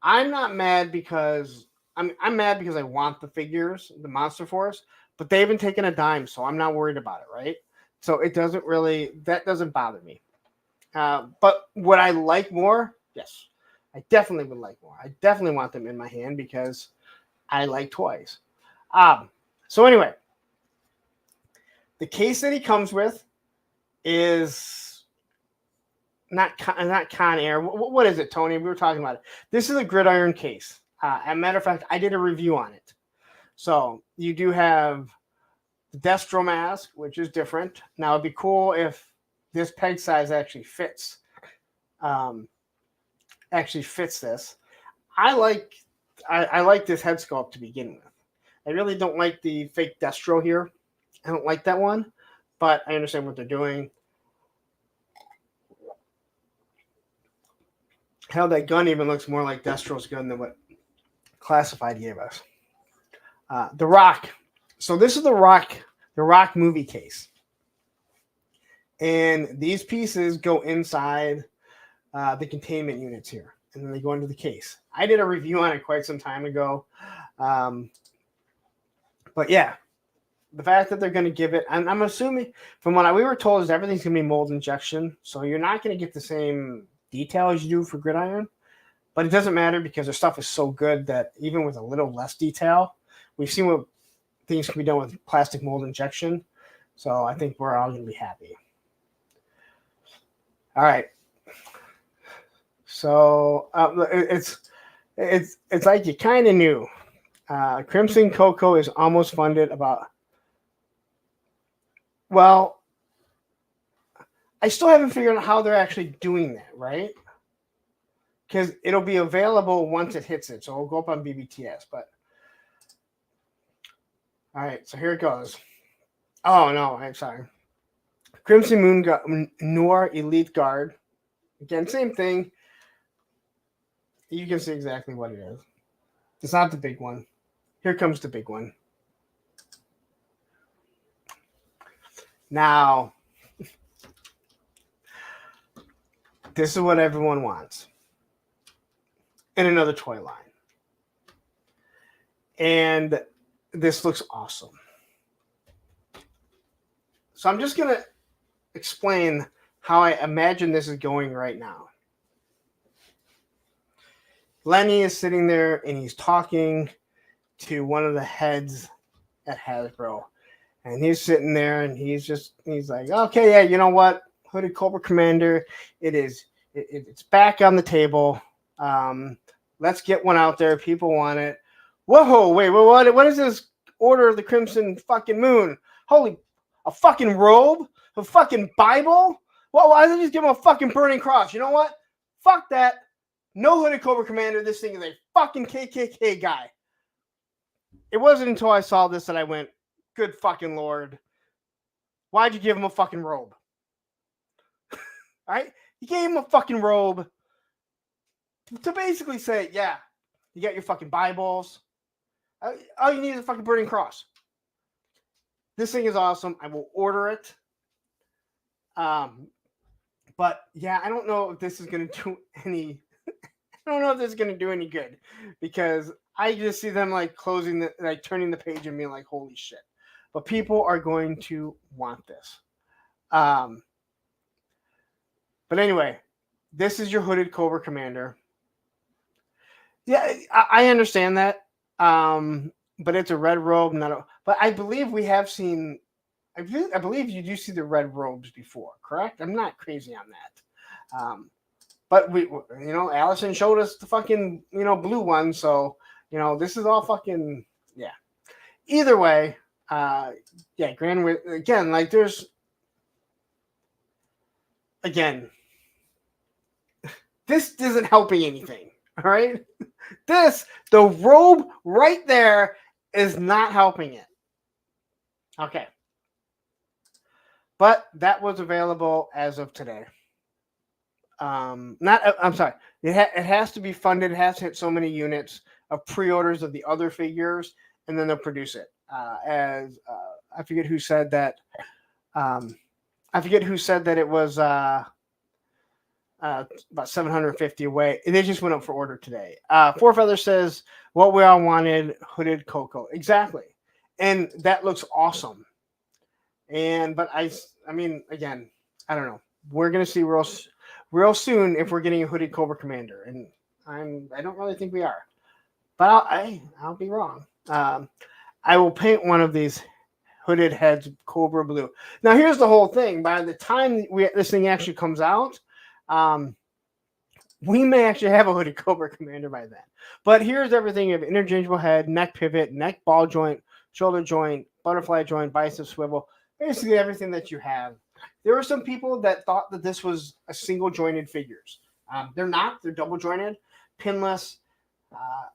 I'm not mad because I'm mad because I want the figures, the Monster Force, but they haven't taken a dime, so I'm not worried about it, right? So that doesn't bother me. But would I like more? Yes, I definitely would like more. I definitely want them in my hand because I like toys. So anyway, the case that he comes with is not Conair. What is it, Tony? We were talking about it. This is a gridiron case. As a matter of fact, I did a review on it. So you do have the Destro mask, which is different. Now it'd be cool if this peg size actually fits. This. I like this head sculpt to begin with. I really don't like the fake Destro here. I don't like that one, but I understand what they're doing. Hell, that gun even looks more like Destro's gun than what Classified gave us. The Rock. So this is the Rock movie case. And these pieces go inside the containment units here. And then they go into the case. I did a review on it quite some time ago. But yeah, the fact that they're going to give it, I'm assuming from what we were told is everything's going to be mold injection. So you're not going to get the same detail as you do for Gridiron. But it doesn't matter because their stuff is so good that even with a little less detail, we've seen what things can be done with plastic mold injection. So I think we're all going to be happy. All right. So It's like you kind of knew. Crimson Cocoa is almost funded about. Well, I still haven't figured out how they're actually doing that, right? Because it'll be available once it hits it, so it'll go up on BBTS. But all right, so here it goes. Oh no, I'm sorry. Crimson Moon Noir Elite Guard. Again, same thing. You can see exactly what it is. It's not the big one. Here comes the big one. Now, this is what everyone wants in another toy line. And this looks awesome. So I'm just going to explain how I imagine this is going right now. Lenny is sitting there and he's talking to one of the heads at Hasbro. And he's sitting there and he's like, okay, yeah, you know what? Hooded Cobra Commander, it's back on the table. Let's get one out there. People want it. Whoa, wait, what is this Order of the Crimson fucking Moon? Holy, a fucking robe? A fucking Bible? Well, why don't you just give him a fucking burning cross? You know what? Fuck that. No Hooded Cobra Commander. This thing is a fucking KKK guy. It wasn't until I saw this that I went, good fucking Lord. Why'd you give him a fucking robe? Right? You gave him a fucking robe to basically say, yeah, you got your fucking Bibles. All you need is a fucking burning cross. This thing is awesome. I will order it. But yeah, I don't know if this is going to do any. I don't know if this is going to do any good because I just see them like turning the page and being like, holy shit. But people are going to want this. But anyway, this is your Hooded Cobra Commander. Yeah, I understand that. But it's a red robe, but I believe we have seen. I believe you do see the red robes before, correct? I'm not crazy on that. But we, Allison showed us the fucking, blue one. So, this is all fucking, yeah. Either way, Grand, again, like there's, again, this isn't helping anything. All right. The robe right there is not helping it. Okay. But that was available as of today. I'm sorry. It has to be funded. It has to hit so many units of pre-orders of the other figures, and then they'll produce it. I forget who said that. I forget who said that it was about 750 away. They just went up for order today. Four Feather says what we all wanted: Hooded Cocoa. Exactly, and that looks awesome. But I mean, again, I don't know. We're gonna see real soon if we're getting a Hooded Cobra Commander, and I don't really think we are, but I'll be wrong. I will paint one of these hooded heads Cobra blue. Now here's the whole thing. By the time this thing actually comes out, we may actually have a Hooded Cobra Commander by then. But here's everything: you have interchangeable head, neck pivot, neck ball joint, shoulder joint, butterfly joint, bicep swivel. Basically everything that you have. There were some people that thought that this was a single jointed figures. They're not. They're double jointed, pinless.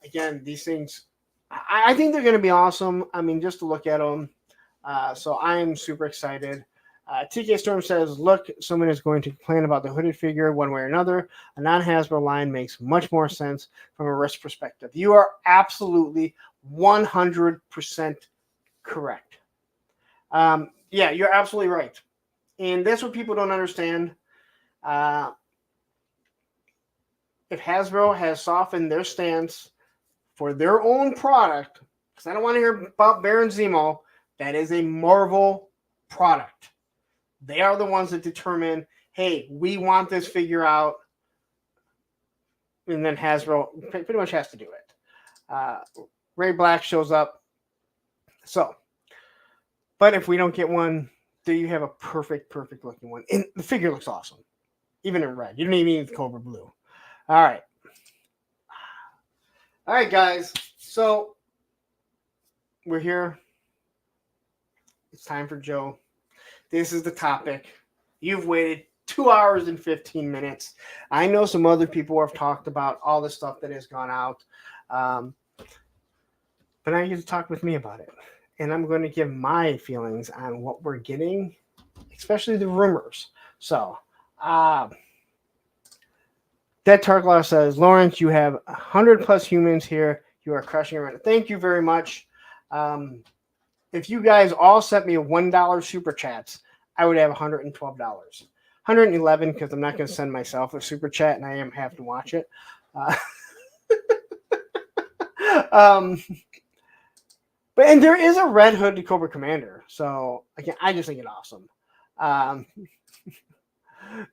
Again, these things, I think they're going to be awesome. I mean, just to look at them. So I'm super excited. TK Storm says, look, someone is going to complain about the hooded figure one way or another. A non-Hasbro line makes much more sense from a risk perspective. You are absolutely 100% correct. Yeah, you're absolutely right. And that's what people don't understand. If Hasbro has softened their stance for their own product, because I don't want to hear about Baron Zemo, that is a Marvel product. They are the ones that determine, hey, we want this figure out. And then Hasbro pretty much has to do it. Ray Black shows up. So, but if we don't get one, do you have a perfect looking one? And the figure looks awesome. Even in red. You don't even need the Cobra blue. All right. All right, guys. So we're here. It's time for Joe. This is the topic. You've waited 2 hours and 15 minutes. I know some other people have talked about all the stuff that has gone out. But now you get to talk with me about it. And I'm going to give my feelings on what we're getting, especially the rumors. So, Dead Tarklaw says, Lawrence, you have 100 plus humans here. You are crushing it right. Thank you very much. If you guys all sent me $1 super chats, I would have $112. 111 because I'm not going to send myself a super chat and I am have to watch it. But and there is a Red Hood to Cobra Commander, so again, I just think it's awesome.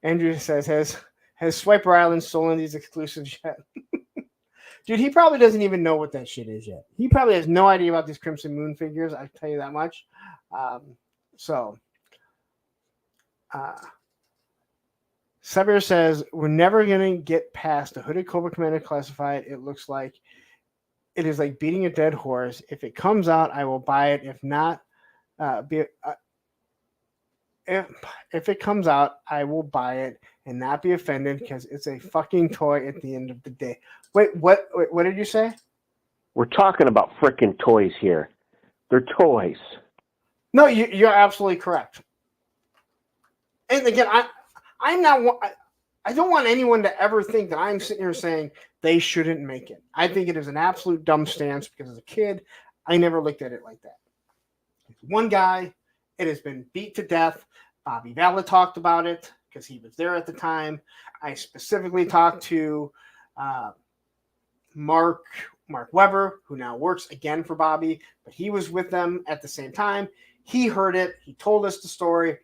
Andrew says, has Swiper Island stolen these exclusives yet? Dude, he probably doesn't even know what that shit is yet. He probably has no idea about these Crimson Moon figures. I tell you that much. Sever says, we're never going to get past the Hooded Cobra Commander Classified. It looks like it is like beating a dead horse. If it comes out, I will buy it. If not, if it comes out, I will buy it and not be offended because it's a fucking toy at the end of the day. Wait, what did you say? We're talking about frickin' toys here. They're toys. No, you're absolutely correct. And again, I'm not. I don't want anyone to ever think that I'm sitting here saying they shouldn't make it. I think it is an absolute dumb stance because as a kid, I never looked at it like that. One guy, it has been beat to death. Bobby Valla talked about it because he was there at the time. I specifically talked to Mark Weber, who now works again for Bobby, but he was with them at the same time. He heard it. He told us the story.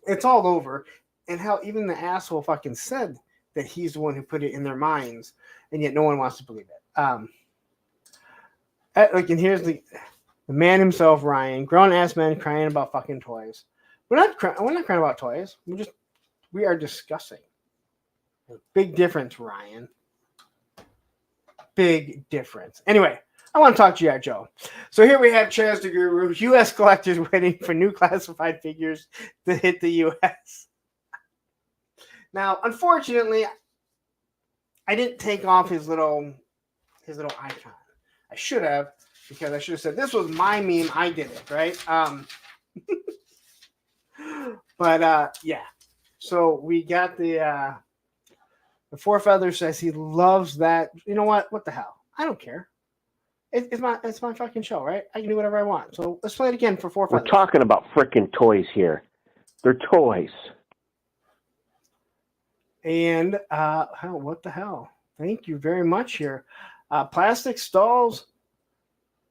It's all over. And hell, even the asshole fucking said that he's the one who put it in their minds, and yet no one wants to believe it. And here's the man himself, Ryan, grown-ass man crying about fucking toys. We're not crying about toys. We are discussing. Big difference, Ryan. Big difference. Anyway, I want to talk to G.I. Joe. So here we have Chaz the Guru, U.S. collectors waiting for new classified figures to hit the U.S. Now, unfortunately, I didn't take off his little icon. I should have, because I should have said this was my meme. I did it, right? But yeah. So we got the Four Feathers says he loves that. You know what? What the hell? I don't care. It's my fucking show, right? I can do whatever I want. So let's play it again for Four Feathers. We're talking about frickin' toys here. They're toys. And what the hell? Thank you very much here. Plastic stalls.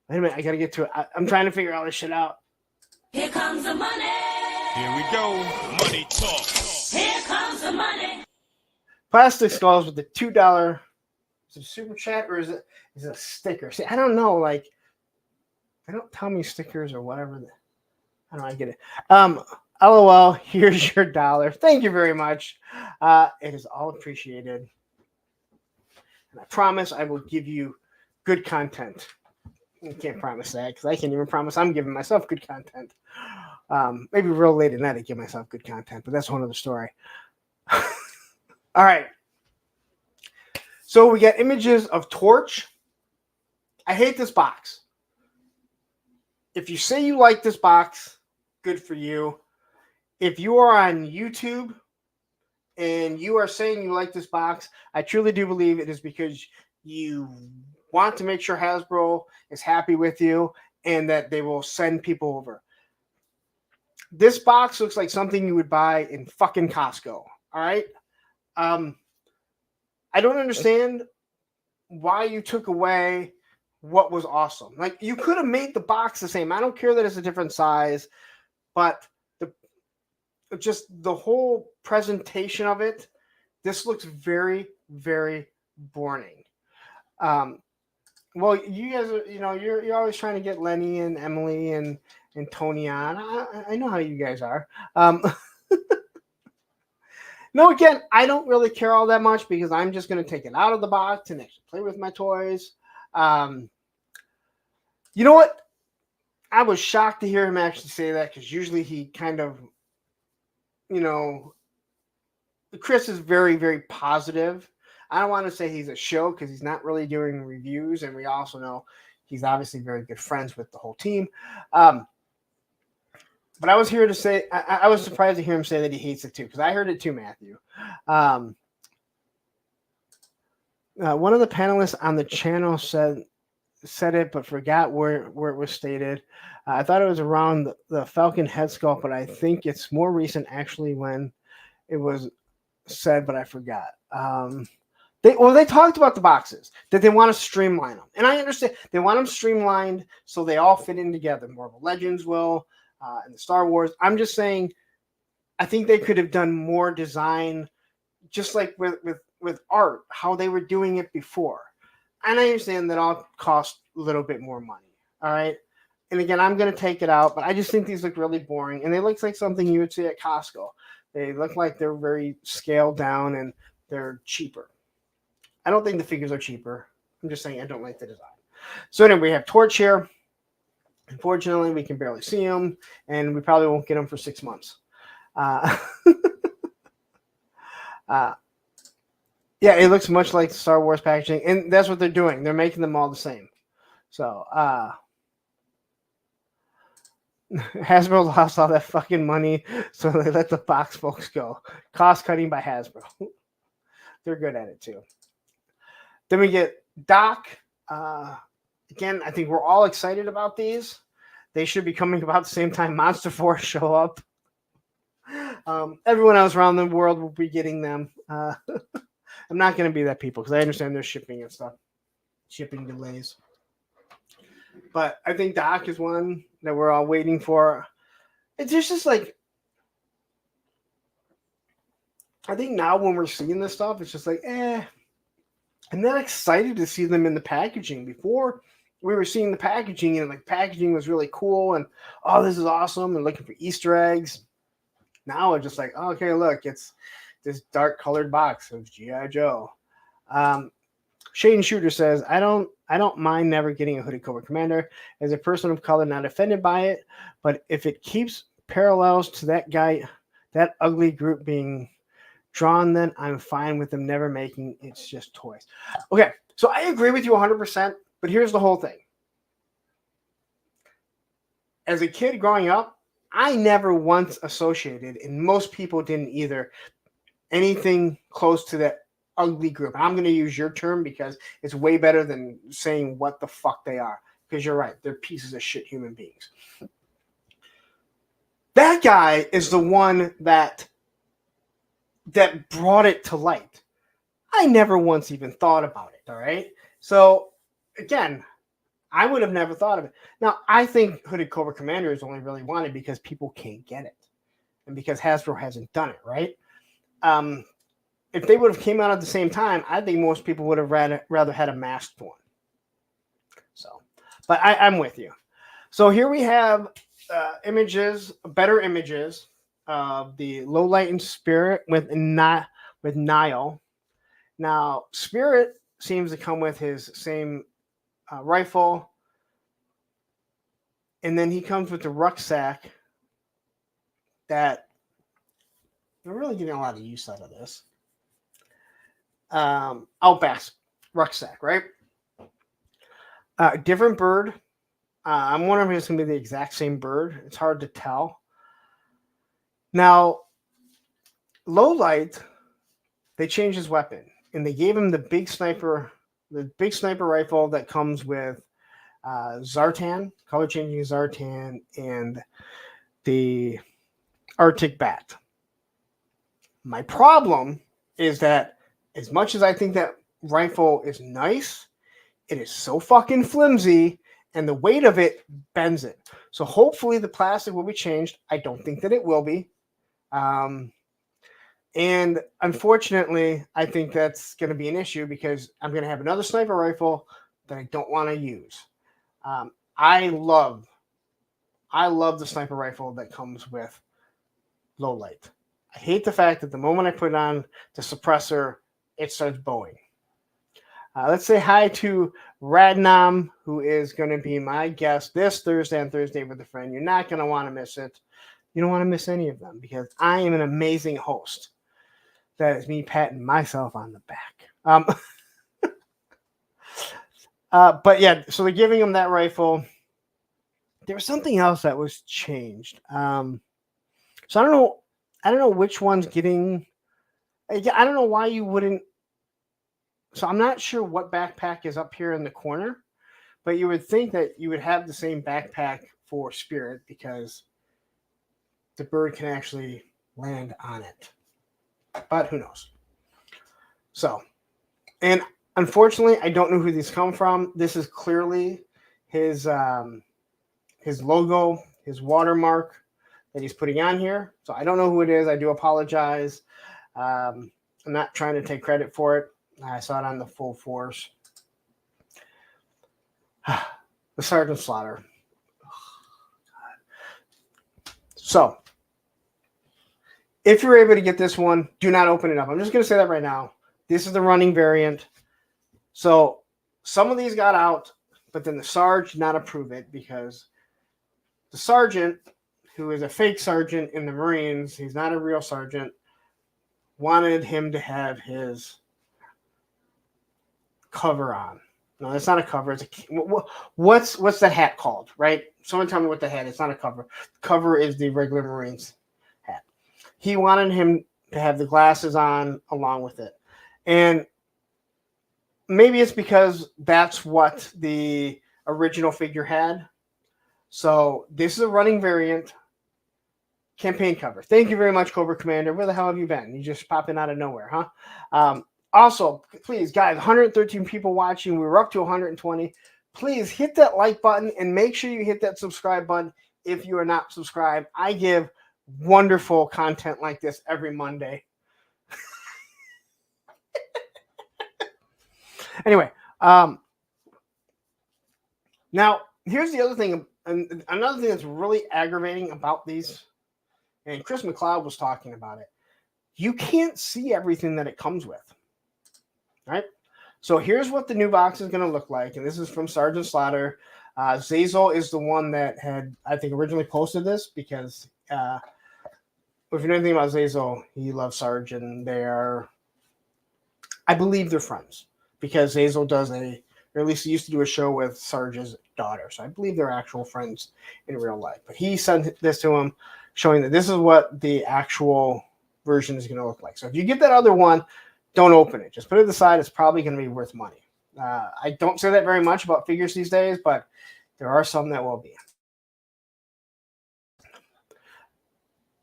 Wait a minute, I gotta get to it. I'm trying to figure all this shit out. Here comes the money. Here we go. Money talk. Here comes the money. Plastic stalls with the $2. Is it a super chat or is it a sticker? See, I don't know. Like, they don't tell me stickers or whatever. I don't know. I get it. LOL, here's your $1. Thank you very much. It is all appreciated. And I promise I will give you good content. I can't promise that because I can't even promise I'm giving myself good content. Maybe real late at night I give myself good content, but that's one other story. All right. So we get images of Torch. I hate this box. If you say you like this box, good for you. If you are on YouTube and you are saying you like this box, I truly do believe it is because you want to make sure Hasbro is happy with you and that they will send people over. This box looks like something you would buy in fucking Costco. All right. I don't understand why you took away what was awesome. Like, you could have made the box the same. I don't care that it's a different size, but just the whole presentation of it, this looks very, very boring. Well, you guys are, you're always trying to get Lenny and Emily and Tony on. I know how you guys are. No, again, I don't really care all that much because I'm just going to take it out of the box and actually play with my toys. You know what? I was shocked to hear him actually say that because usually he kind of, Chris is very, very positive. I don't want to say he's a show because he's not really doing reviews, and we also know he's obviously very good friends with the whole team. But I was here to say I was surprised to hear him say that he hates it too, because I heard it too, Matthew. One of the panelists on the channel said it, but forgot where it was stated. I thought it was around the Falcon head sculpt, but I think it's more recent actually when it was said, but I forgot. They talked about the boxes, that they want to streamline them. And I understand they want them streamlined so they all fit in together. Marvel Legends will, and the Star Wars. I'm just saying, I think they could have done more design, just like with art, how they were doing it before. And I understand that all cost a little bit more money. All right. And again, I'm going to take it out, but I just think these look really boring. And they look like something you would see at Costco. They look like they're very scaled down and they're cheaper. I don't think the figures are cheaper. I'm just saying I don't like the design. So anyway, we have Torch here. Unfortunately, we can barely see him, and we probably won't get him for 6 months. Yeah, it looks much like Star Wars packaging, and that's what they're doing. They're making them all the same. So, Hasbro lost all that fucking money, so they let the box folks go. Cost cutting by Hasbro. They're good at it too. Then we get Doc. Again, I think we're all excited about these. They should be coming about the same time Monster Force show up. Everyone else around the world will be getting them. I'm not going to be that people because I understand there's shipping and stuff, shipping delays. But I think Doc is one that we're all waiting for. It's just like, I think now when we're seeing this stuff, it's just like, I'm not excited to see them in the packaging. Before, we were seeing the packaging and like packaging was really cool and, oh, this is awesome, and looking for Easter eggs. Now it's just like, oh, okay, look, it's this dark colored box of G.I. Joe. Shane Shooter says, I don't mind never getting a hooded Cobra Commander. As a person of color, not offended by it, but if it keeps parallels to that guy, that ugly group being drawn, then I'm fine with them never making It's Just Toys. Okay, so I agree with you 100%, but here's the whole thing. As a kid growing up, I never once associated, and most people didn't either, anything close to that ugly group. I'm going to use your term because it's way better than saying what the fuck they are. Because you're right, they're pieces of shit human beings. That guy is the one that brought it to light. I never once even thought about it, all right? So, again, I would have never thought of it. Now, I think Hooded Cobra Commander is only really wanted because people can't get it. And because Hasbro hasn't done it, right? If they would have came out at the same time, I think most people would have rather had a masked one. So, but I'm with you. So here we have images, better images of the Low Light and Spirit with Nile. Now, Spirit seems to come with his same rifle, and then he comes with the rucksack that we're really getting a lot of use out of this. Outback rucksack, right? Different bird. I'm wondering if it's going to be the exact same bird. It's hard to tell. Now, Low Light, they changed his weapon, and they gave him the big sniper rifle that comes with Zartan, color changing Zartan, and the Arctic Bat. My problem is that as much as I think that rifle is nice, it is so fucking flimsy, and the weight of it bends it. So hopefully the plastic will be changed. I don't think that it will be. And unfortunately, I think that's going to be an issue because I'm going to have another sniper rifle that I don't want to use. I love the sniper rifle that comes with Low Light. I hate the fact that the moment I put it on the suppressor, it starts bowing. Let's say hi to Radnam, who is going to be my guest this Thursday on Thursday with a Friend. You're not going to want to miss it. You don't want to miss any of them because I am an amazing host. That is me patting myself on the back. But yeah, so they're giving him that rifle. There was something else that was changed. So I don't know which one's getting. I don't know why you wouldn't. So I'm not sure what backpack is up here in the corner, but you would think that you would have the same backpack for Spirit because the bird can actually land on it. But who knows? So, and unfortunately, I don't know who these come from. This is clearly his logo, his watermark that he's putting on here. So I don't know who it is. I do apologize. I'm not trying to take credit for it. I saw it on the Full Force. The Sergeant Slaughter. So, if you're able to get this one, do not open it up. I'm just going to say that right now. This is the running variant. So, some of these got out, but then the Sarge did not approve it because the Sergeant, who is a fake Sergeant in the Marines, he's not a real Sergeant, wanted him to have his cover on. No, it's not a cover. It's a what's that hat called, right? Someone tell me what the hat is. It's not a cover. Cover is the regular Marines hat. He wanted him to have the glasses on along with it. And maybe it's because that's what the original figure had. So this is a running variant campaign cover. Thank you very much, Cobra Commander. Where the hell have you been? You just popping out of nowhere, huh? Also, please, guys, 113 people watching. We were up to 120. Please hit that like button and make sure you hit that subscribe button if you are not subscribed. I give wonderful content like this every Monday. Anyway, now here's the other thing, and another thing that's really aggravating about these, and Chris McLeod was talking about it. You can't see everything that it comes with. Right, so here's what the new box is going to look like, and this is from Sergeant Slaughter. Zazel is the one that had, I think, originally posted this because if you know anything about Zazel, he loves Sarge, and they are, I believe, they're friends because Zazel does or at least he used to do a show with Sarge's daughter, so I believe they're actual friends in real life. But he sent this to him, showing that this is what the actual version is going to look like. So if you get that other one, don't open it. Just put it aside. It's probably going to be worth money. I don't say that very much about figures these days, but there are some that will be.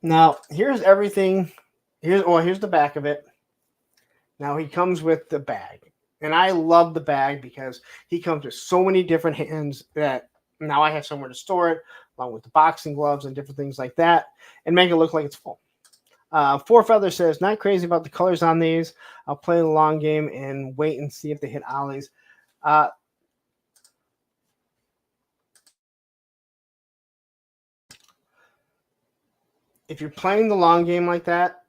Now, here's everything. Here's the back of it. Now, he comes with the bag. And I love the bag because he comes with so many different hands that now I have somewhere to store it, along with the boxing gloves and different things like that, and make it look like it's full. Four Feather says, not crazy about the colors on these. I'll play the long game and wait and see if they hit ollies. If you're playing the long game like that,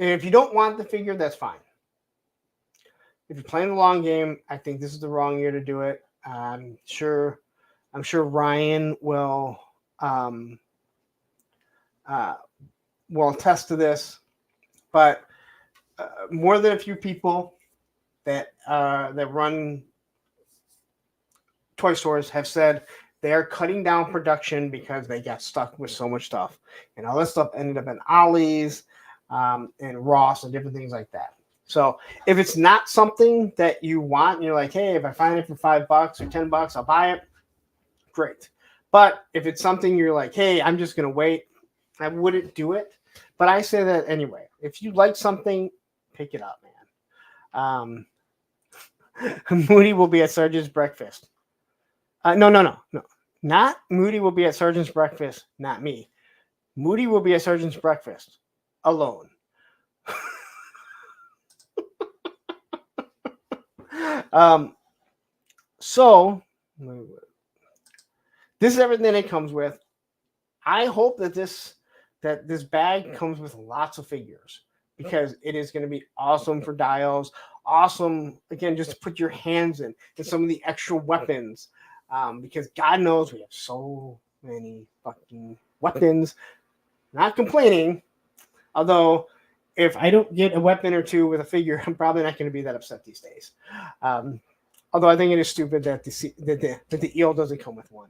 and if you don't want the figure, that's fine. If you're playing the long game, I think this is the wrong year to do it. I'm sure Ryan will attest to this, but more than a few people that run toy stores have said they are cutting down production because they got stuck with so much stuff, and all this stuff ended up in Ollie's and Ross and different things like that. So if it's not something that you want, and you're like, hey, if I find it for $5 or $10, I'll buy it. Great. But if it's something you're like, hey, I'm just going to wait, I wouldn't do it. But I say that anyway. If you like something, pick it up, man. Moody will be at Sergeant's breakfast. No. Not Moody will be at Sergeant's breakfast, not me. Moody will be at Sergeant's breakfast alone. So this is everything it comes with. I hope that this bag comes with lots of figures because it is going to be awesome for dials. Awesome, again, just to put your hands in some of the extra weapons, because God knows we have so many fucking weapons. Not complaining, although if I don't get a weapon or two with a figure, I'm probably not going to be that upset these days. Although I think it is stupid that the eel doesn't come with one.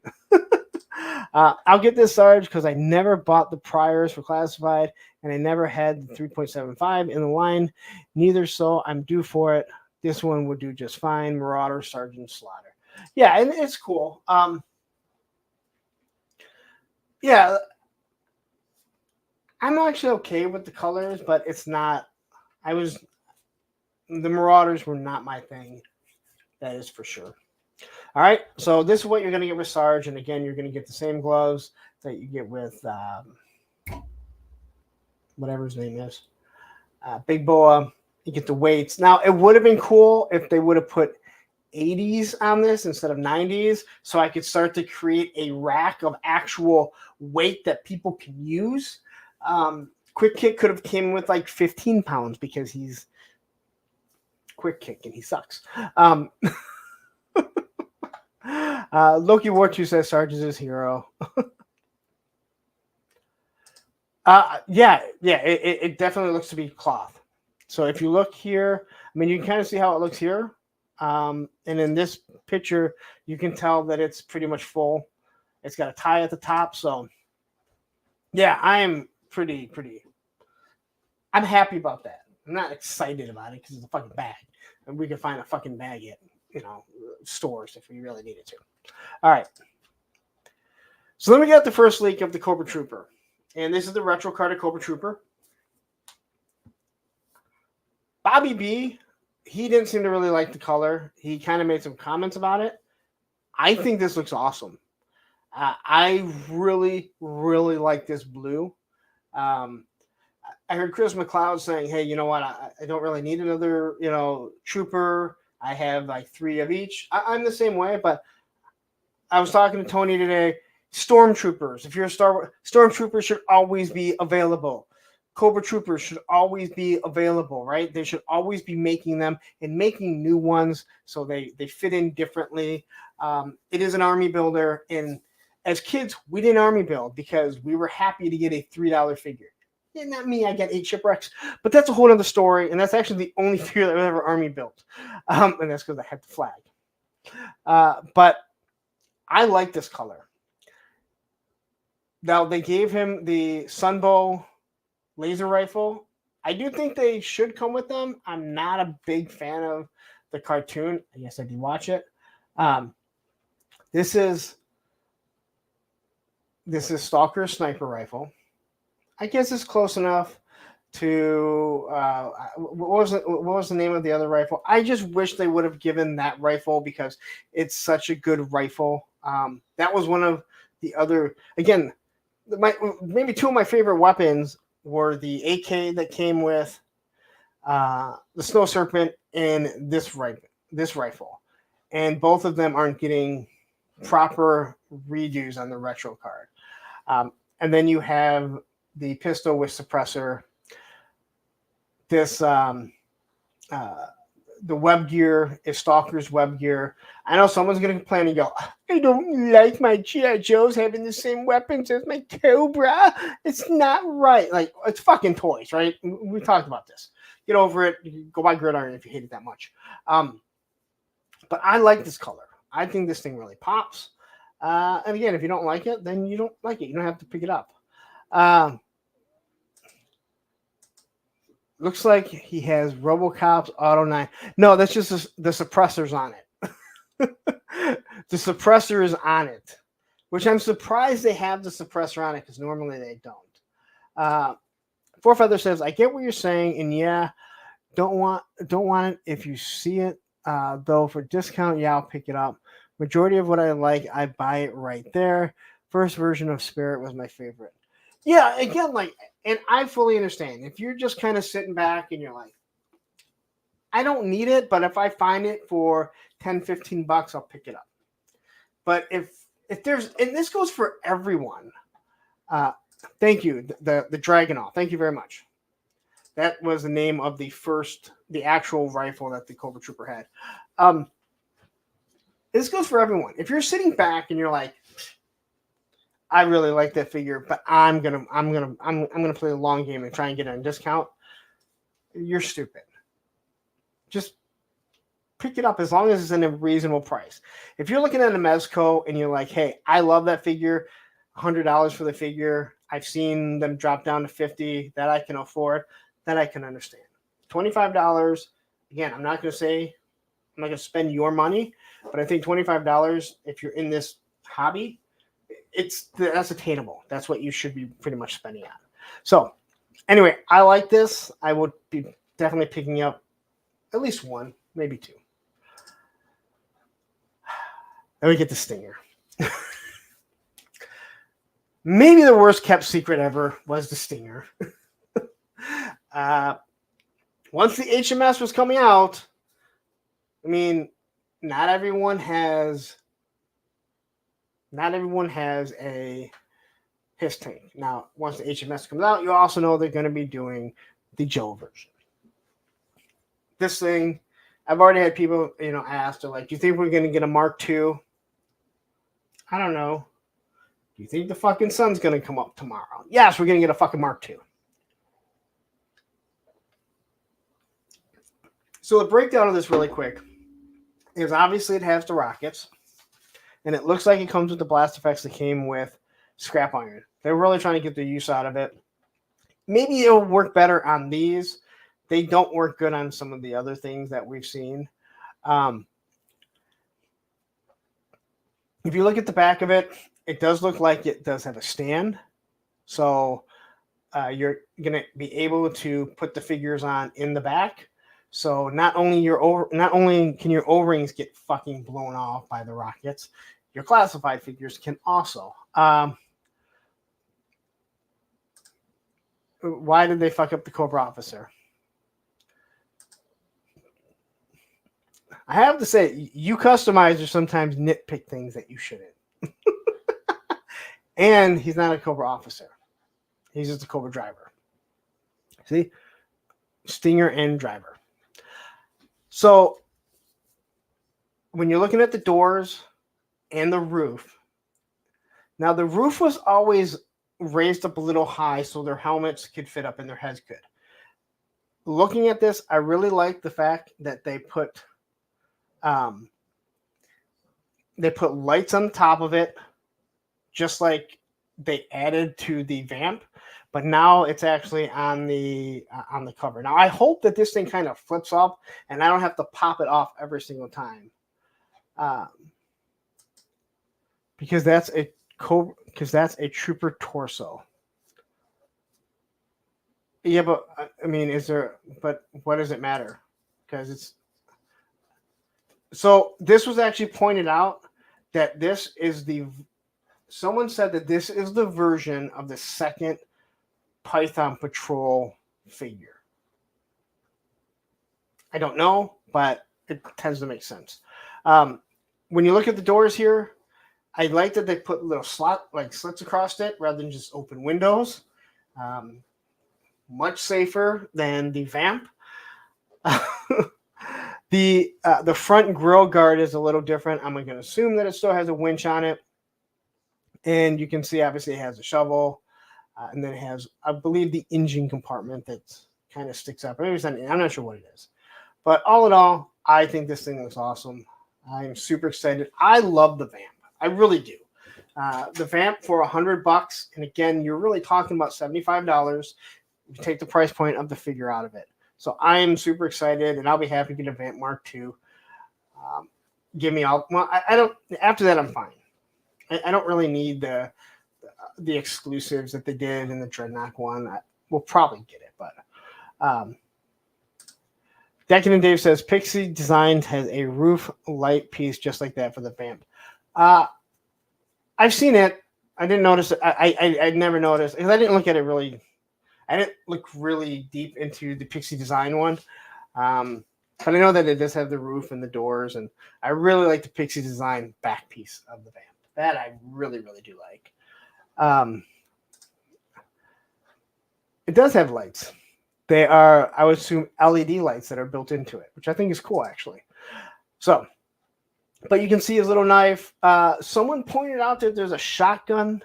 I'll get this Sarge because I never bought the priors for classified, and I never had the 3.75 in the line. Neither, so I'm due for it. This one would do just fine. Marauder, Sergeant Slaughter. Yeah, and it's cool. Yeah, I'm actually okay with the colors, but it's not. The Marauders were not my thing. That is for sure. All right, so this is what you're going to get with Sarge, and again, you're going to get the same gloves that you get with whatever his name is, Big Boa. You get the weights. Now, it would have been cool if they would have put 80s on this instead of 90s, so I could start to create a rack of actual weight that people can use. Quick Kick could have came with like 15 pounds because he's Quick Kick and he sucks. Loki War 2 says Sarge is his hero. It definitely looks to be cloth. So if you look here, I mean, you can kind of see how it looks here. And in this picture, you can tell that it's pretty much full. It's got a tie at the top. So yeah, I am pretty. I'm happy about that. I'm not excited about it because it's a fucking bag. And we can find a fucking bag at, stores if we really needed to. All right. So then we got the first leak of the Cobra Trooper. And this is the retro card of Cobra Trooper. Bobby B, he didn't seem to really like the color. He kind of made some comments about it. I think this looks awesome. I really, really like this blue. I heard Chris McLeod saying, hey, you know what? I don't really need another, trooper. I have like 3 of each. I'm the same way, but I was talking to Tony today. Stormtroopers. If you're a Stormtroopers should always be available. Cobra Troopers should always be available, right? They should always be making them and making new ones so they fit in differently. It is an army builder, and as kids, we didn't army build because we were happy to get a $3 figure. Yeah, not me, I got 8 shipwrecks, but that's a whole other story, and that's actually the only figure that I've ever army built, and that's because I had the flag. But I like this color. Now, they gave him the Sunbow laser rifle. I do think they should come with them. I'm not a big fan of the cartoon. I guess I did watch it. This is Stalker sniper rifle. I guess it's close enough to what was the name of the other rifle? I just wish they would have given that rifle because it's such a good rifle. That was one of the other, again, maybe 2 of my favorite weapons were the AK that came with the Snow Serpent and this rifle. And both of them aren't getting proper redos on the retro card. And then you have the pistol with suppressor. This the web gear is Stalker's web gear. I know someone's going to complain and go, I don't like my G.I. Joes having the same weapons as my Cobra. It's not right. Like, it's fucking toys, right? We talked about this. Get over it. Go buy Gridiron if you hate it that much. But I like this color. I think this thing really pops. And again, if you don't like it, then you don't like it. You don't have to pick it up. Looks like he has RoboCop's Auto 9. No, that's just the suppressor's on it. The suppressor is on it, which I'm surprised they have the suppressor on it because normally they don't. Four Feather says, I get what you're saying, and yeah, don't want it. If you see it, though, for discount, yeah, I'll pick it up. Majority of what I like, I buy it right there. First version of Spirit was my favorite. Yeah, again, and I fully understand. If you're just kind of sitting back and you're like, I don't need it, but if I find it for $10-15, I'll pick it up. But if there's, and this goes for everyone. Thank you, the Dragonol. Thank you very much. That was the name of the actual rifle that the Cobra Trooper had. This goes for everyone. If you're sitting back and you're like, I really like that figure, but I'm gonna play the long game and try and get it on discount, you're stupid. Just pick it up as long as it's in a reasonable price. If you're looking at a Mezco and you're like, hey, I love that figure, $100 for the figure, I've seen them drop down to $50 that I can afford, that I can understand. $25, again, I'm not going to spend your money, but I think $25, if you're in this hobby, that's attainable. That's what you should be pretty much spending on. So anyway, I like this. I would be definitely picking up at least one, maybe two. Then we get the Stinger. Maybe the worst kept secret ever was the Stinger. Once the HMS was coming out, I mean, not everyone has a HISS tank. Now, once the HMS comes out, you also know they're going to be doing the Joe version. This thing, I've already had people, ask, they're like, do you think we're going to get a Mark II? I don't know. Do you think the fucking sun's going to come up tomorrow? Yes, we're going to get a fucking Mark II. So the breakdown of this really quick is obviously it has the rockets, and it looks like it comes with the blast effects that came with scrap iron. They're really trying to get the use out of it. Maybe it'll work better on these. They don't work good on some of the other things that we've seen. If you look at the back of it, it does look like it does have a stand. So you're going to be able to put the figures on in the back. So not only can your O-rings get fucking blown off by the rockets, your classified figures can also. Why did they fuck up the Cobra officer? I have to say, you customizers sometimes nitpick things that you shouldn't. And he's not a Cobra officer. He's just a Cobra driver. See? Stinger and driver. So when you're looking at the doors and the roof, now the roof was always raised up a little high so their helmets could fit up and their heads could. Looking at this, I really like the fact that they put lights on the top of it, just like they added to the Vamp, but now it's actually on the cover. Now I hope that this thing kind of flips up and I don't have to pop it off every single time, because that's a trooper torso. Yeah, but I mean, but what does it matter? Because it's. So this was actually pointed out that someone said that this is the version of the second Python Patrol figure. I don't know, but it tends to make sense. When you look at the doors here, I like that they put little slits across it rather than just open windows. Much safer than the Vamp. The front grill guard is a little different. I'm going to assume that it still has a winch on it. And you can see, obviously, it has a shovel. And then it has, I believe, the engine compartment that kind of sticks up. I'm not sure what it is. But all in all, I think this thing looks awesome. I'm super excited. I love the Vamp. I really do. The Vamp for $100. And again, you're really talking about $75. You take the price point of the figure out of it. So I am super excited, and I'll be happy to get a Vamp Mark II. Give me all. Well, I don't. After that, I'm fine. I don't really need the exclusives that they did in the Dreadnought one. We'll probably get it, but Deccan and Dave says Pixie Designs has a roof light piece just like that for the Vamp. I've seen it. I didn't notice it. I never noticed because I didn't look at it really. I didn't look really deep into the Pixie Design one. But I know that it does have the roof and the doors, and I really like the Pixie Design back piece of the Vamp. That I really, really do like. It does have lights. They are, I would assume, LED lights that are built into it, which I think is cool, actually. So, but you can see his little knife. Someone pointed out that there's a shotgun,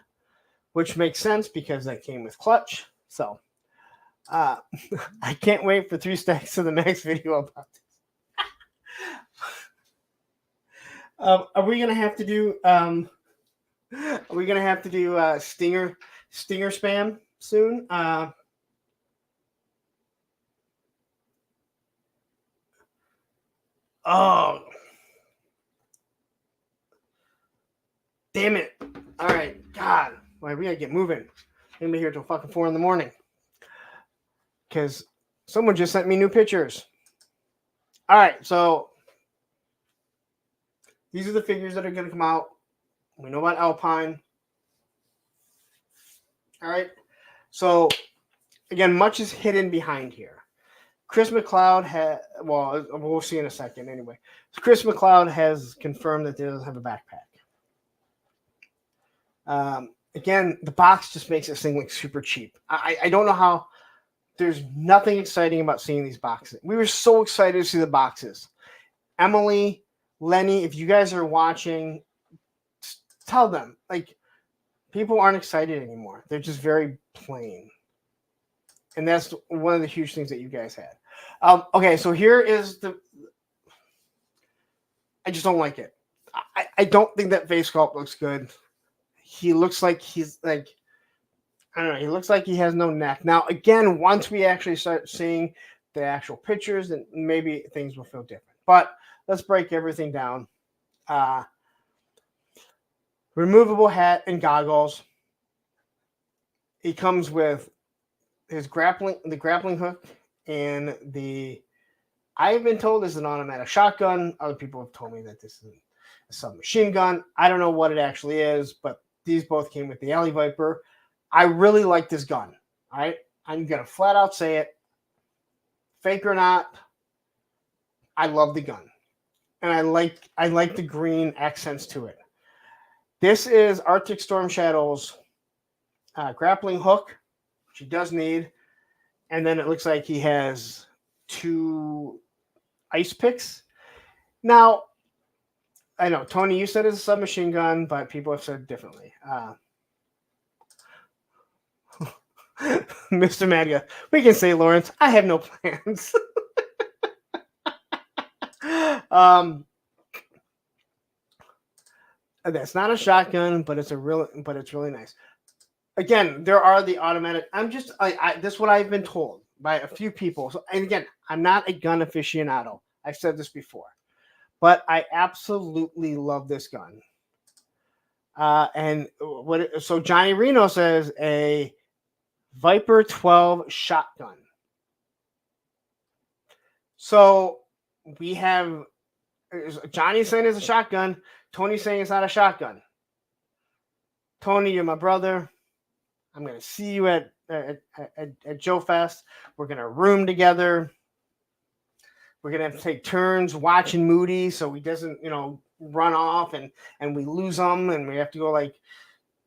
which makes sense because that came with clutch. So, I can't wait for 3 stacks to the next video about this. Are we gonna have to do? Are we gonna have to do stinger spam soon? Oh, damn it! All right, God, well, we gotta get moving. I'm gonna be here till fucking 4 in the morning because someone just sent me new pictures. All right, so these are the figures that are gonna come out. We know about Alpine. All right, so again, much is hidden behind here. Chris McLeod had, well, we'll see in a second anyway. So Chris McLeod has confirmed that they doesn't have a backpack. Again, the box just makes this thing look super cheap. I don't know how. There's nothing exciting about seeing these boxes. We were so excited to see the boxes. Emily, Lenny, if you guys are watching, tell them, like, people aren't excited anymore. They're just very plain. And that's one of the huge things that you guys had. Okay, so here is the... I just don't like it. I don't think that face sculpt looks good. He looks like he's like... I don't know. He looks like he has no neck. Now, again, once we actually start seeing the actual pictures, then maybe things will feel different. But let's break everything down. Removable hat and goggles. He comes with the grappling hook, and I've been told this is an automatic shotgun. Other people have told me that this is a submachine gun. I don't know what it actually is, but these both came with the Alley Viper. I really like this gun. All right, I'm gonna flat out say it. Fake or not, I love the gun, and I like the green accents to it. This is Arctic Storm Shadow's grappling hook, which he does need, and then it looks like he has 2 ice picks. Now, I know, Tony, you said it's a submachine gun, but people have said differently. Mr. Madga, we can say, Lawrence, I have no plans. That's not a shotgun, but it's really nice. Again, there are the automatic. This is what I've been told by a few people. So, and again, I'm not a gun aficionado. I've said this before, but I absolutely love this gun. So Johnny Reno says a Viper 12 shotgun. So we have Johnny saying it's a shotgun. Tony saying it's not a shotgun. Tony, you're my brother. I'm going to see you at Joe Fest. We're going to room together. We're going to have to take turns watching Moody so he doesn't, run off and we lose him and we have to go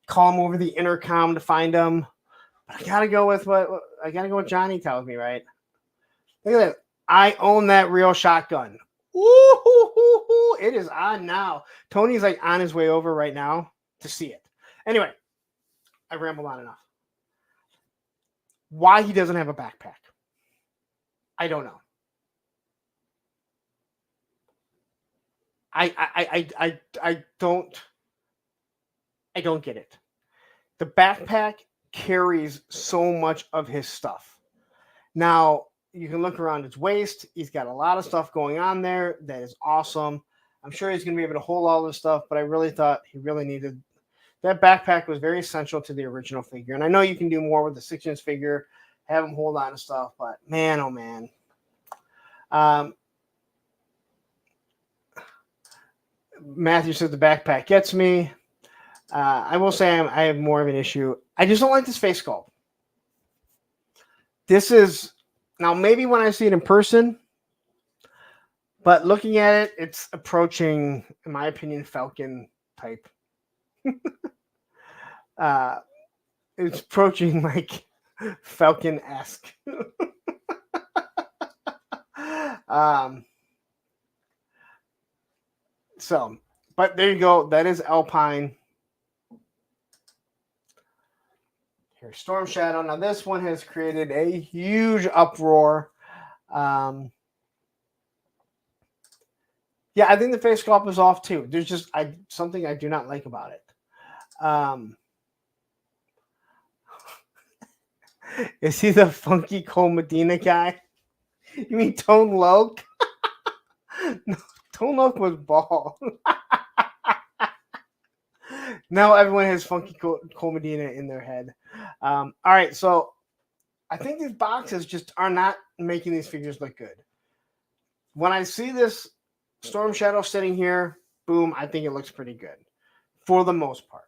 call him over the intercom to find him. But I got to go with what Johnny tells me, right? Look at that. I own that real shotgun. Ooh, it is on now. Tony's on his way over right now to see it. Anyway, I rambled on enough. Why he doesn't have a backpack, I don't know. I don't get it. The backpack carries so much of his stuff. Now, you can look around his waist. He's got a lot of stuff going on there. That is awesome. I'm sure he's going to be able to hold all this stuff, but I really thought he really needed... That backpack was very essential to the original figure. And I know you can do more with the 6-inch figure, have him hold on to stuff, but man, oh man. Matthew said the backpack gets me. I will say I have more of an issue. I just don't like this face sculpt. This is... Now, maybe when I see it in person, but looking at it, it's approaching, in my opinion, Falcon type. It's approaching Falcon-esque. So, but there you go. That is Alpine. Here's Storm Shadow. Now this one has created a huge uproar. Yeah, I think the face sculpt is off too. There's just something I do not like about it. Is he the funky Cole Medina guy? You mean Tone Loc? No, Tone Loc was bald. Now everyone has funky Cole Medina in their head. All right, so I think these boxes just are not making these figures look good. When I see this Storm Shadow sitting here, boom, I think it looks pretty good for the most part.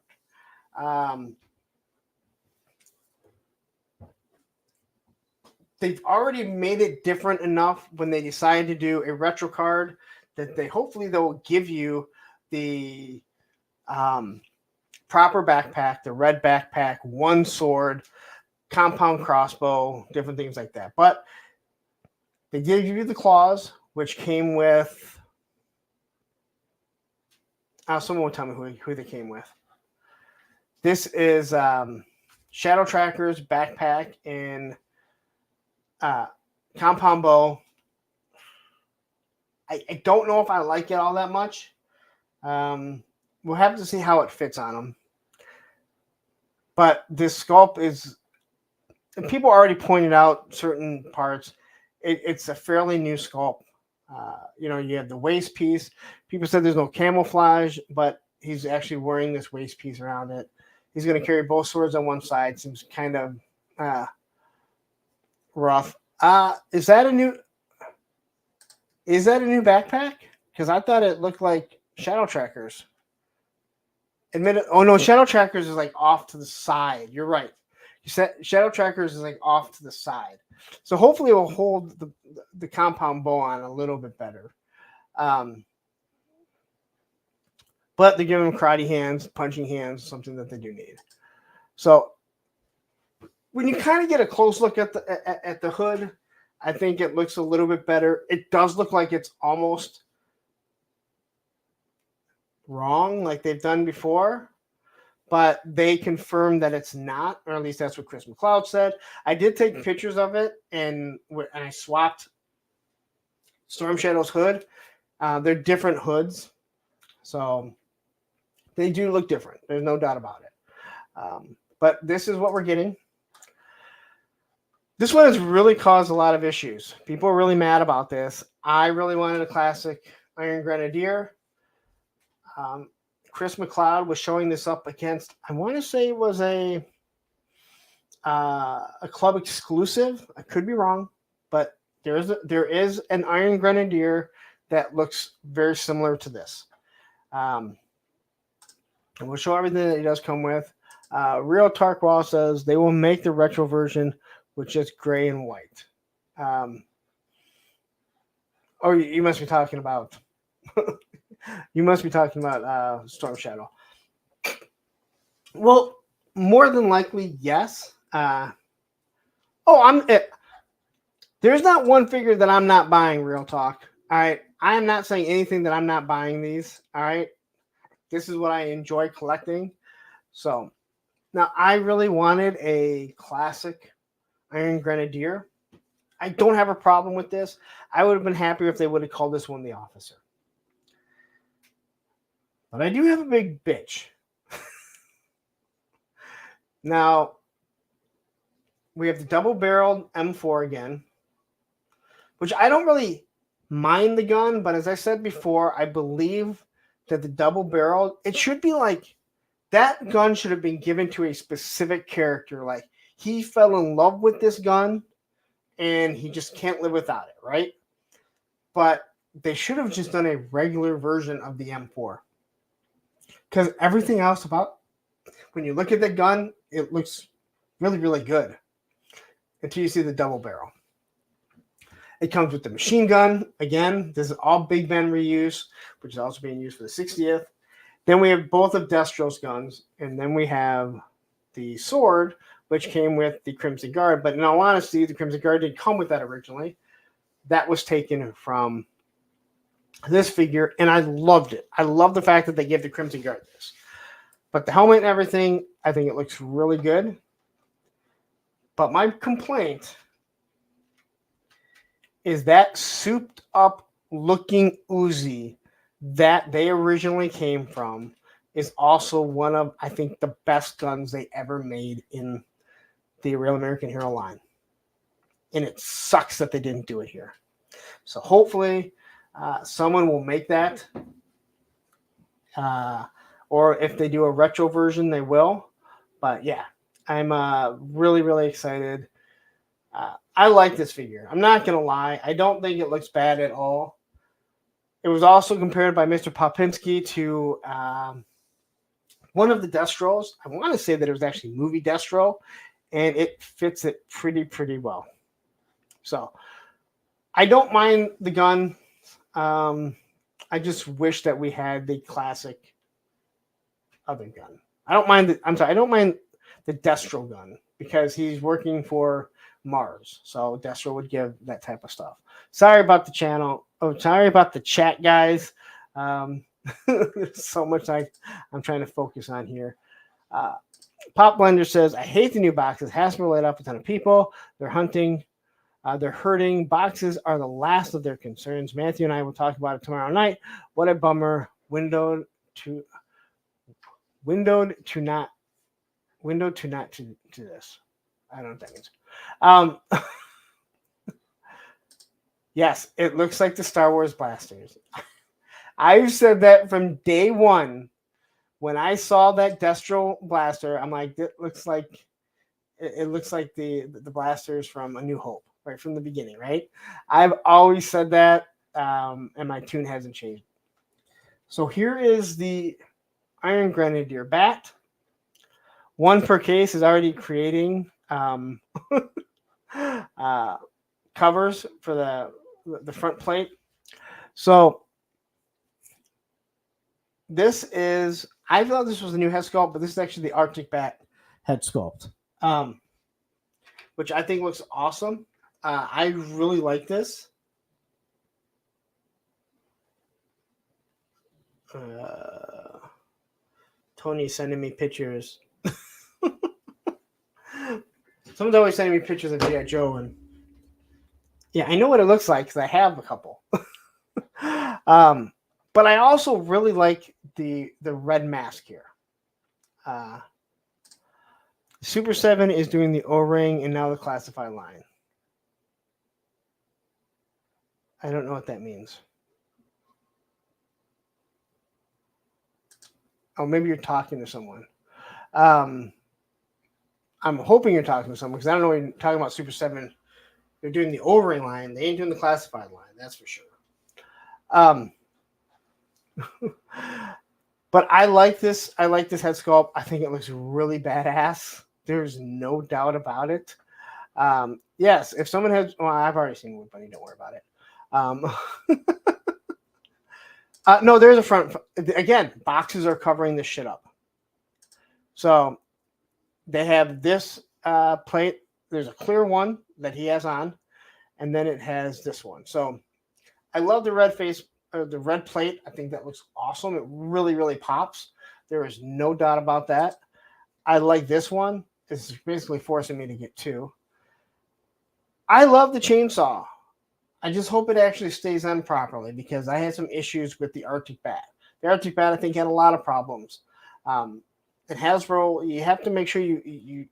They've already made it different enough when they decided to do a retro card that hopefully they will give you the proper backpack, the red backpack, one sword, compound crossbow, different things like that. But they did give you the claws, which came with. Someone will tell me who they came with. This is Shadow Tracker's backpack in compound bow. I don't know if I like it all that much. We'll have to see how it fits on them. But this sculpt is, people already pointed out certain parts. It's a fairly new sculpt. You have the waist piece. People said there's no camouflage, but he's actually wearing this waist piece around it. He's going to carry both swords on one side. Seems kind of rough. Is that a new backpack? Because I thought it looked like Shadow Trackers. Oh no, Shadow Trackers is like off to the side. You're right. Shadow Trackers is like off to the side. So hopefully it will hold the compound bow on a little bit better. But they're giving them karate hands, punching hands, something that they do need. So when you kind of get a close look at the hood, I think it looks a little bit better. It does look like it's almost wrong, like they've done before. But they confirmed that it's not, or at least that's what Chris McLeod said. I did take pictures of it, and I swapped Storm Shadow's hood. They're different hoods, so they do look different. There's no doubt about it. But this is what we're getting. This one has really caused a lot of issues. People are really mad about this. I really wanted a classic Iron Grenadier. Chris McLeod was showing this up against, I want to say it was a club exclusive. I could be wrong, but there is an Iron Grenadier that looks very similar to this. And we'll show everything that it does come with. Real Tarkwall says they will make the retro version with just gray and white. You must be talking about Storm Shadow. Well, more than likely, yes. There's not one figure that I'm not buying, real talk. All right. I am not saying anything that I'm not buying these. All right. This is what I enjoy collecting. So now I really wanted a classic Iron Grenadier. I don't have a problem with this. I would have been happier if they would have called this one the Officer. But I do have a big bitch. Now, we have the double-barreled M4 again, which I don't really mind the gun, but as I said before, I believe that the double-barreled, it should be like, that gun should have been given to a specific character. Like, he fell in love with this gun, and he just can't live without it, right? But they should have just done a regular version of the M4. Because everything else about, when you look at the gun, it looks really, really good. Until you see the double barrel. It comes with the machine gun. Again, this is all Big Ben reuse, which is also being used for the 60th. Then we have both of Destro's guns. And then we have the sword, which came with the Crimson Guard. But in all honesty, the Crimson Guard didn't come with that originally. that was taken from this figure, and I loved it. I love the fact that they gave the Crimson Guard this. But the helmet and everything, I think it looks really good. But my complaint is that souped up looking Uzi that they originally came from is also one of, I think, the best guns they ever made in the Real American Hero line. And it sucks that they didn't do it here. So hopefully someone will make that. Or if they do a retro version, they will. But yeah, I'm really, really excited. I like this figure. I'm not going to lie. I don't think it looks bad at all. It was also compared by Mr. Popinski to one of the Destros. I want to say that it was actually movie Destro, and it fits it pretty well. So I don't mind the gun. I just wish that we had the classic other gun. I don't mind the Destro gun because he's working for Mars. So Destro would give that type of stuff. Sorry about the channel. Oh, sorry about the chat, guys. There's so much I'm trying to focus on here. Pop Blender says, I hate the new boxes. Hasbro laid off a ton of people. They're hunting. They're hurting. Boxes are the last of their concerns. Matthew and I will talk about it tomorrow night. What a bummer. Windowed to not to this. I don't know what that means. Yes, it looks like the Star Wars blasters. I've said that from day one. When I saw that Destro blaster, I'm like, it looks like the blasters from A New Hope, right from the beginning, right? I've always said that, and my tune hasn't changed. So here is the Iron Grenadier bat. One per case is already creating covers for the front plate. So this is, I thought this was a new head sculpt, but this is actually the Arctic Bat head sculpt, which I think looks awesome. I really like this. Tony's sending me pictures. Someone's always sending me pictures of G.I. Joe, and yeah, I know what it looks like because I have a couple. But I also really like the red mask here. Super 7 is doing the O-ring and now the classified line. I don't know what that means. Oh, maybe you're talking to someone. I'm hoping you're talking to someone because I don't know what you're talking about. Super 7. They're doing the O-ring line. They ain't doing the classified line. That's for sure. But I like this. I like this head sculpt. I think it looks really badass. There's no doubt about it. Yes, if someone has, well, I've already seen Wood Bunny. Don't worry about it. No, there's a front. Again, boxes are covering this shit up. So they have this plate. There's a clear one that he has on, and then it has this one. So I love the red face. The red plate, I think that looks awesome. It really, really pops. There is no doubt about that. I like this one. This is basically forcing me to get two. I love the chainsaw. I just hope it actually stays on properly because I had some issues with the Arctic Bat. The Arctic Bat, I think, had a lot of problems. And Hasbro, you have to make sure you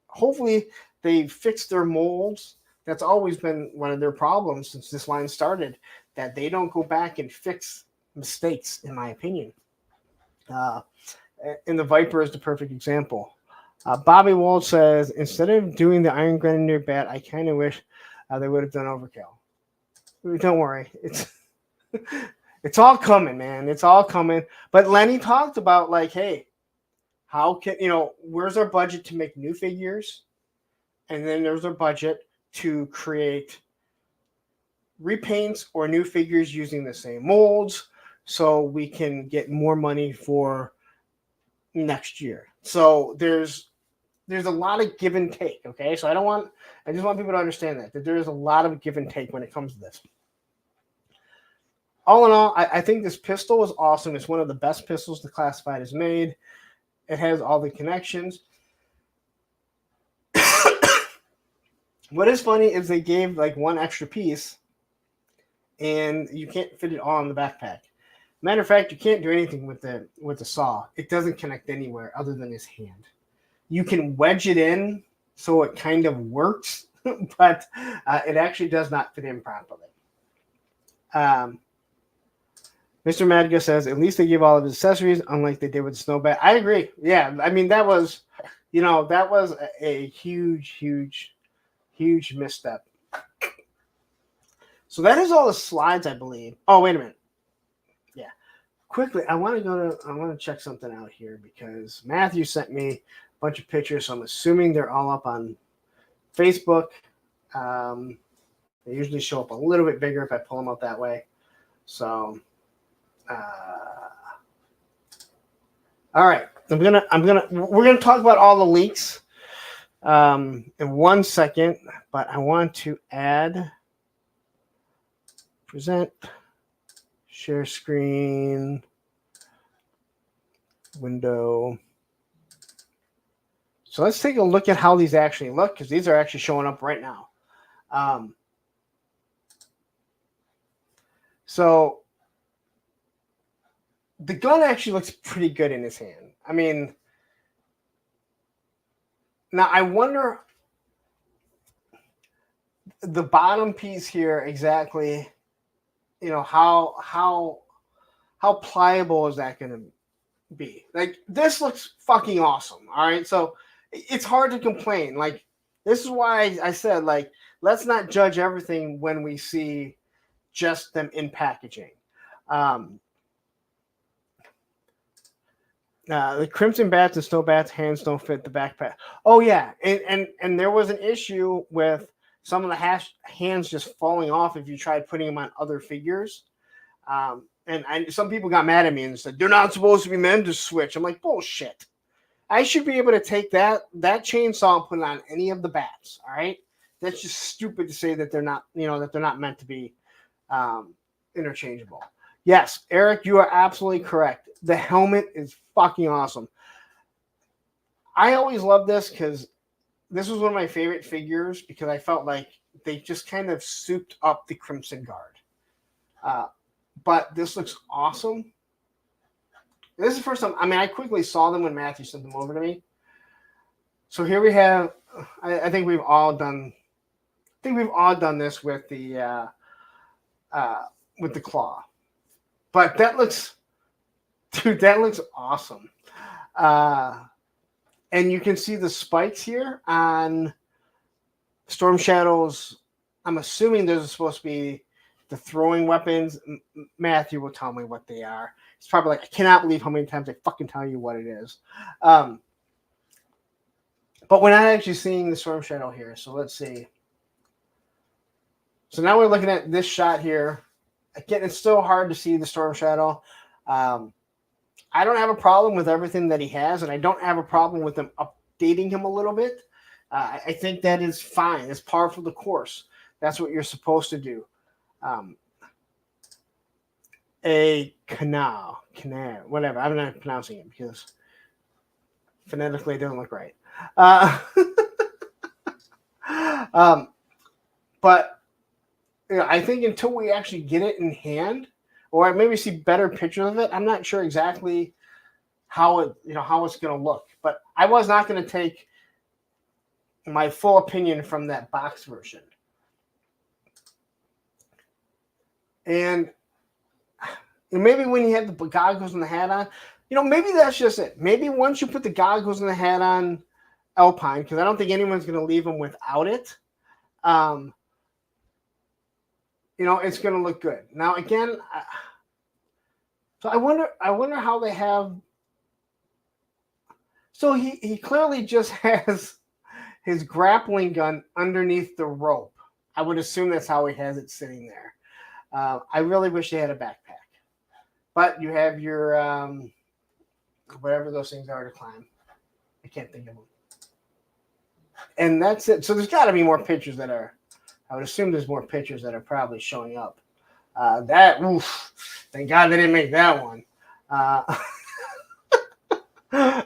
hopefully they fix their molds. That's always been one of their problems since this line started, that they don't go back and fix mistakes, in my opinion. And the Viper is the perfect example. Bobby Wald says, instead of doing the Iron Grenadier bat, I kind of wish they would have done Overkill. Don't worry. It's all coming, man. It's all coming. But Lenny talked about, like, hey, how can, where's our budget to make new figures? And then there's our budget to create repaints or new figures using the same molds so we can get more money for next year. So there's there's a lot of give and take. Okay, so I just want people to understand that there is a lot of give and take when it comes to this. All in all, I think this pistol is awesome. It's one of the best pistols the Classified has made. It has all the connections. What is funny is they gave like one extra piece, and you can't fit it all in the backpack. Matter of fact, you can't do anything with the saw. It doesn't connect anywhere other than his hand. You can wedge it in so it kind of works, but it actually does not fit in properly. Mr. Madga says, at least they give all of his accessories, unlike they did with the snow bat. I agree. Yeah, I mean, that was a huge misstep. So that is all the slides, I believe. Oh, wait a minute. Yeah. Quickly, I want to check something out here because Matthew sent me a bunch of pictures, so I'm assuming they're all up on Facebook. They usually show up a little bit bigger if I pull them up that way. So all right, we're gonna talk about all the leaks in 1 second, but I want to present, share screen, window. So let's take a look at how these actually look, because these are actually showing up right now. So the gun actually looks pretty good in his hand. I mean, now I wonder the bottom piece here exactly, how pliable is that going to be? Like, this looks fucking awesome. All right. So it's hard to complain. Like, this is why I said, like, let's not judge everything when we see just them in packaging. The Crimson Bats and Snow Bats hands don't fit the backpack. Oh yeah, and there was an issue with some of the hands just falling off if you tried putting them on other figures. And some people got mad at me and said they're not supposed to be meant to switch. I'm like, bullshit. I should be able to take that chainsaw and put it on any of the bats. All right, that's just stupid to say that they're not meant to be interchangeable. Yes, Eric, you are absolutely correct. The helmet is fucking awesome. I always loved this because this was one of my favorite figures because I felt like they just kind of souped up the Crimson Guard. But this looks awesome. This is the first time. I mean, I quickly saw them when Matthew sent them over to me. So here we have. I think we've all done. This with the claw. But that looks awesome. And you can see the spikes here on Storm Shadow's. I'm assuming those are supposed to be the throwing weapons. Matthew will tell me what they are. It's probably like, I cannot believe how many times I fucking tell you what it is. But we're not actually seeing the Storm Shadow here. So let's see. So now we're looking at this shot here. Again, it's still hard to see the Storm Shadow. I don't have a problem with everything that he has, and I don't have a problem with them updating him a little bit. I think that is fine. It's par for the course. That's what you're supposed to do. A canal, whatever. I'm not pronouncing it because phonetically it doesn't look right. But I think until we actually get it in hand, or maybe see better pictures of it, I'm not sure exactly how it's going to look. But I was not going to take my full opinion from that box version. And maybe when you have the goggles and the hat on, maybe that's just it. Maybe once you put the goggles and the hat on Alpine, because I don't think anyone's going to leave them without it. It's going to look good. Now, again, so I wonder how they have. So he clearly just has his grappling gun underneath the rope. I would assume that's how he has it sitting there. I really wish they had a backpack, but you have your whatever those things are to climb. I can't think of them. And that's it. So there's got to be more pictures that are. I would assume there's more pictures that are probably showing up. Thank God they didn't make that one. All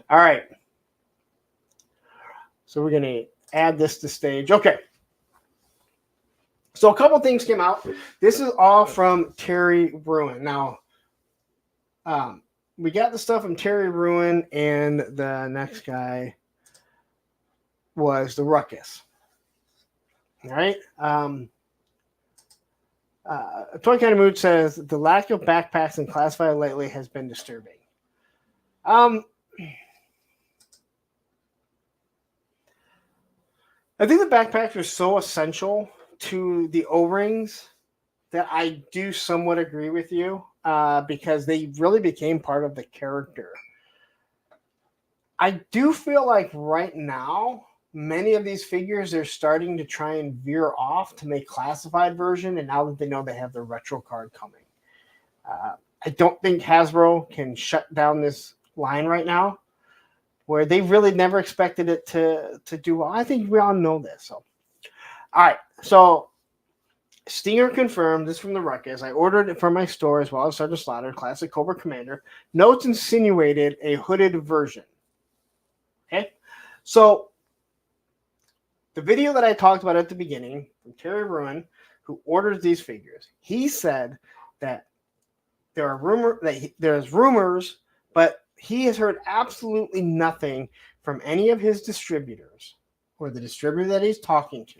right. So we're gonna add this to stage. Okay. So a couple things came out. This is all from Terry Ruin. Now, we got the stuff from Terry Ruin, and the next guy was the Ruckus. All right. Toy Kind of Mood says the lack of backpacks in classified lately has been disturbing. I think the backpacks are so essential to the O-rings that I do somewhat agree with you because they really became part of the character. I do feel like right now, many of these figures are starting to try and veer off to make classified version, and now that they know they have the retro card coming. I don't think Hasbro can shut down this line right now, where they really never expected it to do well. I think we all know this. So, all right. So, Stinger confirmed this from the Ruckus. I ordered it from my store as well as Sergeant Slaughter, Classic Cobra Commander. Notes insinuated a hooded version. Okay. So, the video that I talked about at the beginning from Terry Ruin, who orders these figures, he said that there's rumors, but he has heard absolutely nothing from any of his distributors or the distributor that he's talking to.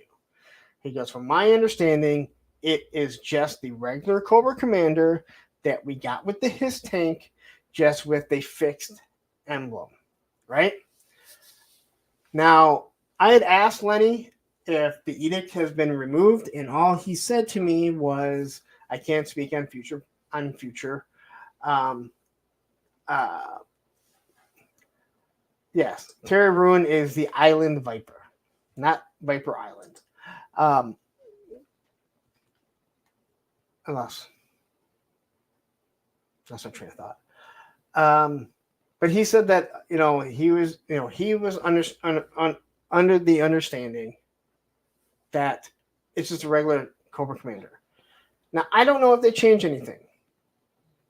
He goes, from my understanding, it is just the regular Cobra Commander that we got with the Hiss tank, just with a fixed emblem, right? Now, I had asked Lenny if the edict has been removed, and all he said to me was, I can't speak on future. Yes, Terry Ruin is the Island Viper, not Viper Island. I lost my train of thought. But he said that he was under the understanding that it's just a regular Cobra Commander. Now I don't know if they changed anything.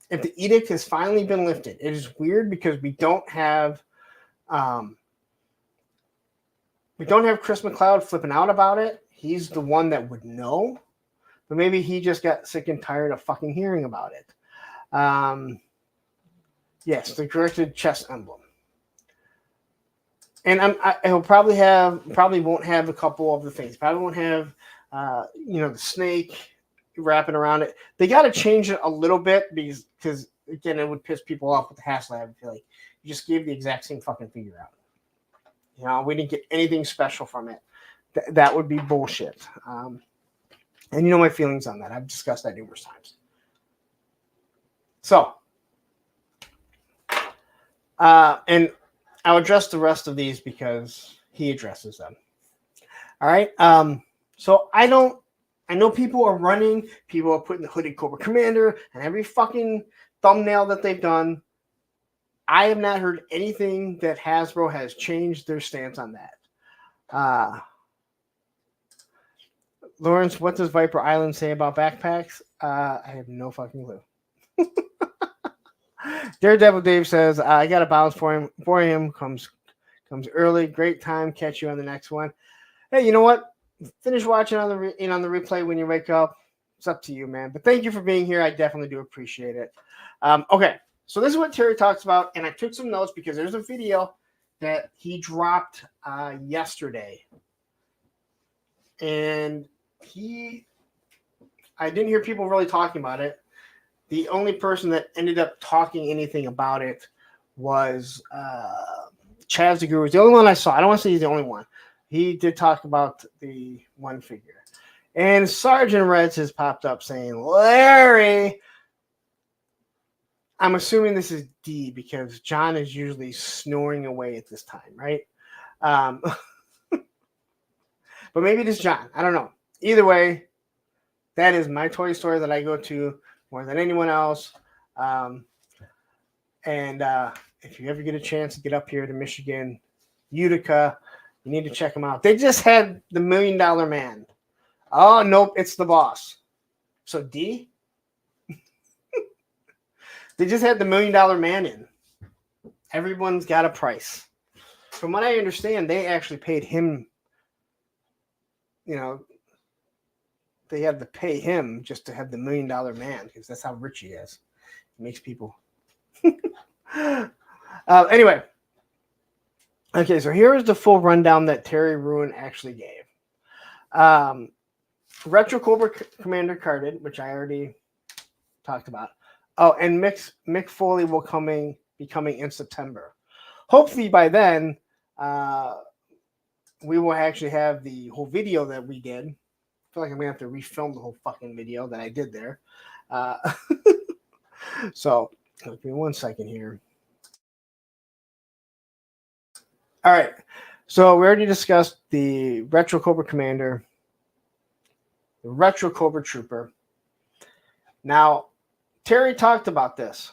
If the edict has finally been lifted, it is weird because we don't have Chris McLeod flipping out about it. He's the one that would know, but maybe he just got sick and tired of fucking hearing about it. Yes, the corrected chest emblem, and he'll probably won't have a couple of the things. Probably won't have the snake wrapping around it. They got to change it a little bit because again, it would piss people off with the HasLab. I feel like you just gave the exact same fucking figure out. We didn't get anything special from it. That would be bullshit. And you know my feelings on that. I've discussed that numerous times. So, and I'll address the rest of these because he addresses them. All right. So I know people are running, people are putting the hooded Cobra Commander and every fucking thumbnail that they've done. I have not heard anything that Hasbro has changed their stance on that. Lawrence, what does Viper Island say about backpacks? I have no fucking clue. Daredevil Dave says, I got a balance for him. Comes early. Great time. Catch you on the next one. Hey, you know what? Finish watching on the replay when you wake up. It's up to you, man. But thank you for being here. I definitely do appreciate it. Okay. So this is what Terry talks about, and I took some notes because there's a video that he dropped yesterday. And I didn't hear people really talking about it. The only person that ended up talking anything about it was Chaz the Guru. It's the only one I saw. I don't want to say he's the only one. He did talk about the one figure. And Sergeant Reds has popped up saying, Larry, I'm assuming this is D because John is usually snoring away at this time, right? But maybe it is John. I don't know. Either way, that is my toy store that I go to more than anyone else. And if you ever get a chance to get up here to Michigan, Utica, You need to check them out. They just had the $1 Million Man. Oh, nope, it's the boss. So D? They just had the $1 Million Man in. Everyone's got a price. From what I understand, they actually paid him, they had to pay him just to have the $1 Million Man because that's how rich he is. It makes people. Anyway. Okay, so here is the full rundown that Terry Ruin actually gave. Retro Cobra Commander carded, which I already talked about. Oh, and Mick Foley will be coming in September. Hopefully by then, we will actually have the whole video that we did. I feel like I'm going to have to refilm the whole fucking video that I did there. So, give me 1 second here. All right. So we already discussed the Retro Cobra Commander, the Retro Cobra Trooper. Now, Terry talked about this,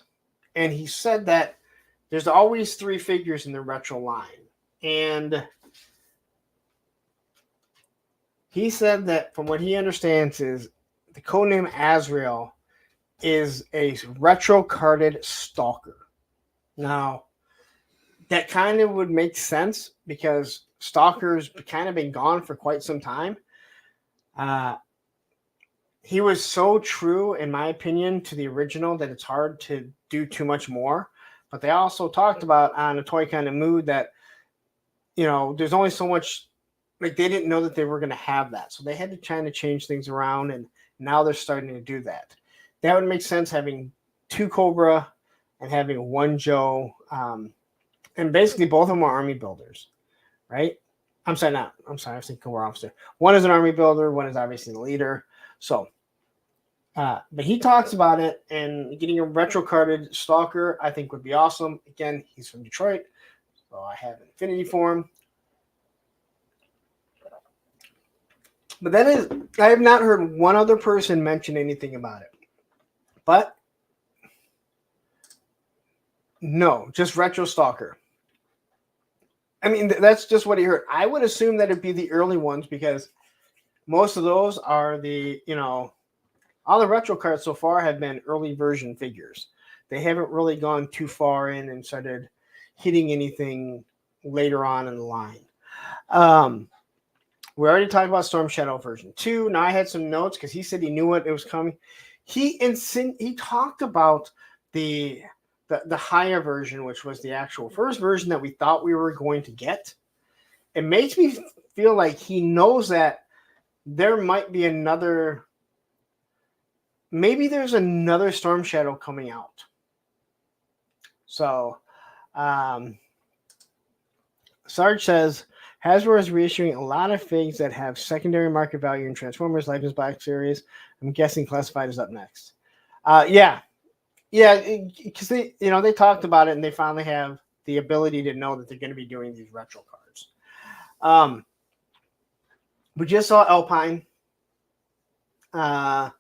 and he said that there's always 3 figures in the Retro line. And he said that from what he understands is the codename Azrael is a retro carded stalker. Now, that kind of would make sense because Stalker's kind of been gone for quite some time. He was so true, in my opinion, to the original that it's hard to do too much more. But they also talked about on a Toy Kind of Mood that, there's only so much, like they didn't know that they were going to have that. So they had to kind of change things around, and now they're starting to do that. That would make sense having 2 Cobra and having 1 Joe. And basically, both of them are army builders, right? I'm sorry, I was thinking Cobra Officer. One is an army builder, one is obviously the leader. So, but he talks about it, and getting a retro carded Stalker, I think, would be awesome. Again, he's from Detroit, so I have an affinity for him. But that is, I have not heard one other person mention anything about it. But, no, just retro Stalker. I mean, that's just what he heard. I would assume that it'd be the early ones because most of those are the, all the retro cards so far have been early version figures. They haven't really gone too far in and started hitting anything later on in the line. We already talked about Storm Shadow version 2. Now I had some notes because he said he knew it was coming. He talked about the higher version, which was the actual first version that we thought we were going to get. It makes me feel like he knows that there might be maybe there's another Storm Shadow coming out. So, Sarge says, Hasbro is reissuing a lot of figs that have secondary market value in Transformers Legends Black Series. I'm guessing Classified is up next. Yeah, because they talked about it and they finally have the ability to know that they're going to be doing these retro cards. We just saw Alpine, the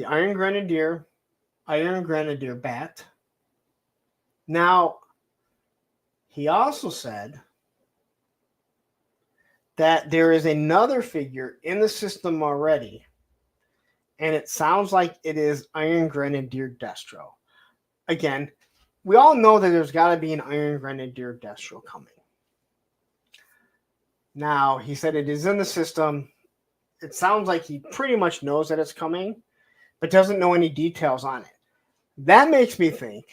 Iron Grenadier Bat. Now, he also said that there is another figure in the system already, and it sounds like it is Iron Grenadier Destro. Again, we all know that there's got to be an Iron Grenadier Destro coming. Now, he said it is in the system. It sounds like he pretty much knows that it's coming, but doesn't know any details on it. That makes me think,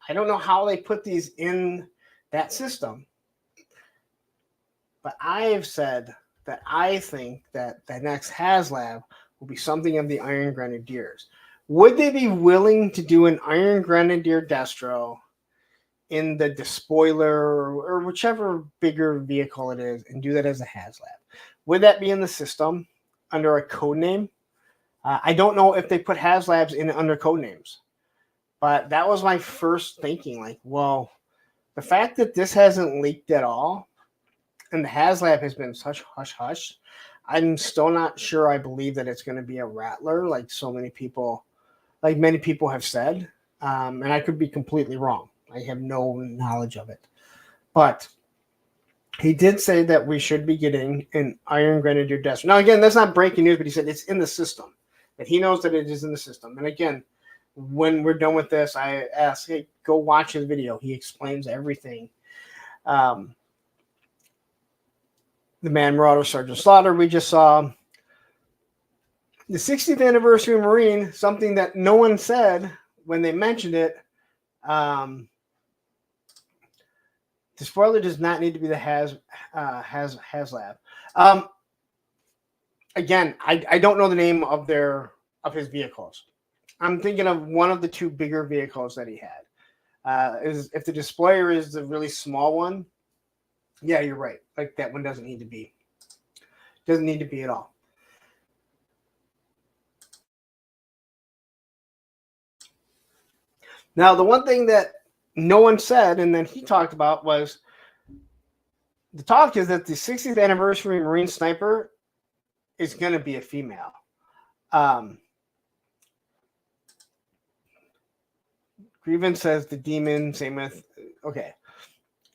I don't know how they put these in that system, but I have said that I think that the next HasLab will be something of the Iron Grenadiers. Would they be willing to do an Iron Grenadier Destro in the despoiler or whichever bigger vehicle it is and do that as a HasLab? Would that be in the system under a code name? I don't know if they put HasLabs in under code names, but that was my first thinking. Like, well, the fact that this hasn't leaked at all and the HasLab has been such hush-hush, I'm still not sure I believe that it's going to be a Rattler like many people have said. And I could be completely wrong. I have no knowledge of it. But he did say that we should be getting an Iron Grenadier Desert. Now, again, that's not breaking news, but he said it's in the system. That he knows that it is in the system. And again, when we're done with this, I ask, hey, go watch his video. He explains everything. The Man Marauder Sergeant Slaughter we just saw. The 60th anniversary Marine, something that no one said when they mentioned it. The spoiler does not need to be the HasLab. Again, I don't know the name of his vehicles. I'm thinking of one of the two bigger vehicles that he had. If the displayer is the really small one, yeah, you're right. Like that one doesn't need to be. Doesn't need to be at all. Now, the one thing that no one said, and then he talked about, was the talk is that the 60th anniversary Marine Sniper is going to be a female. Grievance says the demon, same with, okay.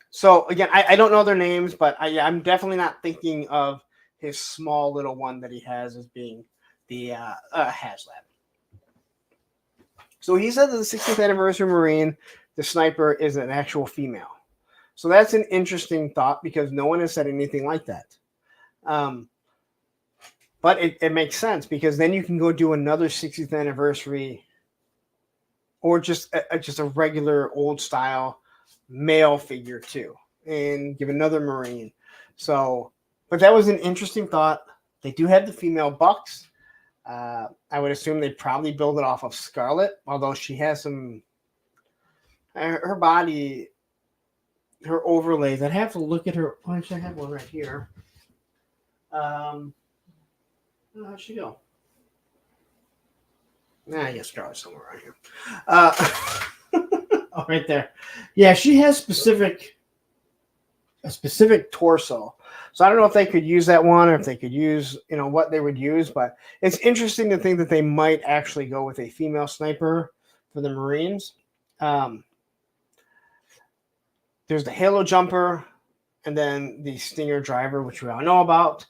So, again, I don't know their names, but I'm definitely not thinking of his small little one that he has as being the HasLab. So he said that the 60th anniversary Marine, the sniper, is an actual female. So that's an interesting thought because no one has said anything like that. But it makes sense because then you can go do another 60th anniversary or just a regular old style male figure too and give another Marine. So, but that was an interesting thought. They do have the female bucks. I would assume they'd probably build it off of Scarlet, although she has some her body, her overlays. I'd have to look at her. Oh, actually, I have one right here. How'd she go? I guess Scarlet's somewhere around here. Oh, right there. Yeah, she has a specific torso. So I don't know if they could use that one or if they could use, what they would use, but it's interesting to think that they might actually go with a female sniper for the Marines. There's the Halo Jumper and then the Stinger Driver, which we all know about.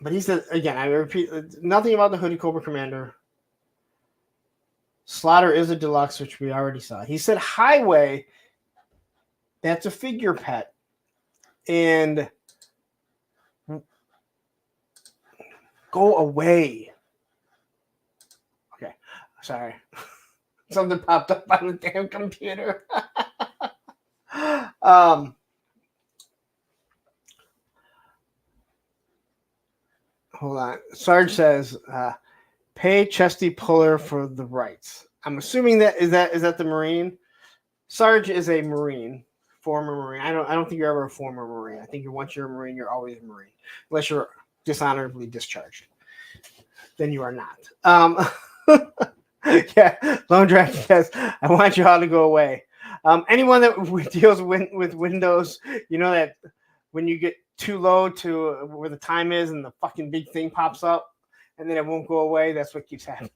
But he said, again, I repeat, nothing about the Hooded Cobra Commander. Slaughter is a deluxe, which we already saw. He said Highway, that's a figure pet. And go away. Okay, sorry. Something popped up on the damn computer. Hold on. Sarge says, pay Chesty Puller for the rights. I'm assuming that is that the Marine? Sarge is a Marine, former Marine. I don't think you're ever a former Marine. I think once you're a Marine, you're always a Marine, unless you're dishonorably discharged. Then you are not. Yeah, Lone Dragon says, I want you all to go away. Anyone that deals with Windows, you know that when you get too low to where the time is and the fucking big thing pops up and then it won't go away, that's what keeps happening.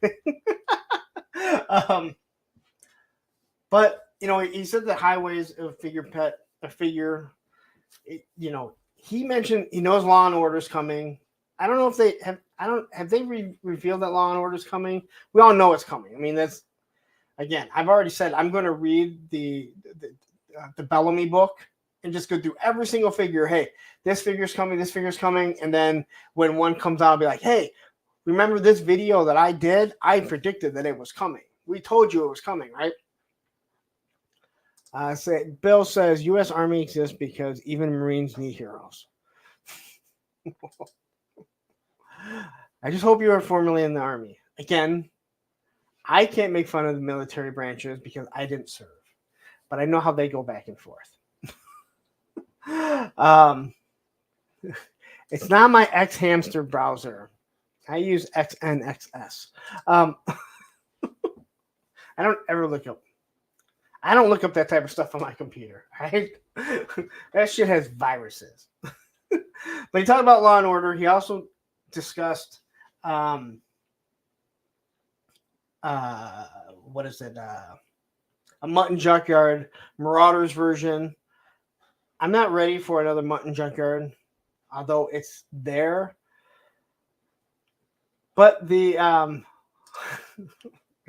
But he said that Highway is a figure. He mentioned he knows Law and Order's coming. I don't know if they have. Have they revealed that Law and Order's coming? We all know it's coming. I mean, that's again. I've already said I'm going to read the Bellamy book and just go through every single figure. Hey, this figure's coming. This figure's coming. And then when one comes out, I'll be like, hey, remember this video that I did? I predicted that it was coming. We told you it was coming, right? Bill says U.S. Army exists because even Marines need heroes. I just hope you were formerly in the Army. Again, I can't make fun of the military branches because I didn't serve, but I know how they go back and forth. It's not my X-Hamster browser. I use XNXS. I don't ever look up. I don't look up that type of stuff on my computer. Right? That shit has viruses. But he talked about Law and Order. He also discussed what is it? A Mutton Junkyard Marauders version. I'm not ready for another mutton junkyard, although it's there. But the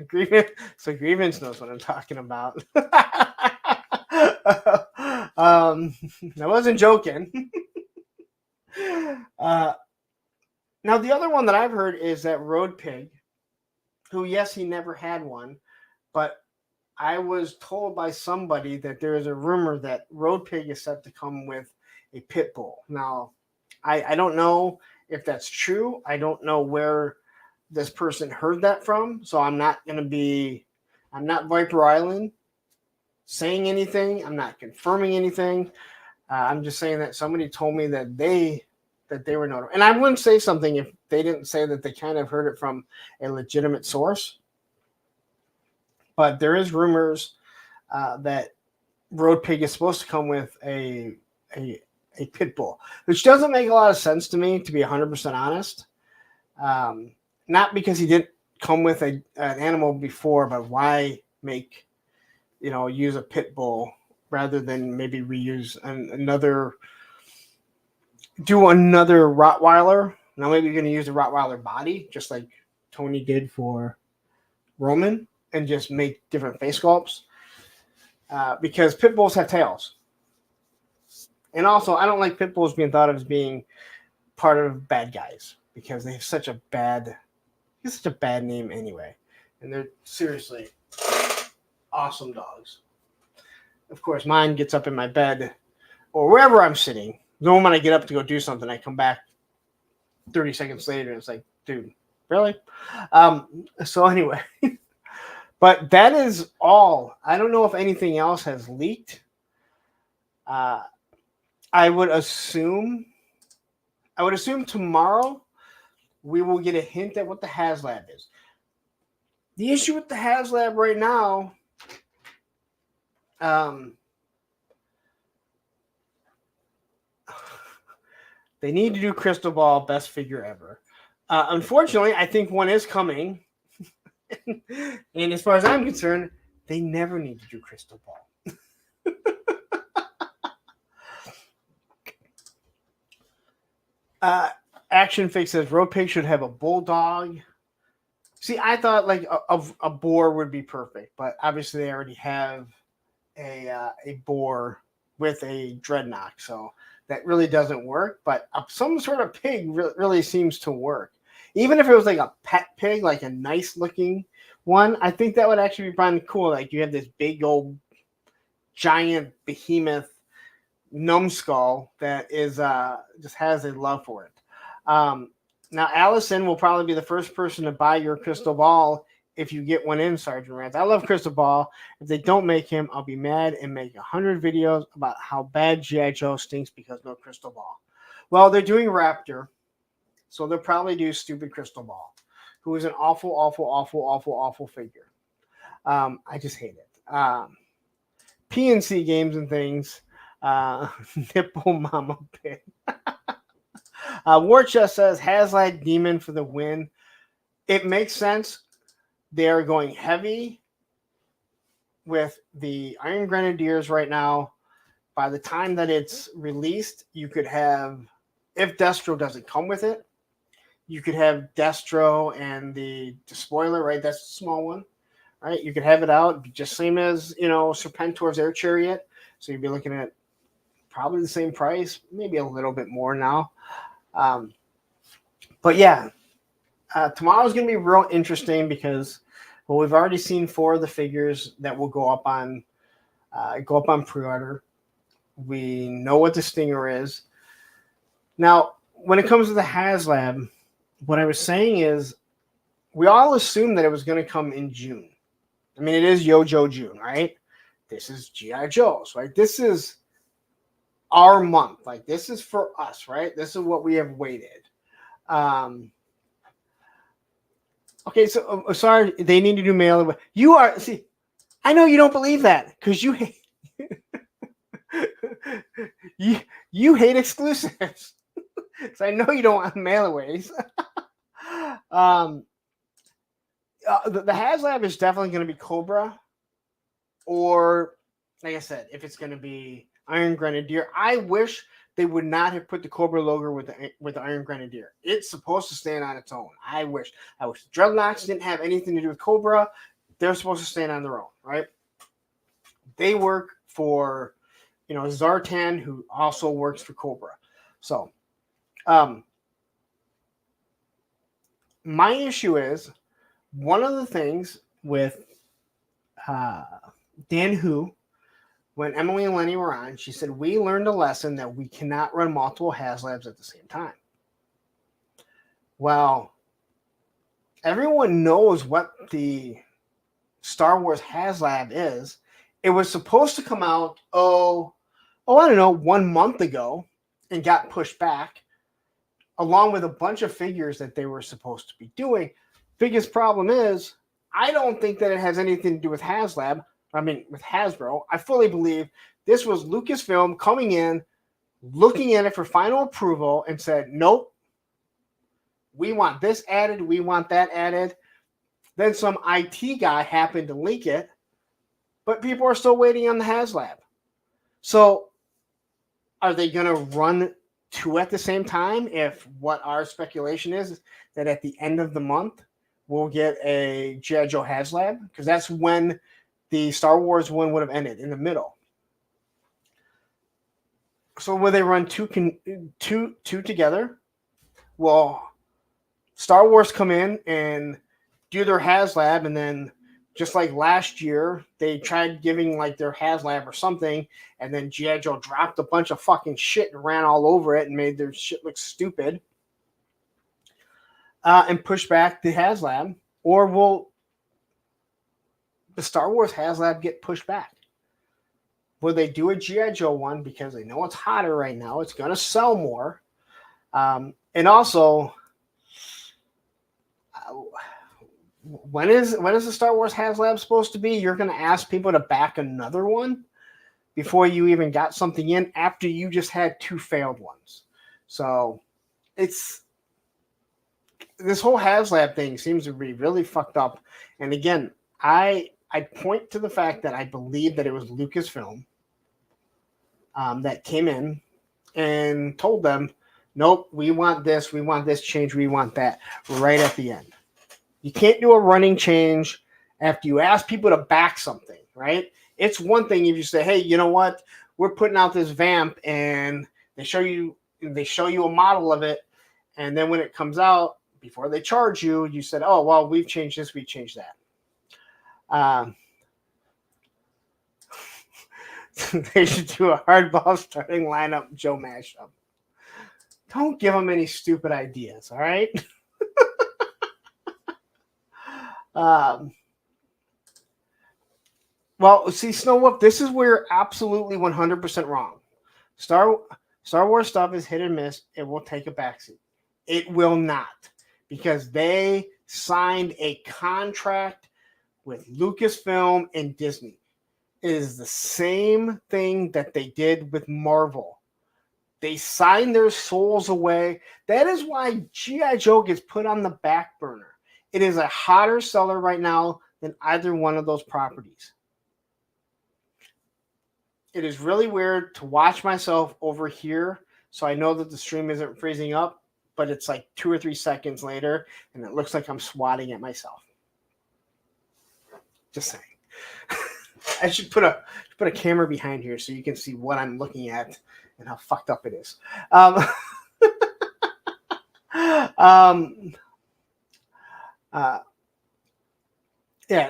Grievance knows what I'm talking about. I wasn't joking. Now the other one that I've heard is that Road Pig, who, yes, he never had one, but I was told by somebody that there is a rumor that Road Pig is set to come with a pit bull. Now, I don't know if that's true. I don't know where this person heard that from, so I'm not Viper Island saying anything. I'm not confirming anything. I'm just saying that somebody told me that they were notified. And I wouldn't say something if they didn't say that they kind of heard it from a legitimate source. But there is rumors that Road Pig is supposed to come with a pit bull, which doesn't make a lot of sense to me, to be 100% honest. Not because he didn't come with an animal before, but why use a pit bull rather than maybe reuse another Rottweiler. Now maybe you're going to use the Rottweiler body, just like Tony did for Roman, and just make different face sculpts. Because pit bulls have tails. And also, I don't like pit bulls being thought of as being part of bad guys, because they have such a bad name anyway. And they're seriously awesome dogs. Of course, mine gets up in my bed or wherever I'm sitting. The moment I get up to go do something, I come back 30 seconds later and it's like, dude, really? So anyway, but that is all. I don't know if anything else has leaked. I would assume tomorrow we will get a hint at what the HasLab is. The issue with the HasLab right now, they need to do Crystal Ball best figure ever. Unfortunately, I think one is coming. And as far as I'm concerned, they never need to do Crystal Ball. Action Fix says Road Pig should have a bulldog. See, I thought like a boar would be perfect, but obviously they already have a boar with a dreadnought, so that really doesn't work. But some sort of pig really seems to work. Even if it was like a pet pig, like a nice looking one, I think that would actually be kind of cool. Like you have this big old giant behemoth numbskull that is just has a love for it. Now Allison will probably be the first person to buy your Crystal Ball if you get one in, Sergeant Rance. I love Crystal Ball. If they don't make him, I'll be mad and make 100 videos about how bad G.I. Joe stinks because no Crystal Ball. Well, they're doing Raptor, so they'll probably do stupid Crystal Ball, who is an awful, awful, awful, awful, awful figure. I just hate it. PNC Games and Things. Nipple Mama Pig. War Chest says HasLab Demon for the win. It makes sense. They are going heavy with the Iron Grenadiers right now. By the time that it's released, you could have, if Destro doesn't come with it, you could have Destro and the spoiler, right? That's the small one, right? You could have it out just same as, Serpentor's Air Chariot. So you'd be looking at probably the same price, maybe a little bit more now. But yeah, tomorrow's going to be real interesting because, well, we've already seen 4 of the figures that will go up on pre-order. We know what the Stinger is. Now, when it comes to the HasLab, what I was saying is we all assumed that it was going to come in June. I mean, it is Yojo June, right? This is G.I. Joe's, right? This is our month. Like, this is for us, right? This is what we have waited. Okay, so sorry, they need to do mail. I know you don't believe that because you hate you hate exclusives. So I know you don't want mailaways. The HasLab is definitely going to be Cobra, or like I said, if it's going to be Iron Grenadier. I wish they would not have put the Cobra logo with the Iron Grenadier. It's supposed to stand on its own. I wish the Dreadnoughts didn't have anything to do with Cobra. They're supposed to stand on their own, right? They work for, Zartan, who also works for Cobra. So, my issue is one of the things with Dan Hu, when Emily and Lenny were on, she said, we learned a lesson that we cannot run multiple HasLabs at the same time. Well, everyone knows what the Star Wars HasLab is. It was supposed to come out, I don't know, 1 month ago and got pushed back, along with a bunch of figures that they were supposed to be doing. Biggest problem is, I don't think that it has anything to do with HasLab. With Hasbro. I fully believe this was Lucasfilm coming in, looking at it for final approval, and said, nope, we want this added, we want that added. Then some IT guy happened to leak it, but people are still waiting on the HasLab. So are they going to run two at the same time? If what our speculation is that at the end of the month, we'll get a G.I. Joe HasLab, because that's when the Star Wars one would have ended, in the middle. So will they run two together? Well, Star Wars come in and do their HasLab, and then just like last year, they tried giving like their HasLab or something, and then G.I. Joe dropped a bunch of fucking shit and ran all over it and made their shit look stupid, and push back the HasLab. Or will the Star Wars HasLab get pushed back? Will they do a G.I. Joe one because they know it's hotter right now? It's going to sell more. And also, when is the Star Wars HasLab supposed to be? You're going to ask people to back another one before you even got something in, after you just had two failed ones. So this whole HasLab thing seems to be really fucked up. And again, I point to the fact that I believe that it was Lucasfilm that came in and told them, nope, we want this change, we want that, right at the end. You can't do a running change after you ask people to back something, right? It's one thing if you say, hey, you know what? We're putting out this vamp, and they show you a model of it, and then when it comes out, before they charge you, you said, oh, well, we've changed this, we changed that. They should do a hardball starting lineup Joe mashup. Don't give them any stupid ideas, all right? Well, see, Snow Wolf, this is where you're absolutely 100% wrong. Star Wars stuff is hit and miss. It will take a backseat. It will not, because they signed a contract with Lucasfilm and Disney. It is the same thing that they did with Marvel. They signed their souls away. That is why G.I. Joe gets put on the back burner. It is a hotter seller right now than either one of those properties. It is really weird to watch myself over here, so I know that the stream isn't freezing up, but it's like 2 or 3 seconds later, and it looks like I'm swatting at myself. Just saying. I should put a camera behind here so you can see what I'm looking at and how fucked up it is. Yeah,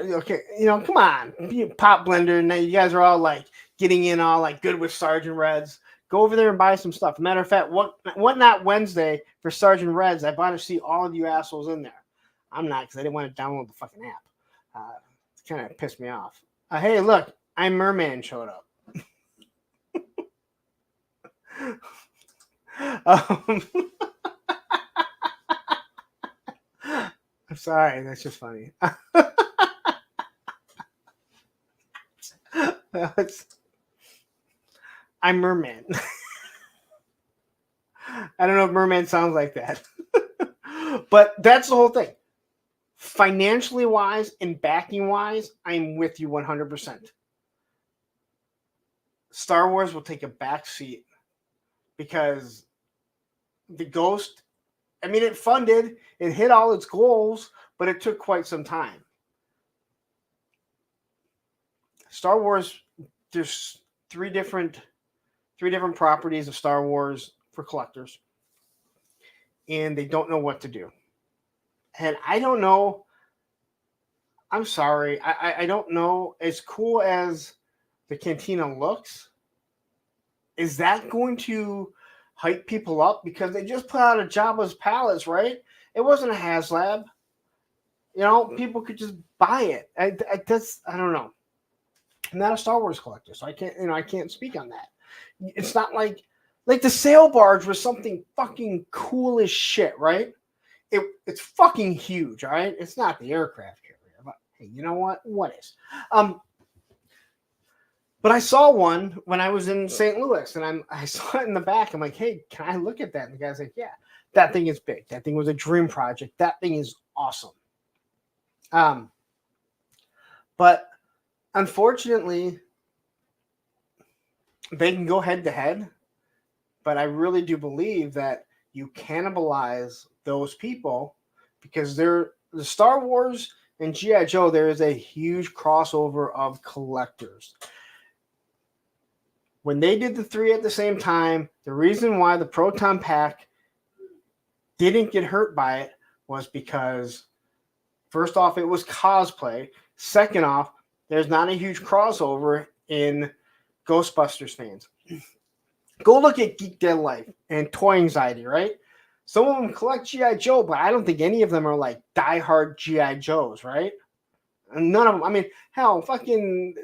okay. Come on. Pop Blender. Now you guys are all like getting in all like good with Sergeant Reds. Go over there and buy some stuff. Matter of fact, Whatnot Wednesday for Sergeant Reds, I want to see all of you assholes in there. I'm not, because I didn't want to download the fucking app. It kind of pissed me off. Hey, look, I'm Merman showed up. I'm sorry, that's just funny. I'm Merman. I don't know if Merman sounds like that. But that's the whole thing. Financially wise and backing wise, I'm with you 100%. Star Wars will take a back seat because the Ghost, I mean, it funded, it hit all its goals, but it took quite some time. Star Wars, there's three different properties of Star Wars for collectors, and they don't know what to do. And I don't know. I'm sorry. I don't know. As cool as the Cantina looks, is that going to hype people up? Because they just put out a Jabba's Palace, right? It wasn't a HasLab. You know, people could just buy it. I don't know. I'm not a Star Wars collector, so I can't speak on that. It's not like the sail barge was something fucking cool as shit, right? It's fucking huge, all right? It's not the aircraft carrier, but hey, you know what? What is? But I saw one when I was in St. Louis, and I saw it in the back. I'm like, hey, can I look at that? And the guy's like, yeah, that thing is big. That thing was a dream project. That thing is awesome. But unfortunately, they can go head to head, but I really do believe that you cannibalize those people because the Star Wars and G.I. Joe, there is a huge crossover of collectors. When they did the three at the same time, the reason why the Proton Pack didn't get hurt by it was because, first off, it was cosplay. Second off, there's not a huge crossover in Ghostbusters fans. Go look at Geek Dead Life and Toy Anxiety, right? Some of them collect G.I. Joe, but I don't think any of them are like diehard G.I. Joes, right? None of them. I mean, hell, fucking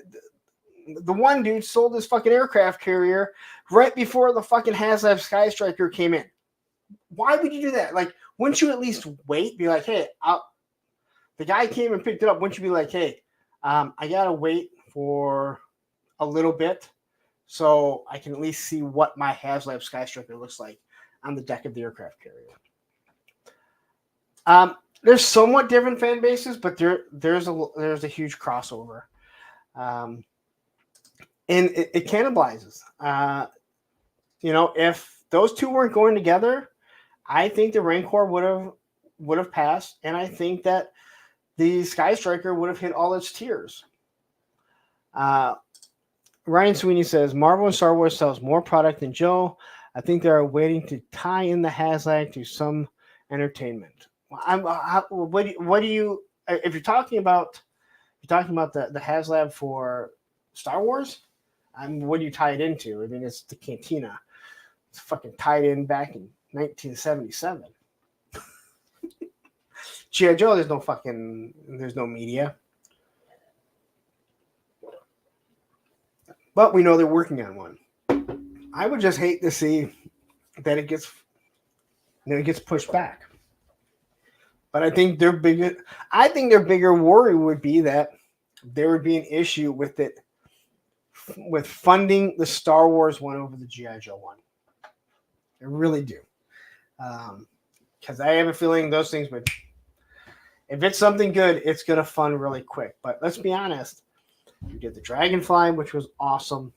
the one dude sold his fucking aircraft carrier right before the fucking HasLab Sky Striker came in. Why would you do that? Like, wouldn't you at least wait? Be like, hey, the guy came and picked it up. Wouldn't you be like, hey, I gotta wait for a little bit so I can at least see what my HasLab Sky Striker looks like on the deck of the aircraft carrier. There's somewhat different fan bases, but there's a huge crossover, and it cannibalizes. If those two weren't going together, I think the Rancor would have passed, and I think that the Sky Striker would have hit all its tiers. Ryan Sweeney says Marvel and Star Wars sells more product than Joe. I think they are waiting to tie in the HasLab to some entertainment. What do you? If you're talking about the HasLab for Star Wars, what do you tie it into? I mean, it's the Cantina. It's fucking tied in back in 1977. G.I. Joe, there's no media. But we know they're working on one. I would just hate to see that it gets pushed back. But I think their bigger worry would be that there would be an issue with funding the Star Wars one over the G.I. Joe one. I really do. Because I have a feeling those things would, if it's something good, it's going to fund really quick. But let's be honest. You did the Dragonfly, which was awesome.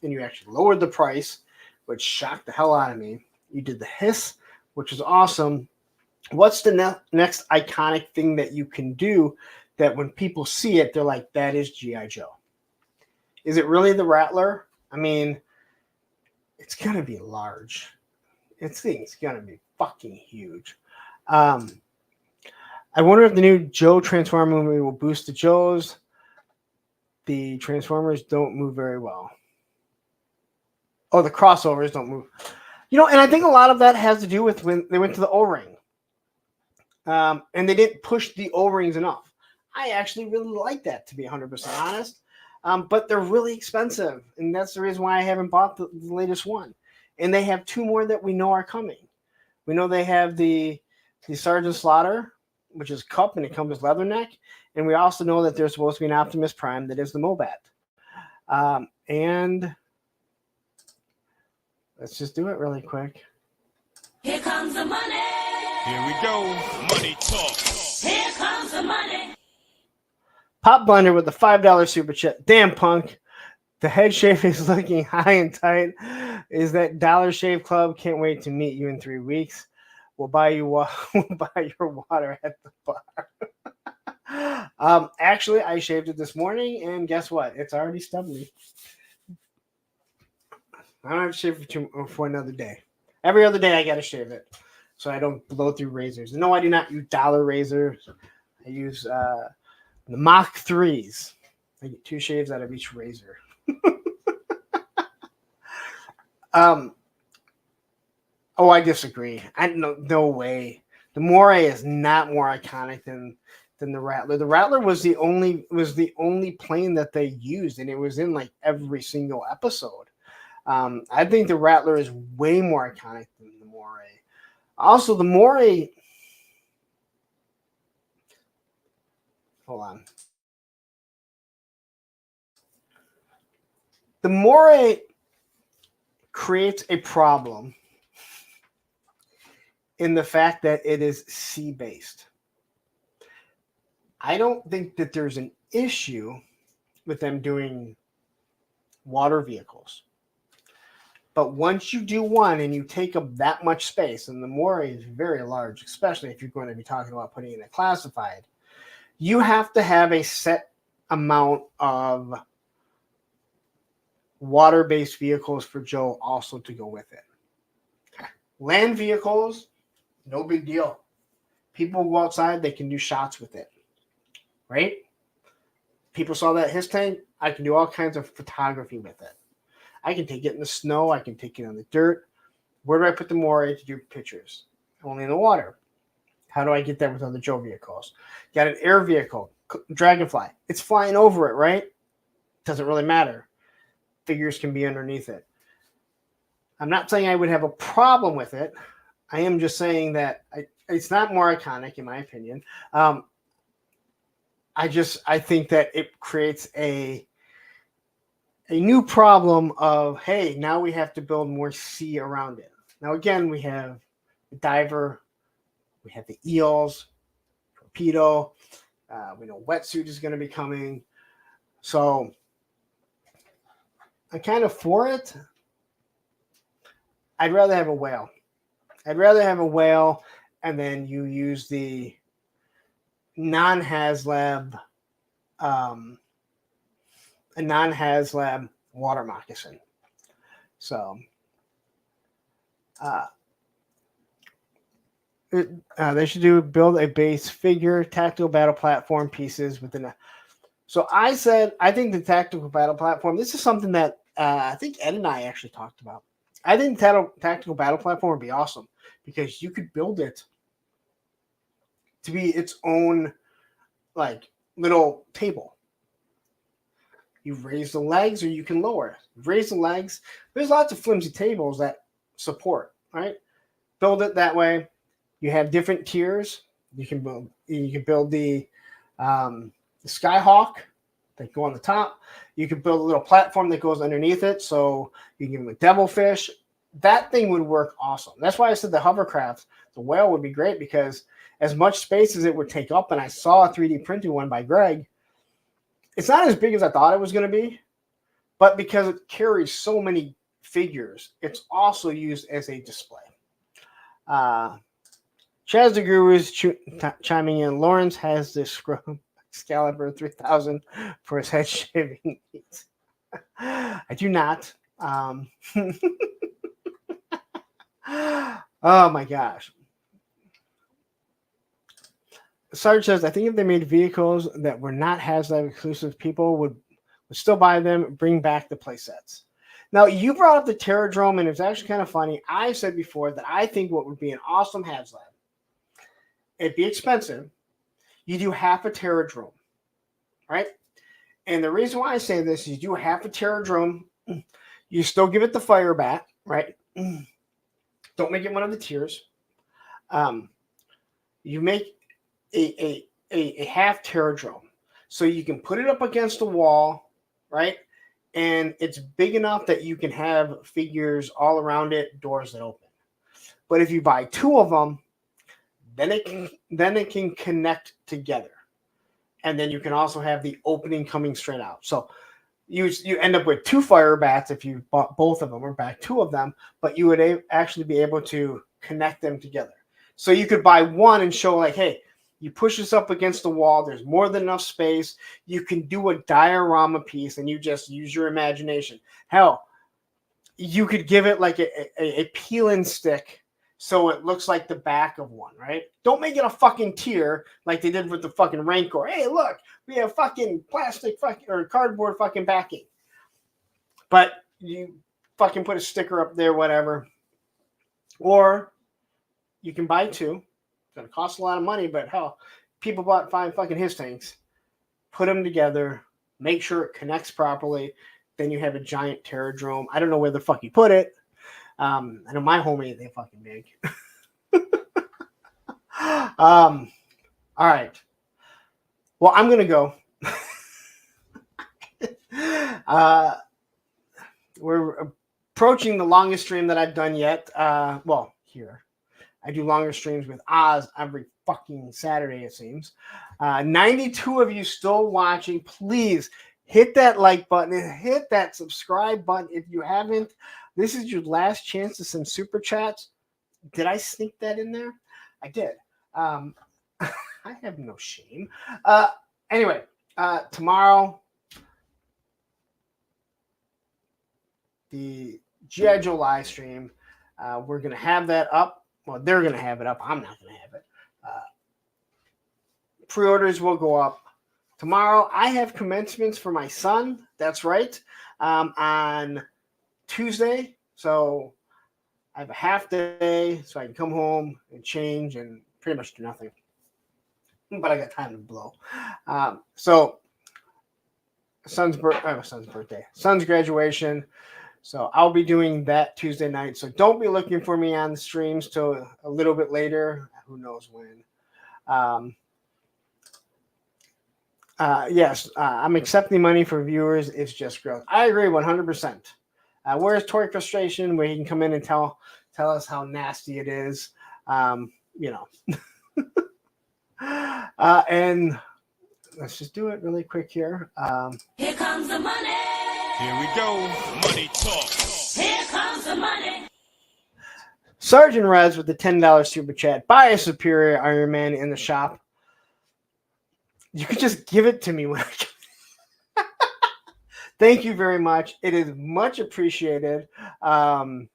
And you actually lowered the price, which shocked the hell out of me. You did the Hiss, which was awesome. What's the next iconic thing that you can do that when people see it, they're like, that is G.I. Joe? Is it really the Rattler? I mean, it's going to be large. It's going to be fucking huge. I wonder if the new Joe Transformer movie will boost the Joes. The Transformers don't move very well. Oh, the crossovers don't move. And I think a lot of that has to do with when they went to the O-ring. And they didn't push the O-rings enough. I actually really like that, to be 100% honest. But they're really expensive. And that's the reason why I haven't bought the latest one. And they have two more that we know are coming. We know they have the Sergeant Slaughter, which is cup, and it comes with leather neck. And we also know that there's supposed to be an Optimus Prime that is the Mobat. And let's just do it really quick. Here comes the money. Here we go. Money talk. Here comes the money. Pop Blender with the $5 super chat. Damn, Punk. The head shave is looking high and tight. Is that Dollar Shave Club? Can't wait to meet you in 3 weeks. We'll buy you we'll buy your water at the bar. Actually, I shaved it this morning, and guess what? It's already stubbly. I don't have to shave for another day. Every other day, I got to shave it, so I don't blow through razors. No, I do not use dollar razors. I use the Mach 3s. I get 2 shaves out of each razor. Oh, I disagree. No way. The Moray is not more iconic than the Rattler. The Rattler was the only plane that they used, and it was in like every single episode. I think the Rattler is way more iconic than the Moray. Also, the Moray. Hold on. The Moray creates a problem in the fact that it is sea-based. I don't think that there's an issue with them doing water vehicles. But once you do one and you take up that much space, and the Moray is very large, especially if you're going to be talking about putting in a classified, you have to have a set amount of water-based vehicles for Joe also to go with it. Land vehicles, no big deal. People go outside, they can do shots with it, right? People saw that his tank. I can do all kinds of photography with it. I can take it in the snow. I can take it on the dirt. Where do I put the Moray to do pictures? Only in the water. How do I get that with other Joe vehicles? Got an air vehicle, Dragonfly. It's flying over it, right? Doesn't really matter. Figures can be underneath it. I'm not saying I would have a problem with it. I am just saying that it's not more iconic, in my opinion. I think that it creates a new problem of, hey, now we have to build more sea around it. Now, again, we have the diver, we have the eels, torpedo. We know wetsuit is going to be coming. So I'm kind of for it. I'd rather have a whale. And then you use the non-HasLab water moccasin. So they should build a base figure, tactical battle platform pieces within a. So I think the tactical battle platform, this is something that I think Ed and I actually talked about. I think tactical battle platform would be awesome because you could build it to be its own like little table. You raise the legs or you can lower it. Raise the legs. There's lots of flimsy tables that support, right? Build it that way. You have different tiers. You can build the Skyhawk that go on the top. You can build a little platform that goes underneath it. So you can give them a devilfish. That thing would work awesome. That's why I said the hovercraft, the whale would be great because as much space as it would take up, and I saw a 3D printed one by Greg, it's not as big as I thought it was going to be, but because it carries so many figures, it's also used as a display. Chaz the Guru is chiming in. Lawrence has this Scrum Excalibur 3000 for his head shaving needs. I do not. Oh my gosh. Sarge says, I think if they made vehicles that were not HasLab exclusive, people would still buy them, bring back the play sets. Now, you brought up the Terradrome, and it's actually kind of funny. I said before that I think what would be an awesome HasLab, it'd be expensive. You do half a Terradrome, right? And the reason why I say this is you do half a Terradrome, you still give it the fire bat, right? Don't make it one of the tiers. You make a half Terradrome. So you can put it up against the wall, right? And it's big enough that you can have figures all around it, doors that open. But if you buy 2 of them, then it can connect together. And then you can also have the opening coming straight out. So you end up with 2 fire bats if you bought both of them or back 2 of them, but you would actually be able to connect them together. So you could buy one and show like, hey, you push this up against the wall. There's more than enough space. You can do a diorama piece, and you just use your imagination. Hell, you could give it like a peel-in stick so it looks like the back of one, right? Don't make it a fucking tier like they did with the fucking Rancor. Hey, look, we have fucking plastic fucking or cardboard fucking backing. But you fucking put a sticker up there, whatever. Or you can buy 2. It's going to cost a lot of money, but hell, people bought 5 fucking his tanks. Put them together. Make sure it connects properly. Then you have a giant Terradrome. I don't know where the fuck you put it. I know my homie, they fucking big. All right. Well, I'm going to go. We're approaching the longest stream that I've done yet. Well, here. I do longer streams with Oz every fucking Saturday, it seems. 92 of you still watching. Please hit that like button and hit that subscribe button if you haven't. This is your last chance to send super chats. Did I sneak that in there? I did. I have no shame. Anyway, tomorrow, the G.I. Joe live stream, we're going to have that up. Well, they're going to have it up. I'm not going to have it. Pre-orders will go up. Tomorrow, I have commencements for my son. That's right. On Tuesday. So I have a half day so I can come home and change and pretty much do nothing. But I got time to blow. So son's birthday. Son's graduation. So I'll be doing that Tuesday night. So don't be looking for me on the streams till a little bit later. Who knows when. Yes, I'm accepting money for viewers. It's just growth. I agree 100%. Where's Toy Frustration, where he can come in and tell us how nasty it is? You know. And let's just do it really quick here. Here comes the money. Here we go. Money talk. Here comes the money. Sergeant Rez with the $10 super chat. Buy a Superior Iron Man in the shop. You could just give it to me when I Thank you very much. It is much appreciated for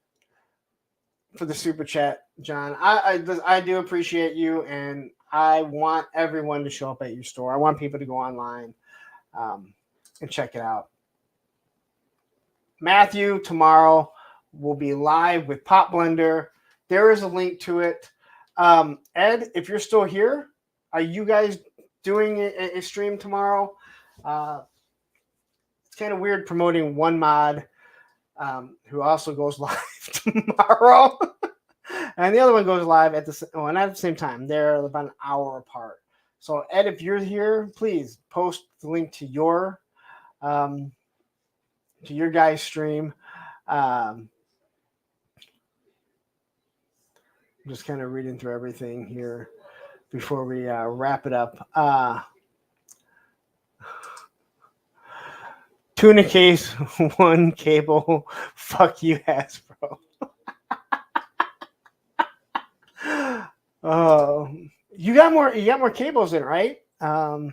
the super chat, John. I do appreciate you, and I want everyone to show up at your store. I want people to go online and check it out. Matthew, tomorrow will be live with Pop Blender. There is a link to it. Ed, if you're still here, are you guys doing a stream tomorrow? It's kind of weird promoting one mod who also goes live tomorrow. And the other one goes live at not at the same time. They're about an hour apart. So Ed, if you're here, please post the link to your guys' stream. I'm just kind of reading through everything here before we wrap it up. Tuna case, 1 cable. Fuck you, Hasbro. You got more cables in, right? And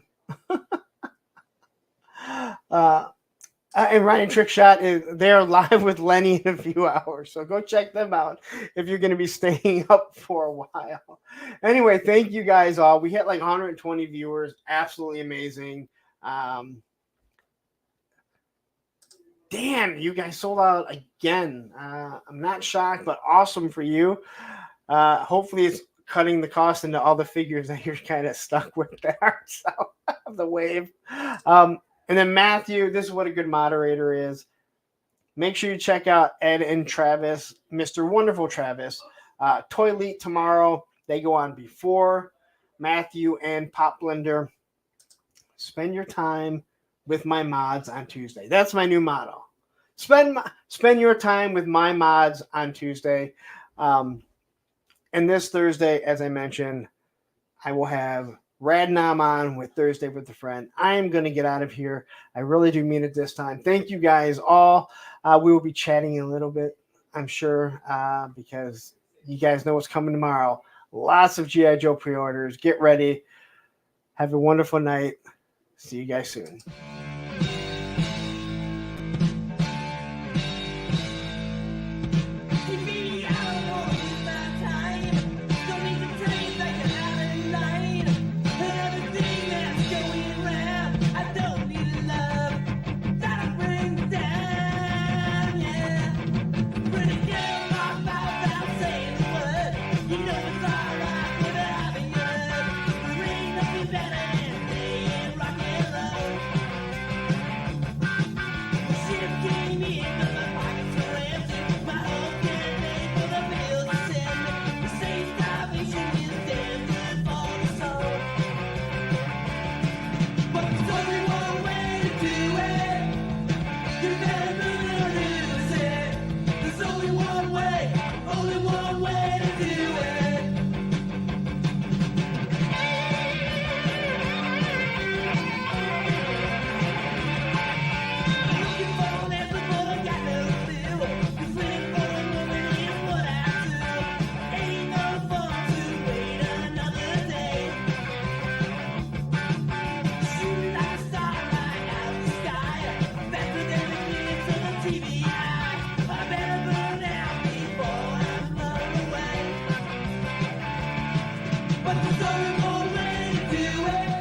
Ryan Trickshot they're live with Lenny in a few hours, so go check them out if you're going to be staying up for a while. Anyway, thank you guys all. We hit like 120 viewers. Absolutely amazing. Damn, you guys sold out again. I'm not shocked, but awesome for you. Hopefully it's cutting the cost into all the figures that you're kind of stuck with there. So the wave. And then Matthew, this is what a good moderator is. Make sure you check out Ed and Travis, Mr. Wonderful Travis. Toy Elite tomorrow. They go on before Matthew and Pop Blender. Spend your time with my mods on Tuesday. That's my new motto. Spend your time with my mods on Tuesday. And this Thursday, as I mentioned, I will have Radnom on with Thursday with a Friend. I am going to get out of here. I really do mean it this time. Thank you guys all. We will be chatting in a little bit, I'm sure, because you guys know what's coming tomorrow. Lots of G.I. Joe pre-orders. Get ready. Have a wonderful night. See you guys soon. But there's only one way to do it.